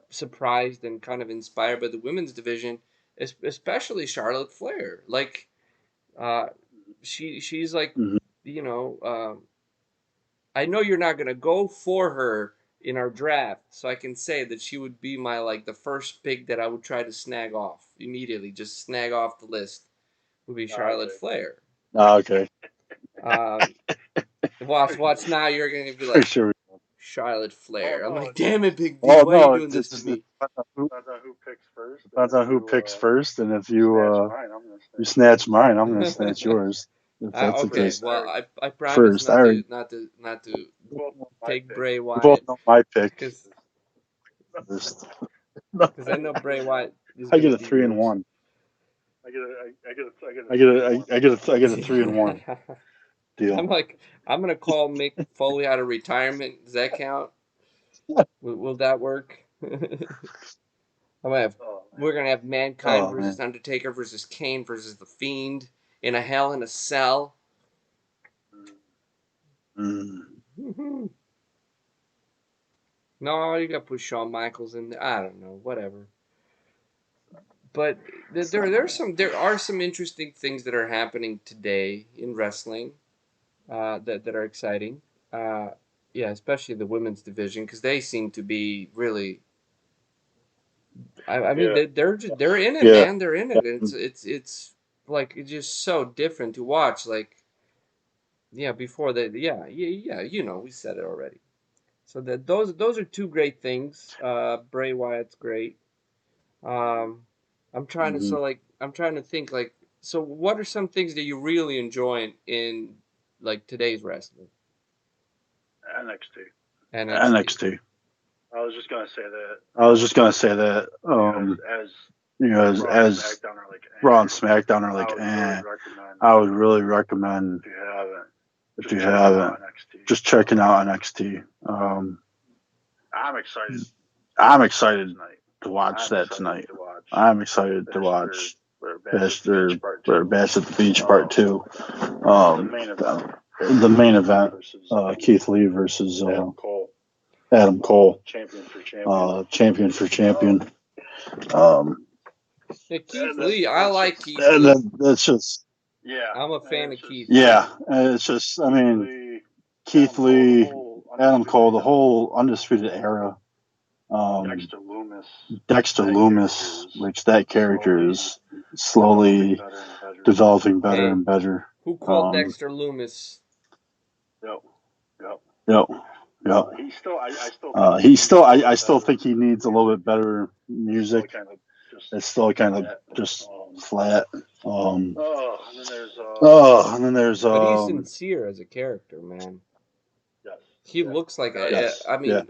Speaker 2: surprised and kind of inspired by the women's division, especially Charlotte Flair. Like, she's like, I know you're not gonna go for her in our draft, so I can say that she would be my the first pick that I would try to snag off immediately. Just snag off the list would be Charlotte Flair.
Speaker 1: Okay.
Speaker 2: Watch now. You're gonna be
Speaker 1: For
Speaker 2: like
Speaker 1: sure.
Speaker 2: Charlotte Flair.
Speaker 3: Oh
Speaker 2: I'm
Speaker 3: no,
Speaker 2: like, damn it, Big D,
Speaker 1: Oh
Speaker 2: why are you
Speaker 1: no,
Speaker 2: doing this to
Speaker 1: it's
Speaker 2: me?
Speaker 3: depends on who picks first.
Speaker 1: depends on who picks first, and if
Speaker 3: You snatch
Speaker 1: you
Speaker 3: mine, I'm gonna
Speaker 1: you
Speaker 3: snatch
Speaker 1: snatch
Speaker 3: yours.
Speaker 1: mine, I'm gonna snatch yours. If that's the
Speaker 2: Okay,
Speaker 1: case.
Speaker 3: First,
Speaker 2: well, I promise
Speaker 1: First, I already
Speaker 2: not to
Speaker 3: we both know my
Speaker 2: take
Speaker 3: pick.
Speaker 2: Bray
Speaker 1: we both
Speaker 2: Wyatt
Speaker 1: know my pick.
Speaker 2: because
Speaker 1: First.
Speaker 2: I know Bray Wyatt is
Speaker 1: I
Speaker 2: gonna
Speaker 1: get a
Speaker 2: be
Speaker 1: 3-1. I get a 3-1
Speaker 2: I'm
Speaker 1: deal.
Speaker 2: like, I'm gonna call Mick Foley out of retirement. Does that count? Will that work? I'm gonna have,
Speaker 3: Oh
Speaker 2: we're gonna have Mankind
Speaker 1: Oh
Speaker 2: versus
Speaker 1: man.
Speaker 2: Undertaker versus Kane versus the Fiend in a Hell in a Cell.
Speaker 1: Mm.
Speaker 2: No, you got to put Shawn Michaels in there. I don't know, whatever. But there are some interesting things that are happening today in wrestling that are exciting. Uh, yeah, especially the women's division because they seem to be really. I mean,
Speaker 3: yeah.
Speaker 2: they're in it,
Speaker 1: Yeah.
Speaker 2: man. They're in it. And it's like it's just so different to watch. Like yeah, before that, yeah. You know, we said it already. So that those are two great things. Bray Wyatt's great. Um,
Speaker 1: Mm-hmm.
Speaker 2: I'm trying to think like so what are some things that you really enjoy in like today's wrestling?
Speaker 3: NXT.
Speaker 2: NXT.
Speaker 1: NXT.
Speaker 3: I was just gonna say that.
Speaker 1: I was just gonna say that.
Speaker 3: As
Speaker 1: You know,
Speaker 3: Raw and
Speaker 1: as
Speaker 3: SmackDown are like,
Speaker 1: Raw and SmackDown are
Speaker 3: I
Speaker 1: like,
Speaker 3: would really recommend
Speaker 1: I would really recommend
Speaker 3: if
Speaker 1: if
Speaker 3: you
Speaker 1: you
Speaker 3: haven't,
Speaker 1: haven't,
Speaker 3: NXT.
Speaker 1: just checking out NXT.
Speaker 3: I'm excited
Speaker 1: I'm excited
Speaker 3: tonight.
Speaker 1: to watch
Speaker 3: I'm
Speaker 1: that
Speaker 3: excited
Speaker 1: tonight.
Speaker 3: to watch
Speaker 1: I'm excited to
Speaker 3: Bachelor
Speaker 1: watch
Speaker 3: or Bash at the
Speaker 1: Bachelor
Speaker 3: Beach Part
Speaker 1: or
Speaker 3: 2.
Speaker 1: Bash at the Beach Part Two.
Speaker 3: The main event.
Speaker 1: The main event.
Speaker 3: Versus
Speaker 1: Keith Lee versus
Speaker 3: Adam Cole.
Speaker 1: Adam Cole.
Speaker 3: Champion for champion.
Speaker 1: Champion for champion. Um,
Speaker 2: Yeah, Keith Lee. I
Speaker 3: That's
Speaker 2: like
Speaker 3: just
Speaker 2: Keith Lee.
Speaker 1: that's just
Speaker 3: yeah.
Speaker 2: I'm a fan of
Speaker 3: It's
Speaker 2: Keith
Speaker 3: just
Speaker 2: Lee.
Speaker 1: yeah. It's just I mean
Speaker 3: Lee,
Speaker 1: Keith Lee, Adam Cole, the
Speaker 3: Era,
Speaker 1: whole Undisputed Era.
Speaker 3: Dexter Loomis.
Speaker 1: Dexter
Speaker 3: That
Speaker 1: Loomis, which that character is
Speaker 3: developing
Speaker 1: slowly
Speaker 3: better and better.
Speaker 1: developing better
Speaker 2: Hey,
Speaker 1: and better.
Speaker 2: who called Dexter Loomis?
Speaker 3: Yep. Yep.
Speaker 1: Yep. Yep.
Speaker 3: He still,
Speaker 1: I still think he needs a little bit better music. It's still kind of just flat. And then there's
Speaker 2: But he's sincere as a character, man.
Speaker 3: yes.
Speaker 2: He looks like a.
Speaker 1: yes,
Speaker 2: I
Speaker 1: yeah.
Speaker 2: mean,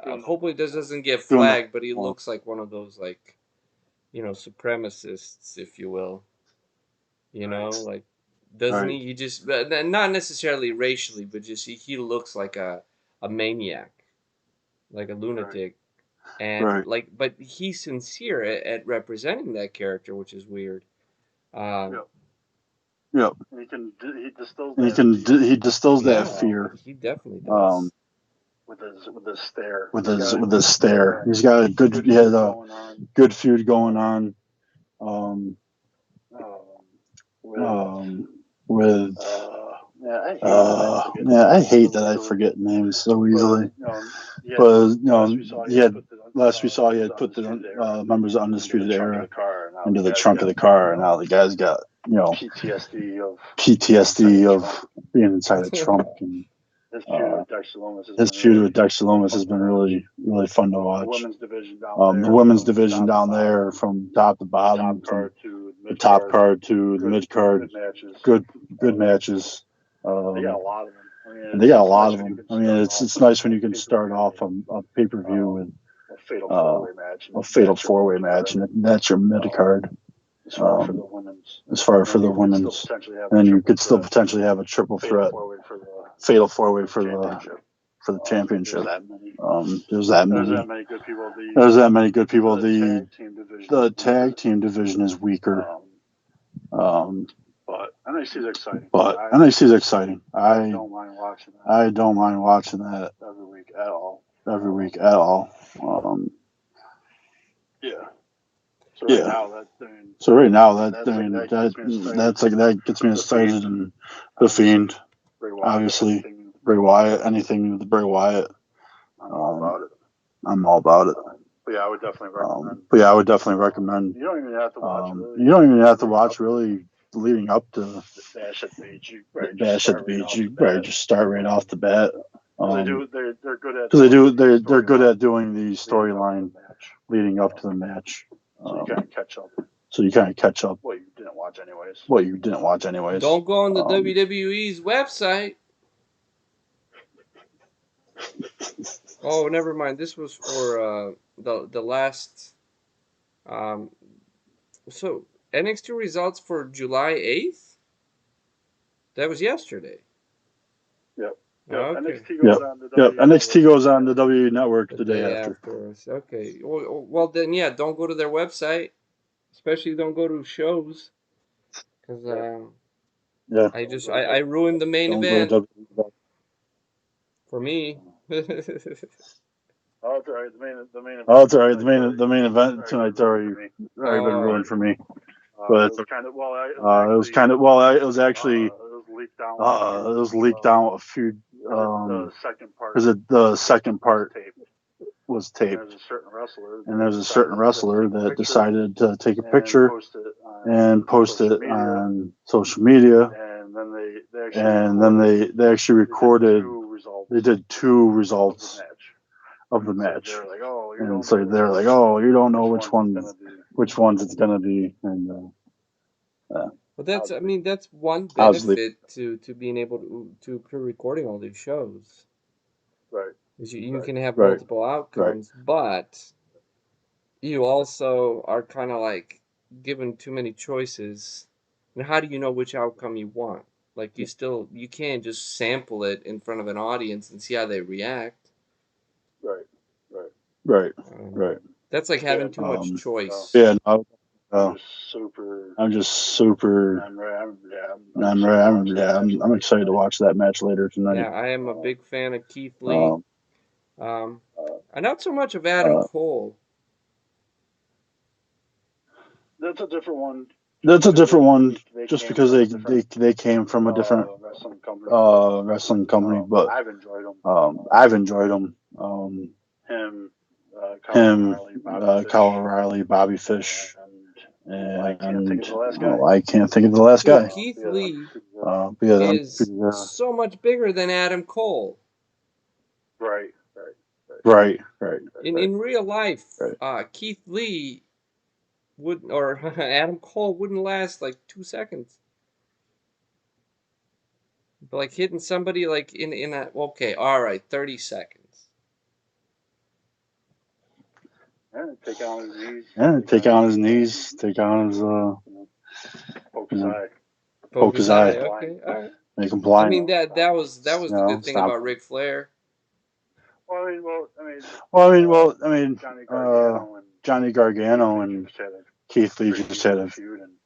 Speaker 1: And
Speaker 2: hopefully this doesn't get
Speaker 1: doing the
Speaker 2: flagged, but he looks like one of those like, you know, supremacists, if you will. You know, like doesn't
Speaker 1: right.
Speaker 2: he? He just not necessarily racially, but just he looks like a maniac, like a lunatic, and
Speaker 1: Right.
Speaker 2: like, but he's sincere at representing that character, which is weird. Um,
Speaker 1: Yep.
Speaker 3: He distills
Speaker 1: He distills that
Speaker 2: yeah,
Speaker 1: fear.
Speaker 2: he definitely does.
Speaker 3: With his stare.
Speaker 1: With his stare. He's got a good he has a good feud going on. With I hate that I forget names so easily. But last we saw he had put the members of Undisputed Era into the trunk of the car, and now the guy's got PTSD of being inside a trunk. And his feud with Dexter Loomis has been really really fun to watch. The women's division down there, from top to bottom, from the top card to the mid card, good matches.
Speaker 3: They got a lot of them.
Speaker 1: And they got a lot of them. I mean, it's nice when you can start off a pay per view with a fatal four way match, and that's your mid card. As far for the women's, and you could still potentially have a triple threat, fatal four way for the championship. There's that many good people. There's that many good people. The tag team division is weaker.
Speaker 3: But NXT is exciting.
Speaker 1: NXT is exciting. I
Speaker 3: don't mind watching that.
Speaker 1: I don't mind watching that
Speaker 3: every week at all. Yeah. So
Speaker 1: right now that gets me excited, and the Fiend, obviously Bray Wyatt, anything with Bray Wyatt,
Speaker 3: I'm all about it.
Speaker 1: I'm all about it.
Speaker 3: But yeah, I would definitely recommend.
Speaker 1: You don't even have to watch.
Speaker 3: You
Speaker 1: You don't even have to watch really leading up to
Speaker 3: Bash at the Beach. You
Speaker 1: just start right off the bat.
Speaker 3: They're good at.
Speaker 1: Because they're good at doing the storyline leading up to the match.
Speaker 3: So you kind of catch up.
Speaker 1: What
Speaker 3: you didn't watch anyways.
Speaker 2: Don't go on the WWE's website. Oh, never mind. This was for the last. So NXT results for July 8th. That was yesterday.
Speaker 3: Yep.
Speaker 2: Okay.
Speaker 1: NXT goes on the WWE Network the day after.
Speaker 2: Okay. Well, then, yeah, don't go to their website. Especially don't go to shows. Because I ruined the main event for me.
Speaker 3: Oh, it's all right. The main event.
Speaker 1: The main event tonight's already been ruined for me. But
Speaker 3: it
Speaker 1: was leaked out a few.
Speaker 3: The second part.
Speaker 1: Because the second part was taped.
Speaker 3: And there's a certain wrestler
Speaker 1: that decided to take a picture and post it on social media.
Speaker 3: And then
Speaker 1: they actually recorded. They did 2 results of the match. And so they're like, oh, you don't know which ones it's gonna be. And
Speaker 2: But that's one benefit to being able to pre-recording all these shows.
Speaker 3: Right.
Speaker 2: Is you can have multiple outcomes, but you also are kind of like given too many choices. And how do you know which outcome you want? Like you can't just sample it in front of an audience and see how they react.
Speaker 1: Right.
Speaker 2: That's like having too much choice.
Speaker 1: Yeah.
Speaker 3: I'm
Speaker 1: just super. I'm excited to watch that match later tonight.
Speaker 2: Yeah, I am a big fan of Keith Lee. Not so much of Adam Cole.
Speaker 3: That's a different one.
Speaker 1: Just because they came from a different wrestling company, but I've enjoyed them. Him, Kyle O'Reilly, Bobby Fish, and I can't think of the last guy.
Speaker 2: Keith Lee is so much bigger than Adam Cole.
Speaker 1: Right.
Speaker 2: In real life, Keith Lee or Adam Cole wouldn't last like 2 seconds. But like hitting somebody like in a 30 seconds.
Speaker 3: Take on his knees.
Speaker 1: Take on his
Speaker 2: poke his eye. Okay, all right.
Speaker 1: Make him blind.
Speaker 2: I mean that was the good thing about Ric Flair.
Speaker 1: Johnny Gargano and Keith Lee just had a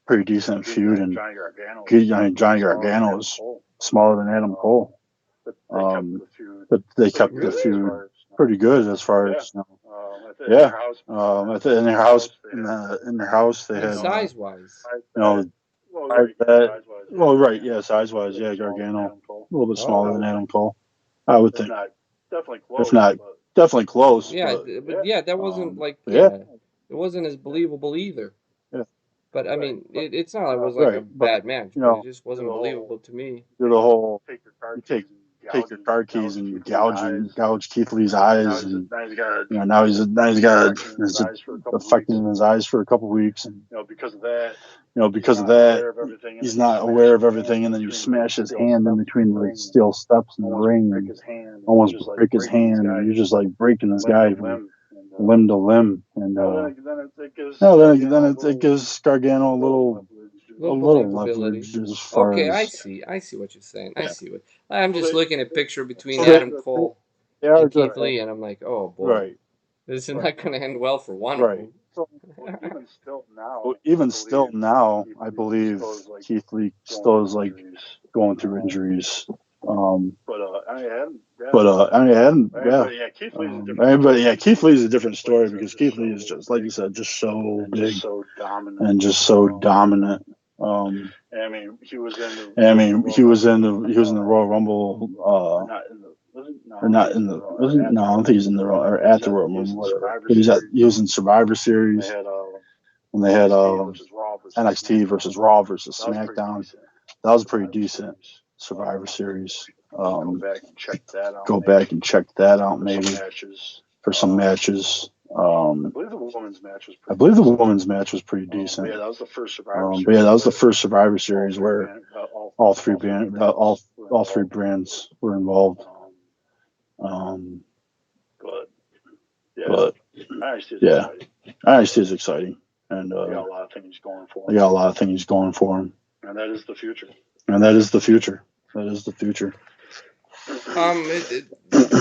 Speaker 1: pretty decent feud, and Johnny Gargano is smaller than Adam Cole. But they kept the feud pretty good as far as in their house they had
Speaker 2: size wise.
Speaker 1: Size wise, Gargano a little bit smaller than Adam Cole, I would think. If not, definitely close.
Speaker 2: Yeah, but that wasn't it wasn't as believable either.
Speaker 1: Yeah.
Speaker 2: But I mean, it's not like it was like a bad match. But it just wasn't believable to me.
Speaker 1: Do the whole take your car keys and gouge Keith Lee's eyes, and now he's got affected in his eyes for a couple weeks, and because of that, he's not aware of everything, and then you smash his hand in between the steel steps in the ring, and almost break his hand, and you're just like breaking this guy from limb to limb, and then it gives Gargano a little leverage as far as.
Speaker 2: I see what you're saying. I'm just looking at a picture between Adam Cole and Keith Lee, and I'm like, oh boy, this is not going to end well for one of them.
Speaker 1: Even still now, I believe Keith Lee still is like going through injuries. Keith Lee's a different story, because Keith Lee is just, like you said, just so big and just so dominant. He was in the Royal Rumble. I don't think he's in the Royal, or at the Royal Rumble. But he was in Survivor Series. when they had NXT versus Raw versus SmackDown. That was pretty decent. Survivor Series. Go back and check that out maybe for some matches. I believe the women's match was pretty decent. But yeah, that was the first Survivor Series where all three brands were involved. But yeah, NXT is exciting, and they got a lot of things going for them. And that is the future.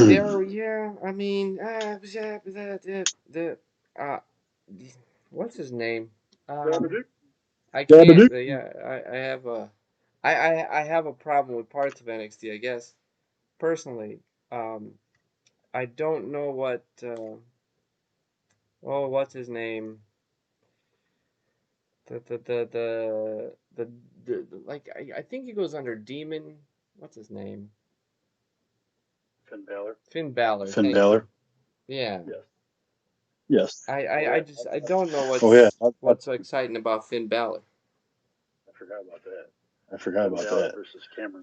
Speaker 2: Yeah, I mean, what's his name? I can't. I have a, I have a problem with parts of NXT. I guess personally, I don't know what. What's his name? Like I think he goes under Demon. What's his name?
Speaker 1: Finn Balor.
Speaker 2: Finn Balor.
Speaker 1: Finn Balor.
Speaker 2: Yeah.
Speaker 1: Yes.
Speaker 2: I don't know what's so exciting about Finn Balor.
Speaker 1: I forgot about that.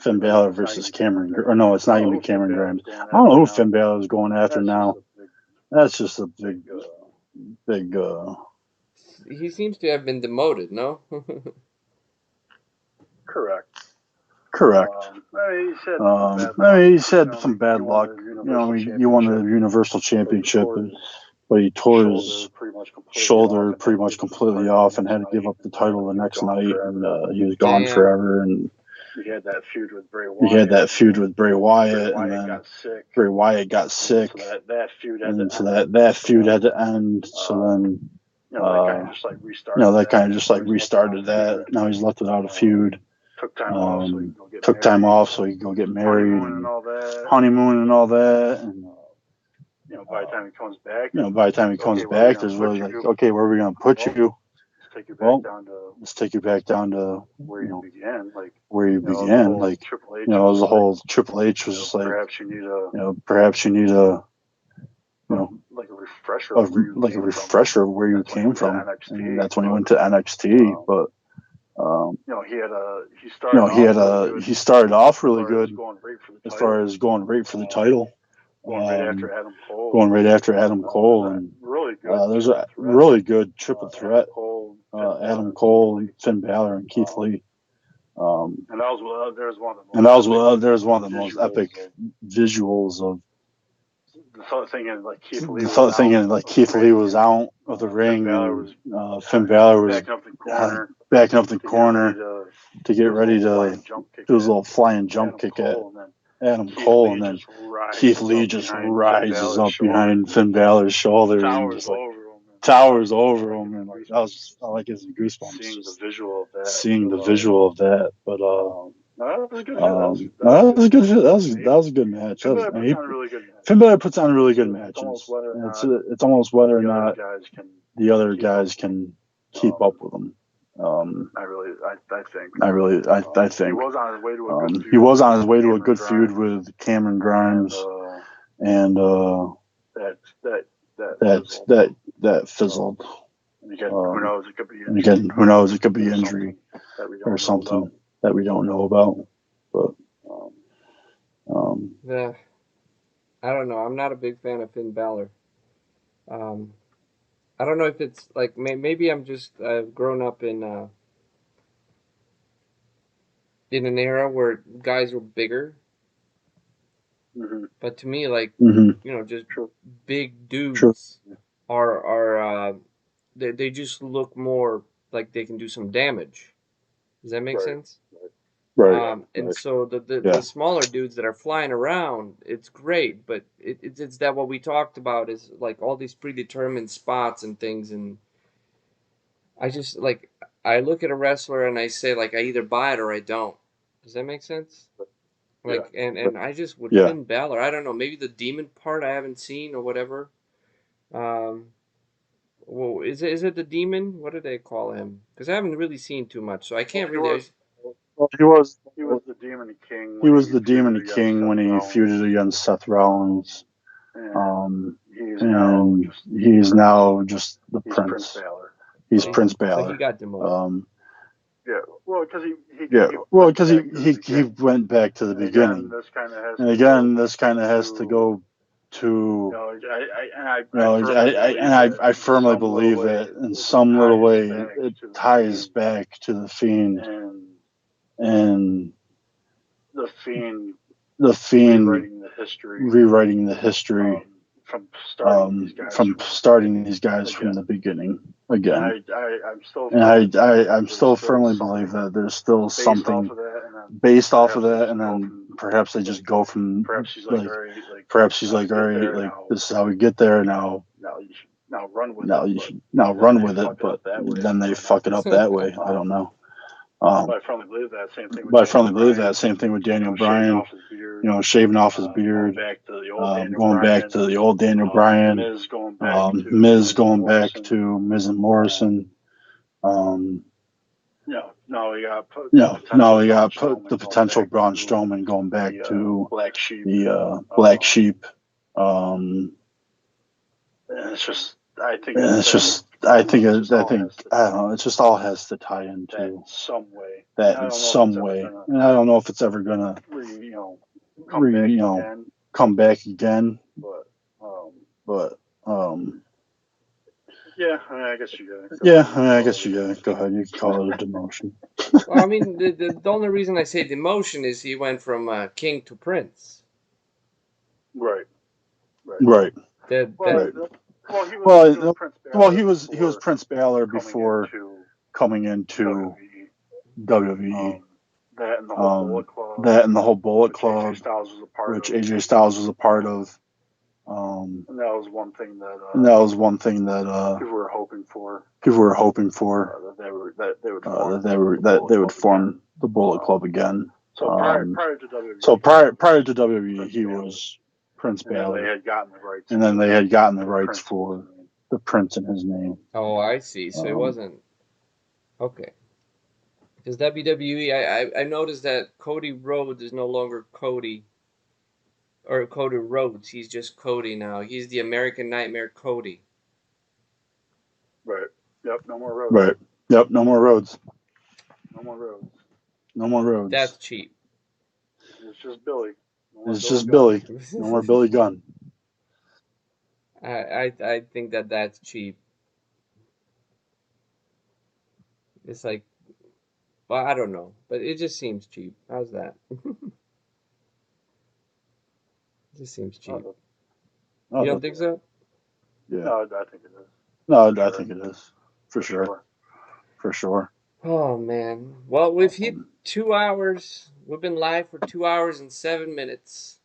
Speaker 1: Finn Balor versus Cameron. Or no, it's not going to be Cameron Grimes. I don't know who Finn Balor is going after now. That's just a big.
Speaker 2: He seems to have been demoted, no?
Speaker 1: Correct. He said some bad luck. You know, he won the Universal Championship, but he tore his shoulder pretty much completely off and had to give up the title the next night, and he was gone forever. And he had that feud with Bray Wyatt, and then Bray Wyatt got sick, so that feud had to end. So then, that kind of just like restarted that. Now he's left without a feud. Took time off so he could go get married, and honeymoon and all that. And by the time he comes back, there's really like, okay, where are we gonna put you? Let's take you back down to where you began. Like it was the whole Triple H was just like, perhaps you need a like a refresher of where you came from. And that's when he went to NXT, but. He started off really good as far as going right for the title, going right after Adam Cole, and there's a really good triple threat: Adam Cole, Finn Balor, and Keith Lee. And that was one of the most epic visuals of. The thought thinking like Keith Lee was out of the ring, and Finn Balor was backing up the corner to get ready to do his little flying jump kick at Adam Cole, and then Keith Lee just rises up behind Finn Balor's shoulders and just like towers over him, and like I like getting goosebumps just seeing the visual of that. But that was a good match. Finn Balor puts on really good matches. It's almost whether or not the other guys can keep up with him. I think he was on his way to a good feud with Cameron Grimes, and that fizzled. And again, who knows? It could be injury or something that we don't know about. But
Speaker 2: yeah, I don't know. I'm not a big fan of Finn Balor. I don't know if it's like maybe I've grown up in an era where guys were bigger. Mm-hmm. But to me, like just big dudes are they just look more like they can do some damage. Does that make sense?
Speaker 1: Right.
Speaker 2: And so the smaller dudes that are flying around, it's great, but it's that what we talked about is like all these predetermined spots and things, and I just like I look at a wrestler and I say like I either buy it or I don't. Does that make sense? Like and I just would Finn Balor, I don't know, maybe the demon part I haven't seen or whatever. Well, is it the demon? What do they call him? Because I haven't really seen too much, so I can't really.
Speaker 1: He was the Demon King. He was the Demon King when he feuded against Seth Rollins. And he's now just the Prince. He's Prince Balor.
Speaker 2: So he got demoted.
Speaker 3: Yeah, well, because
Speaker 1: he went back to the beginning. And again, this kind of has to go to. I firmly believe that in some little way it ties back to the Fiend, and the Fiend rewriting the history from starting these guys from the beginning again. I'm still firmly believe that there's still something based off of that, and then perhaps they just go from perhaps she's like, all right, like this is how we get there now. Now run with it, but then they fuck it up that way. I don't know. But I firmly believe that same thing with Daniel Bryan. Shaving off his beard, going back to the old Daniel Bryan, Miz going back to Miz and Morrison. Now we got the potential Braun Strowman going back to the Black Sheep. It's just I think I don't know. It just all has to tie into that in some way, and I don't know if it's ever gonna come back again. But yeah, I guess you gotta go ahead. You can call it a demotion.
Speaker 2: Well, I mean, the only reason I say demotion is he went from king to prince.
Speaker 3: Right.
Speaker 1: He was Prince Balor before coming into WWE. That and the whole Bullet Club, which AJ Styles was a part of. And that was one thing that people were hoping for. That they would form the Bullet Club again. So prior to WWE, he was Prince Balor, and then they had gotten the rights for the Prince in his name.
Speaker 2: Oh, I see. So it wasn't okay. Because WWE, I noticed that Cody Rhodes is no longer Cody. Or Cody Rhodes. He's just Cody now. He's the American Nightmare Cody.
Speaker 3: Right. Yep. No more Rhodes. Right. Yep. No more Rhodes.
Speaker 2: That's cheap.
Speaker 3: It's just Billy. No more Billy Gunn.
Speaker 2: I think that's cheap. It's like, well, I don't know, but it just seems cheap. How's that? It just seems cheap. You don't think so?
Speaker 3: Yeah. No, I think it is. No, I think it is. For sure.
Speaker 2: Oh, man. Well, we've hit 2 hours. We've been live for 2 hours and 7 minutes.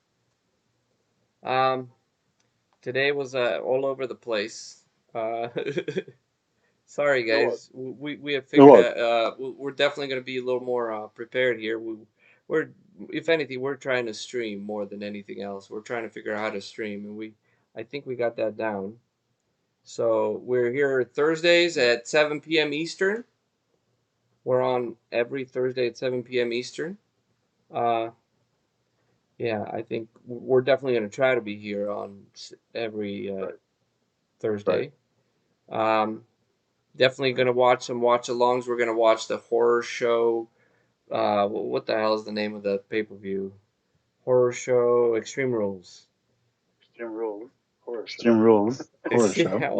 Speaker 2: Today was all over the place. Sorry, guys. We have figured out we're definitely going to be a little more prepared here. We're if anything, we're trying to stream more than anything else. We're trying to figure out how to stream, and I think we got that down. So we're here Thursdays at 7 p.m. Eastern. We're on every Thursday at 7 p.m. Eastern. Yeah, I think we're definitely going to try to be here on every Thursday. Definitely going to watch some watch-alongs. We're going to watch the horror show. What the hell is the name of the pay-per-view? Horror show Extreme Rules. Horror show.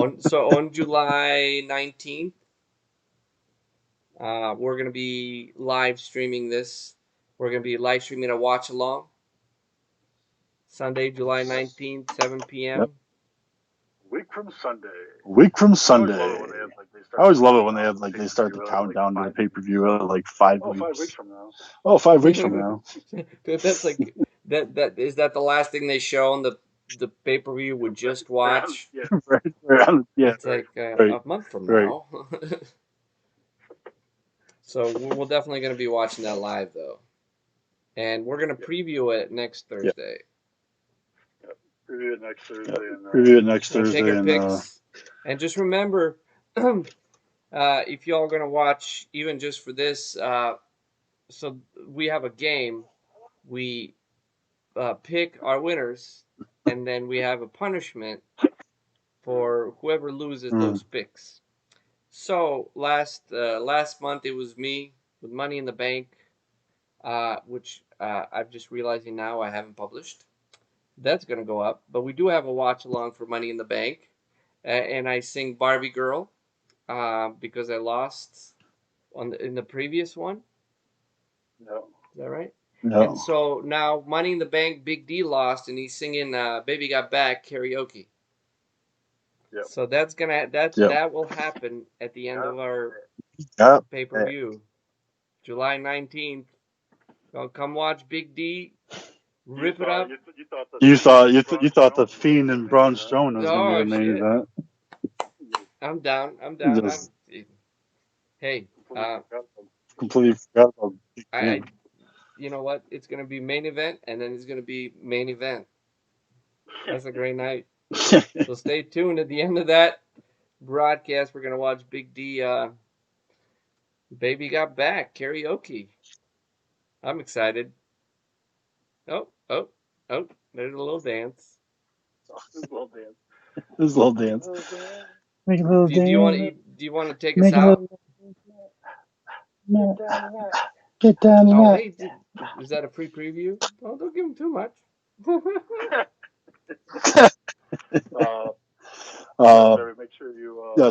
Speaker 2: On July 19th, we're going to be live streaming this. We're going to be live streaming a watch-along. Sunday, July 19th, 7 p.m.
Speaker 1: Yep. Week from Sunday. I always love it when they start the countdown to the pay-per-view at 5 weeks. 5 weeks from now. Oh, 5 weeks from now.
Speaker 2: That's like that is that the last thing they show on the pay-per-view we just watched?
Speaker 1: Right. Yeah.
Speaker 2: It's like a month from now. So we're definitely going to be watching that live though. And we're going to preview it next Thursday.
Speaker 3: Preview it next Thursday.
Speaker 2: Take our picks. And just remember, if y'all are going to watch, even just for this, so we have a game. We pick our winners, and then we have a punishment for whoever loses those picks. So last month it was me with Money in the Bank, which I'm just realizing now I haven't published. That's gonna go up, but we do have a watch along for Money in the Bank, and I sing Barbie Girl, because I lost in the previous one.
Speaker 3: No.
Speaker 2: Is that right?
Speaker 1: No.
Speaker 2: And so now Money in the Bank, Big D lost, and he's singing "Baby Got Back" karaoke.
Speaker 3: Yep.
Speaker 2: So that's gonna that will happen at the end of our pay-per-view, July 19th. So come watch Big D rip it up.
Speaker 1: You thought the Fiend and Braun Strowman was gonna be the main
Speaker 2: shit.
Speaker 1: event.
Speaker 2: I'm down.
Speaker 1: Just
Speaker 2: Hey,
Speaker 1: completely forgot about Big
Speaker 2: I
Speaker 1: D.
Speaker 2: you know what? It's gonna be main event, and then it's gonna be main event. That's a great night. So stay tuned. At the end of that broadcast, we're gonna watch Big D. Baby Got Back karaoke. I'm excited. Oh, there's a little dance.
Speaker 3: This little dance.
Speaker 1: This little dance. Make a little
Speaker 2: Do
Speaker 1: dance.
Speaker 2: you want to take us out?
Speaker 1: Get down
Speaker 2: Oh,
Speaker 1: and
Speaker 2: hey, is that a free preview? Oh, don't give him too much.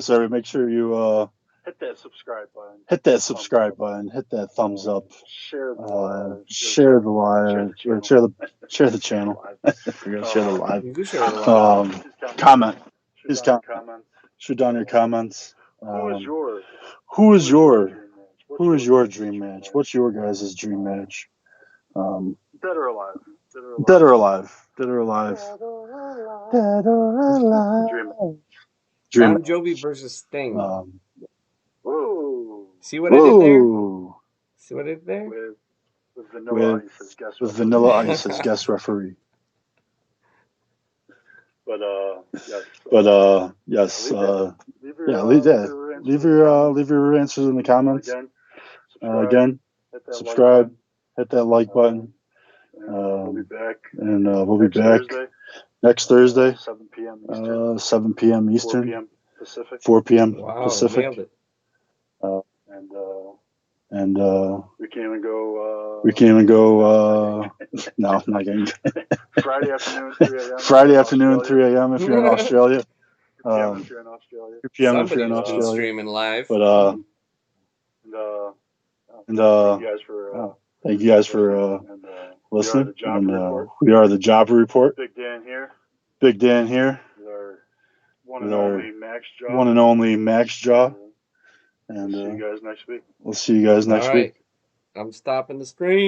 Speaker 3: Sarah, make sure
Speaker 1: you
Speaker 3: hit that subscribe button.
Speaker 1: hit that subscribe button, hit that thumbs up,
Speaker 3: Share the live.
Speaker 1: share the live, or share the channel. Forget to share the live.
Speaker 2: You can share the live.
Speaker 1: Comment.
Speaker 3: Comments.
Speaker 1: Shoot down your comments.
Speaker 3: Who is
Speaker 1: your dream match? What's your guys' dream match?
Speaker 3: Dead or alive?
Speaker 1: Dead or alive? Dead or alive? Dead or alive? Dream.
Speaker 2: Bon Jovi versus Sting.
Speaker 3: Ooh.
Speaker 2: See what I did there?
Speaker 1: Ooh.
Speaker 2: See what I did there?
Speaker 3: With Vanilla Ice as guest
Speaker 1: With
Speaker 3: referee.
Speaker 1: Vanilla Ice as guest referee.
Speaker 3: But yes.
Speaker 1: Leave your answers in the comments. Again, subscribe, hit that like button.
Speaker 3: We'll be back.
Speaker 1: And we'll be back next Thursday,
Speaker 3: 7 p.m. Eastern.
Speaker 1: 7 p.m. Eastern,
Speaker 3: 4 p.m. Pacific.
Speaker 1: 4 p.m.
Speaker 2: Wow,
Speaker 1: Pacific.
Speaker 2: nailed it.
Speaker 1: And
Speaker 3: we can't even go.
Speaker 1: No, I'm not getting.
Speaker 3: Friday afternoon, 3 a.m.
Speaker 1: Friday afternoon, 3 a.m. if you're in Australia.
Speaker 3: 2 p.m. if you're in Australia.
Speaker 1: 2 p.m. if you're
Speaker 2: Somebody's
Speaker 1: in
Speaker 2: been
Speaker 1: Australia.
Speaker 2: streaming live.
Speaker 1: But thank you guys for listening. And we are the Jawber Report.
Speaker 3: Big Dan here.
Speaker 1: With our one and only Max Jaw. And
Speaker 3: we'll see you guys next week.
Speaker 1: We'll see you guys next week.
Speaker 2: I'm stopping the stream.